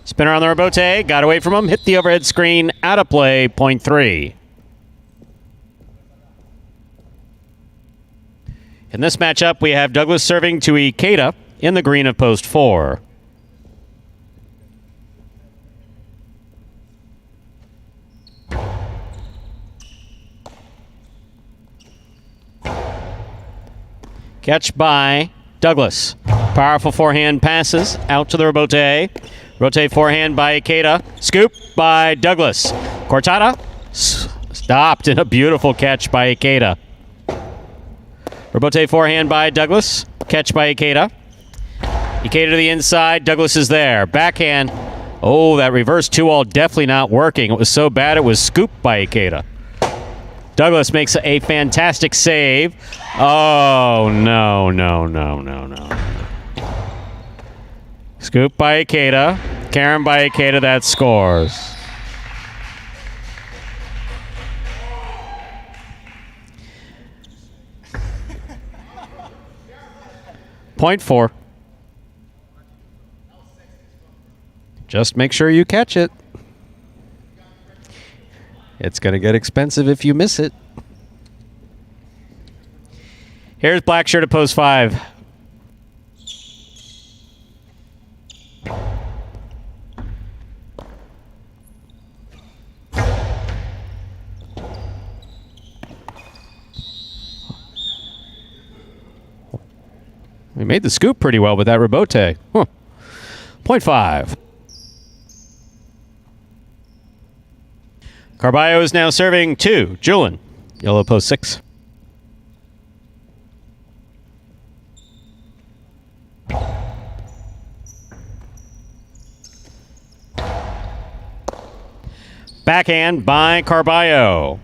Spinner on the rebote. Got away from him. Hit the overhead screen. Out of play. Point 3. In this matchup, we have Douglas serving to Ikeda in the green of post 4. Catch by Douglas. Powerful forehand passes out to the rebote. Rotate forehand by Ikeda. Scoop by Douglas. Cortada stopped in a beautiful catch by Ikeda. Rebote forehand by Douglas. Catch by Ikeda. Ikeda to the inside. Douglas is there. Backhand. Oh, that reverse 2-all definitely not working. It was so bad it was scooped by Ikeda. Douglas makes a fantastic save. Oh, no. Scoop by Ikeda. Karen by Ikeda, that scores. Point 4. Just make sure you catch it. It's going to get expensive if you miss it. Here's black shirt at post 5. We made the scoop pretty well with that rebote. Huh. Point 5. Carballo is now serving to Julian. Yellow post 6. Backhand by Carballo.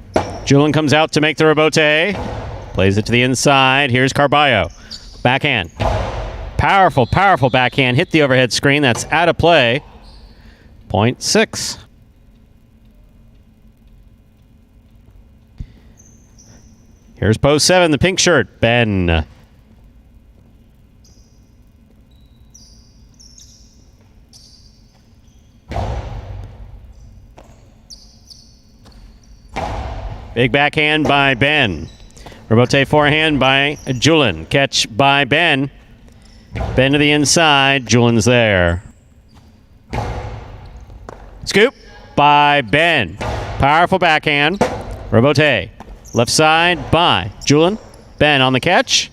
Julian comes out to make the rebote. Plays it to the inside. Here's Carballo. Backhand. Powerful backhand. Hit the overhead screen. That's out of play. Point 6. Here's post 7, the pink shirt, Ben. Big backhand by Ben. Rebote forehand by Julian. Catch by Ben. Ben to the inside. Julian's there. Scoop by Ben. Powerful backhand. Rebote. Left side by Julian. Ben on the catch.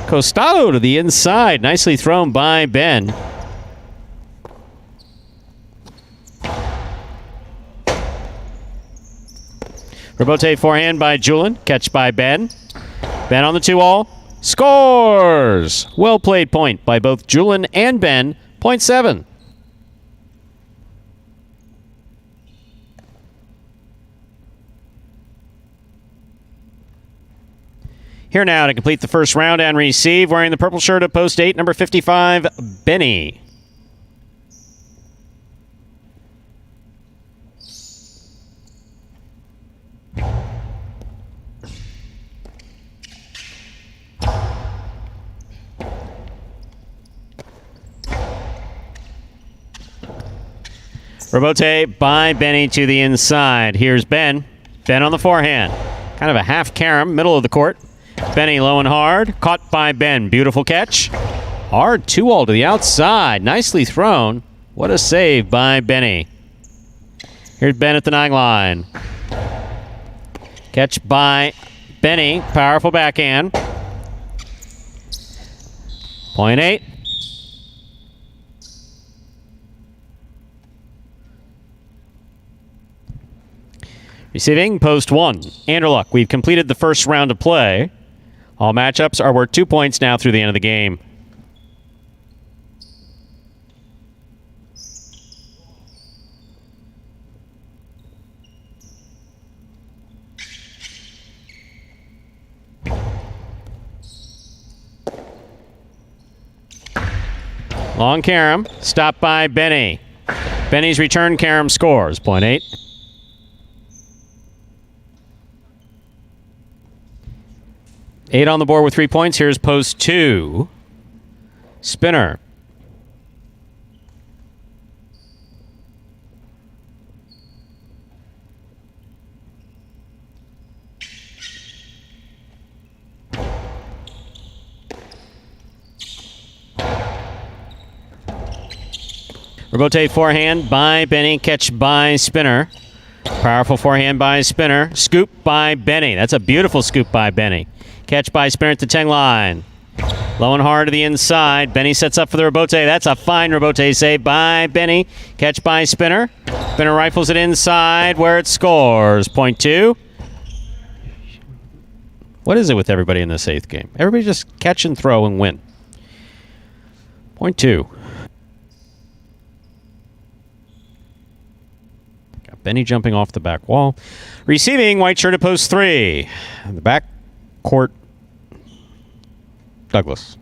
Costado to the inside. Nicely thrown by Ben. Rebote forehand by Julian. Catch by Ben. Ben on the 2-all. Scores! Well played point by both Julian and Ben. Point 7. Here now to complete the first round and receive, wearing the purple shirt at post 8, number 55, Benny. Rebote by Benny to the inside. Here's Ben. Ben on the forehand. Kind of a half carom, middle of the court. Benny low and hard. Caught by Ben. Beautiful catch. Hard 2-all to the outside. Nicely thrown. What a save by Benny. Here's Ben at the 9 line. Catch by Benny. Powerful backhand. Point 8. Receiving post 1. Anderluck, we've completed the first round of play. All matchups are worth 2 points now through the end of the game. Long carom, stopped by Benny. Benny's return carom scores. Point 8. Eight on the board with 3 points. Here's post 2. Spinner. Rebote forehand by Benny. Catch by Spinner. Powerful forehand by Spinner. Scoop by Benny. That's a beautiful scoop by Benny. Catch by Spinner at the 10 line. Low and hard to the inside. Benny sets up for the rebote. That's a fine rebote save by Benny. Catch by Spinner. Spinner rifles it inside where it scores. Point 2. What is it with everybody in this 8th game? Everybody just catch and throw and win. Point 2. Got Benny jumping off the back wall. Receiving, white shirt at post 3. In the back court, Douglas.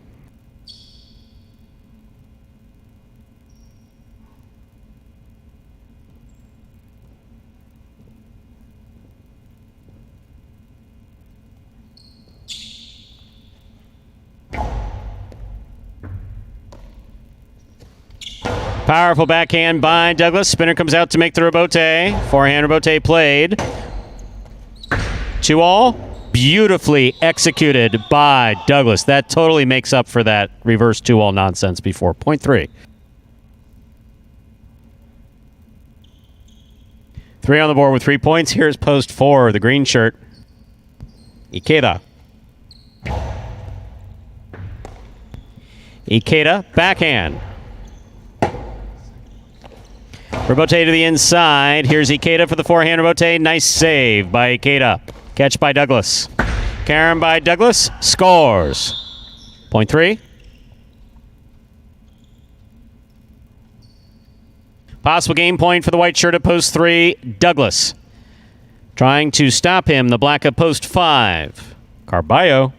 Powerful backhand by Douglas. Spinner comes out to make the rebote. Forehand rebote played. 2-all. Beautifully executed by Douglas. That totally makes up for that reverse 2-all nonsense before. Point 3. 3 on the board with 3 points. Here's post 4, the green shirt. Ikeda. Ikeda, backhand. Rebote to the inside. Here's Ikeda for the forehand rebote. Nice save by Ikeda. Catch by Douglas. Carom by Douglas. Scores. Point 3. Possible game point for the white shirt at post 3. Douglas. Trying to stop him. The black at post 5. Carballo.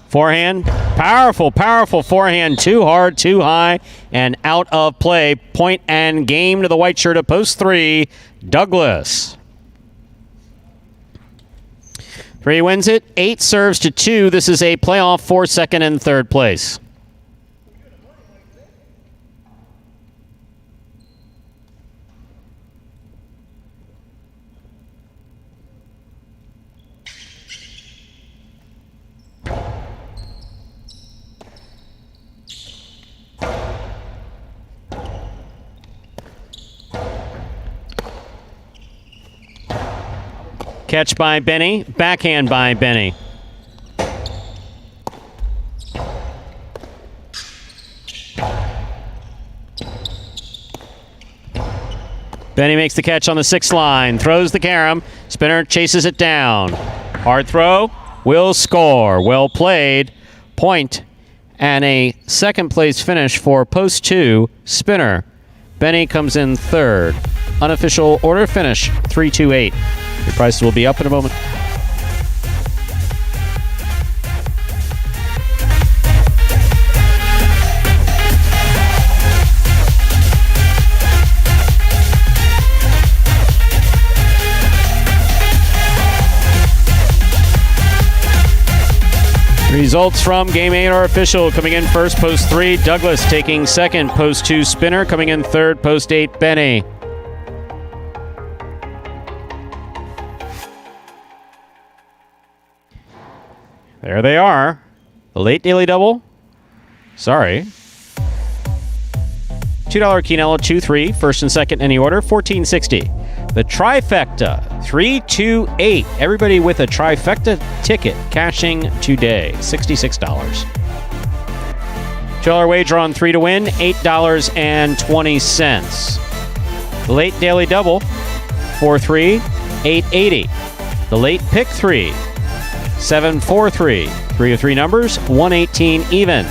Forehand, powerful forehand, too hard, too high, and out of play. Point and game to the white shirt at post 3, Douglas. 3 wins it, 8 serves to 2. This is a playoff for second and third place. Catch by Benny. Backhand by Benny. Benny makes the catch on the 6th line. Throws the carom. Spinner chases it down. Hard throw. Will score. Well played. Point. And a second place finish for post 2. Spinner. Benny comes in third. Unofficial order finish 3-2-8. Your prices will be up in a moment. Results from Game 8 are official. Coming in first, post 3, Douglas. Taking second, post 2, Spinner. Coming in third, post 8, Benny. There they are. The late daily double. Sorry. $2 Quinello 2-3. First and second any order. $14.60. The trifecta. 3-2-8. Everybody with a trifecta ticket cashing today. $66. $2 wager on 3 to win. $8.20. The late daily double. 4-3. $8.80. The late pick 3. 7-4-3. 3 of 3 numbers, 118 even.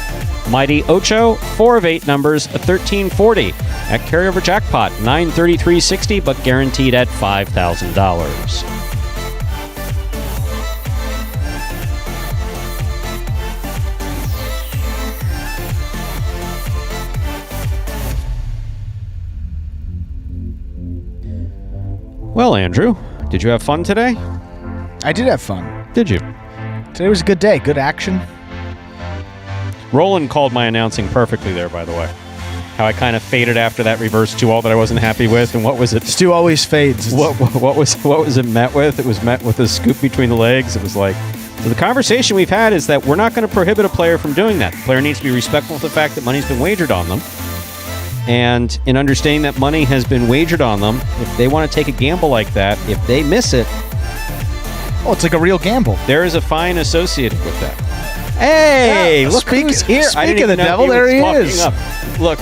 Mighty Ocho, 4 of 8 numbers, 1340. At carryover jackpot, 933.60, but guaranteed at $5,000. Well, Andrew, did you have fun today? I did have fun. Did you? Today was a good day. Good action. Roland called my announcing perfectly there, by the way. How I kind of faded after that reverse 2-all that I wasn't happy with, and what was it? Stu always fades. What was it met with? It was met with a scoop between the legs. It was like, so the conversation we've had is that we're not going to prohibit a player from doing that. The player needs to be respectful of the fact that money's been wagered on them, and in understanding that money has been wagered on them, if they want to take a gamble like that, if they miss it, it's like a real gamble. There is a fine associated with that. Hey, yeah, look who's here. Speaking of the devil, there he is. Up. Look.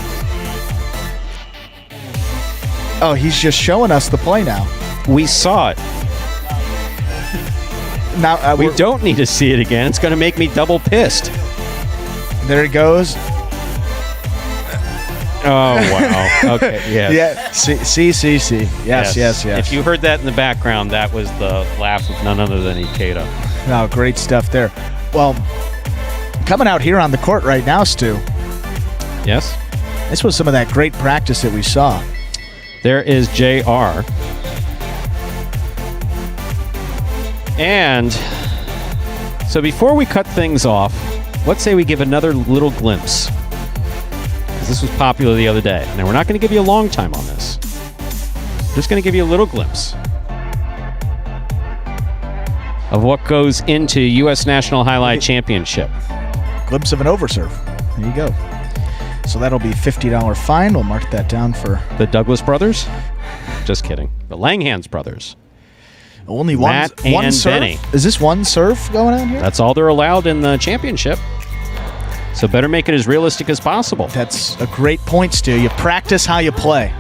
Oh, he's just showing us the play now. We saw it. Now we don't need to see it again. It's going to make me double pissed. There it goes. Oh, wow. Okay, yes. Yeah. See. Yes. If you heard that in the background, that was the laugh of none other than Ikeda. No, great stuff there. Well, coming out here on the court right now, Stu. Yes? This was some of that great practice that we saw. There is JR. And so before we cut things off, let's say we give another little glimpse. Because this was popular the other day. Now, we're not going to give you a long time on this. We're just going to give you a little glimpse of what goes into U.S. National Highlight Championship. Glimpse of an overserve. There you go. So that'll be $50 fine. We'll mark that down for the Douglas brothers. Just kidding. The Langhans brothers. Only Matt one and serve? Benny. Is this one serve going on here? That's all they're allowed in the championship. So better make it as realistic as possible. That's a great point, Stu. You practice how you play.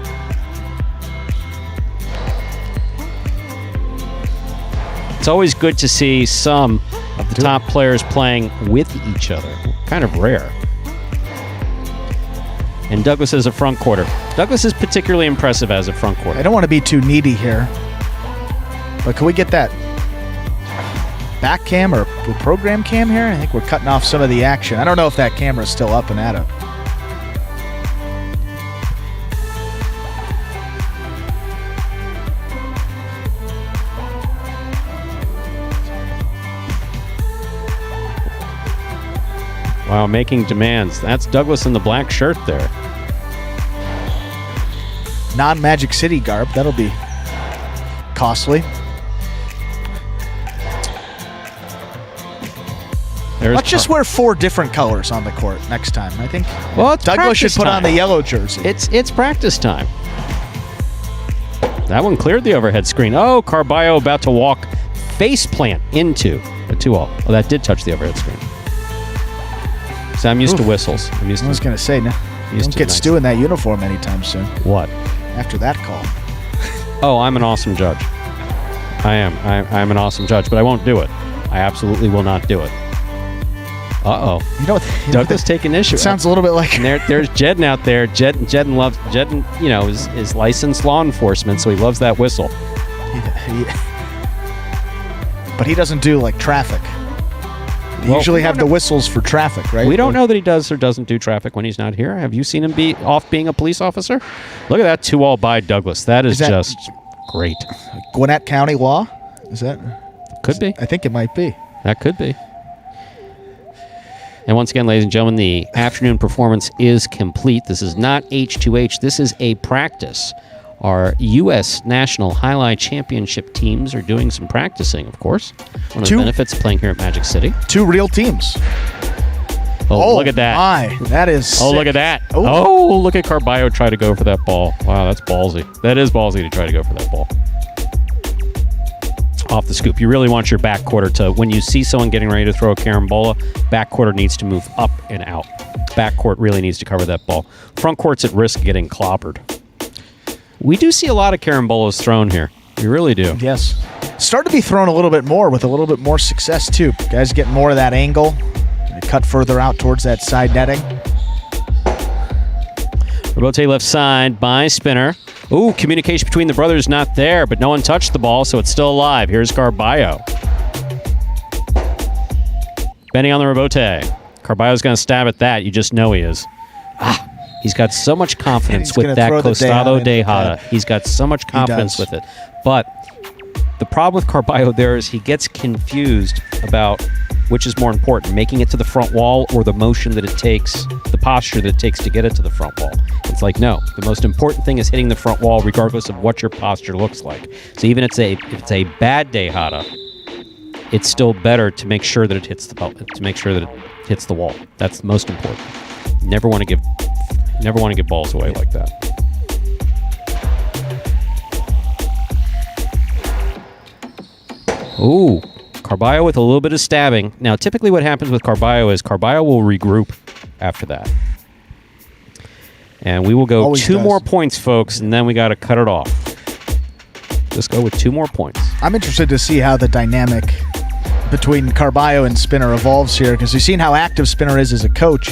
It's always good to see some of the top players playing with each other. Kind of rare. And Douglas is a front quarter. Douglas is particularly impressive as a front quarter. I don't want to be too needy here, but can we get that back cam or program cam here? I think we're cutting off some of the action. I don't know if that camera is still up and at it. Wow, making demands. That's Douglas in the black shirt there. Non-Magic City garb. That'll be costly. Let's just wear 4 different colors on the court next time. I think Douglas should put on the yellow jersey. It's practice time. That one cleared the overhead screen. Oh, Carballo about to walk face plant into a 2-all. Oh, that did touch the overhead screen. So I'm used to whistles. I was going to say, no, don't get Stu in that uniform anytime soon. What? After that call. Oh, I'm an awesome judge. I am. I'm an awesome judge, but I won't do it. I absolutely will not do it. Uh-oh. You know what? Douglas taking issue. It sounds a little bit like... And there's Jedden out there. Jedden loves... Jedden, is licensed law enforcement, so he loves that whistle. But he doesn't do, traffic. They usually have the whistles for traffic, right? We don't know that he does or doesn't do traffic when he's not here. Have you seen him be off being a police officer? Look at that 2-all by Douglas. That is just great. Gwinnett County law? Is that? Could be. I think it might be. That could be. And once again, ladies and gentlemen, the afternoon performance is complete. This is not H2H. This is a practice. Our U.S. National Highlight Championship teams are doing some practicing, of course. One of the benefits of playing here at Magic City. 2 real teams. Oh, look at that. My, that is sick. Look at that. Oh, look at Carballo try to go for that ball. Wow, that's ballsy. That is ballsy to try to go for that ball. Off the scoop. You really want your back quarter to, when you see someone getting ready to throw a carambola, back quarter needs to move up and out. Back court really needs to cover that ball. Front court's at risk of getting clobbered. We do see a lot of carambolas thrown here. We really do. Yes. Start to be thrown a little bit more with a little bit more success, too. Guys get more of that angle. Cut further out towards that side netting. Rebote left side by Spinner. Ooh, communication between the brothers not there, but no one touched the ball, so it's still alive. Here's Carballo. Benny on the rebote. Carballo's going to stab at that. You just know he is. He's got so much confidence with that Costado Dejada. He's got so much confidence with it. But the problem with Carballo there is he gets confused about Which is more important, making it to the front wall or the motion that it takes, the posture that it takes to get it to the front wall? It's like, no, the most important thing is hitting the front wall regardless of what your posture looks like. So even if it's a bad day, Hada, it's still better to make sure that it hits the wall. That's the most important. Never want to give balls away like that. Ooh, Carballo with a little bit of stabbing. Now, typically what happens with Carballo is Carballo will regroup after that. And we will go Always two does. more points, folks, and then we got to cut it off. Just go with 2 more points. I'm interested to see how the dynamic between Carballo and Spinner evolves here, because we've seen how active Spinner is as a coach.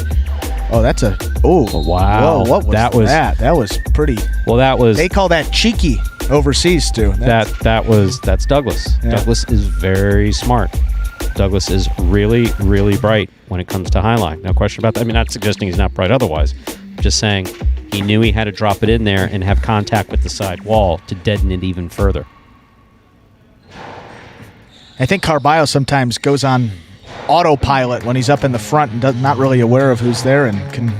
Oh, that's a... Oh, wow. Whoa, what was that? That was pretty... Well, that was... They call that cheeky overseas, Stu. That's Douglas. Yeah. Douglas is very smart. Douglas is really, really bright when it comes to highlight. No question about that. I mean, not suggesting he's not bright otherwise. Just saying he knew he had to drop it in there and have contact with the side wall to deaden it even further. I think Carballo sometimes goes on autopilot when he's up in the front and not really aware of who's there, and can,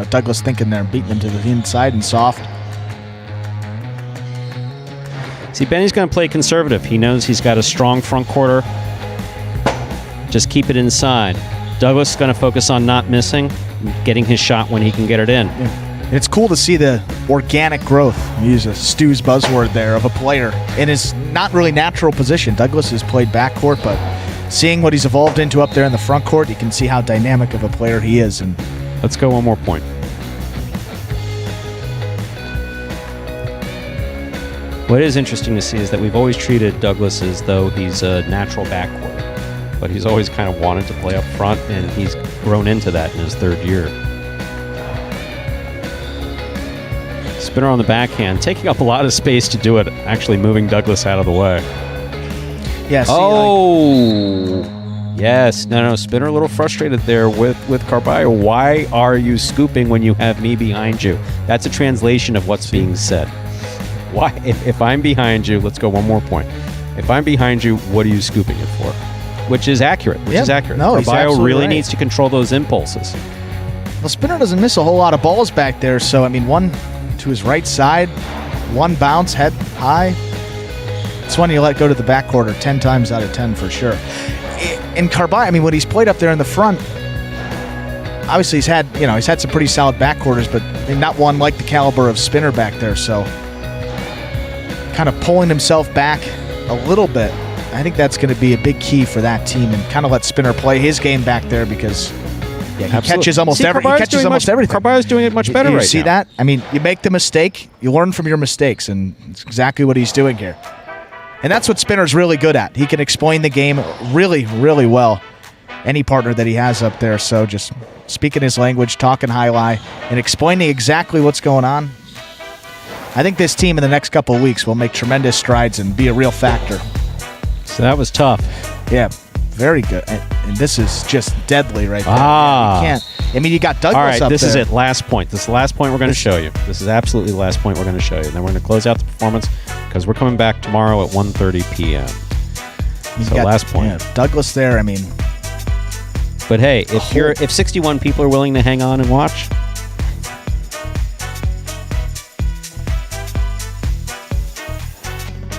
Douglas thinking they're beating him to the inside and soft. See, Benny's going to play conservative. He knows he's got a strong front quarter. Just keep it inside. Douglas is going to focus on not missing, getting his shot when he can get it in. Yeah. It's cool to see the organic growth, use a Stu's buzzword there, of a player in his not really natural position. Douglas has played backcourt, but seeing what he's evolved into up there in the front court, you can see how dynamic of a player he is. And let's go 1 more point. What is interesting to see is that we've always treated Douglas as though he's a natural backcourt, but he's always kind of wanted to play up front, and he's grown into that in his 3rd year. Spinner on the backhand, taking up a lot of space to do it, actually moving Douglas out of the way. Yeah. Yes. No. Spinner a little frustrated there with Carballo. Why are you scooping when you have me behind you? That's a translation of what's being said. Why? If I'm behind you, let's go 1 more point. If I'm behind you, what are you scooping it for? Which is accurate. No, Carballo really right. needs to control those impulses. Well, Spinner doesn't miss a whole lot of balls back there, so, I mean, one to his right side, one bounce, head high. It's one you let go to the back quarter 10 times out of 10 for sure. And Carballo, I mean, when he's played up there in the front, obviously he's had some pretty solid back quarters, but not one like the caliber of Spinner back there, so kind of pulling himself back a little bit. I think that's going to be a big key for that team, and kind of let Spinner play his game back there, because he catches almost everything. Carballo's doing it much better right now. You see that? I mean, you make the mistake, you learn from your mistakes, and it's exactly what he's doing here. And that's what Spinner's really good at. He can explain the game really, really well. Any partner that he has up there. So just speaking his language, talking highlight, and explaining exactly what's going on. I think this team in the next couple of weeks will make tremendous strides and be a real factor. So that was tough. Yeah, very good. And this is just deadly right there. Ah. You can't. I mean, you got Douglas All right, up this there. is it. Last point. This is the last point we're going to show you. This is absolutely the last point we're going to show you. And then we're going to close out the performance, because we're coming back tomorrow at 1:30 p.m. So last point. Yeah, Douglas there, I mean. But hey, if 61 people are willing to hang on and watch,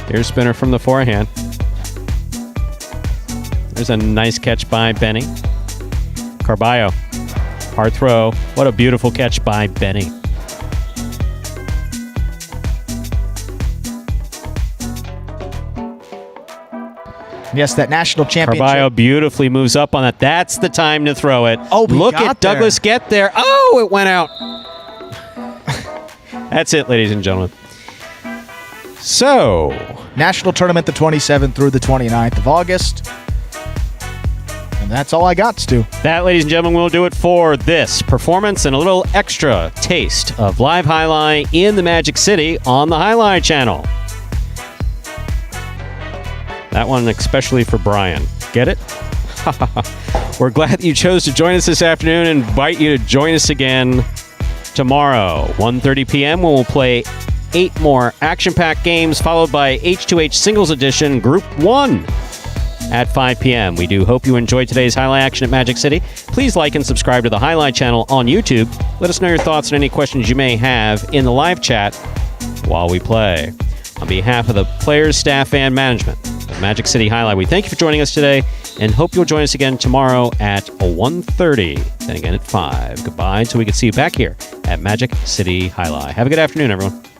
here's Spinner from the forehand. There's a nice catch by Benny. Carballo, hard throw. What a beautiful catch by Benny. Yes, that national championship. Carballo beautifully moves up on that. That's the time to throw it. Oh, look at Douglas get there. Oh, it went out. That's it, ladies and gentlemen. So, national tournament the 27th through the 29th of August. And that's all I got, Stu. That, ladies and gentlemen, will do it for this performance and a little extra taste of live highlight in the Magic City on the Highlight channel. That one especially for Brian. Get it? We're glad that you chose to join us this afternoon, and invite you to join us again tomorrow, 1:30 p.m., when we'll play 8 more action-packed games, followed by H2H Singles Edition Group 1. at 5 p.m. We do hope you enjoyed today's highlight action at Magic City. Please like and subscribe to the Highlight channel on YouTube. Let us know your thoughts and any questions you may have in the live chat while we play. On behalf of the players, staff, and management of Magic City Highlight, we thank you for joining us today and hope you'll join us again tomorrow at 1:30, then again at 5. Goodbye until we can see you back here at Magic City Highlight. Have a good afternoon, everyone.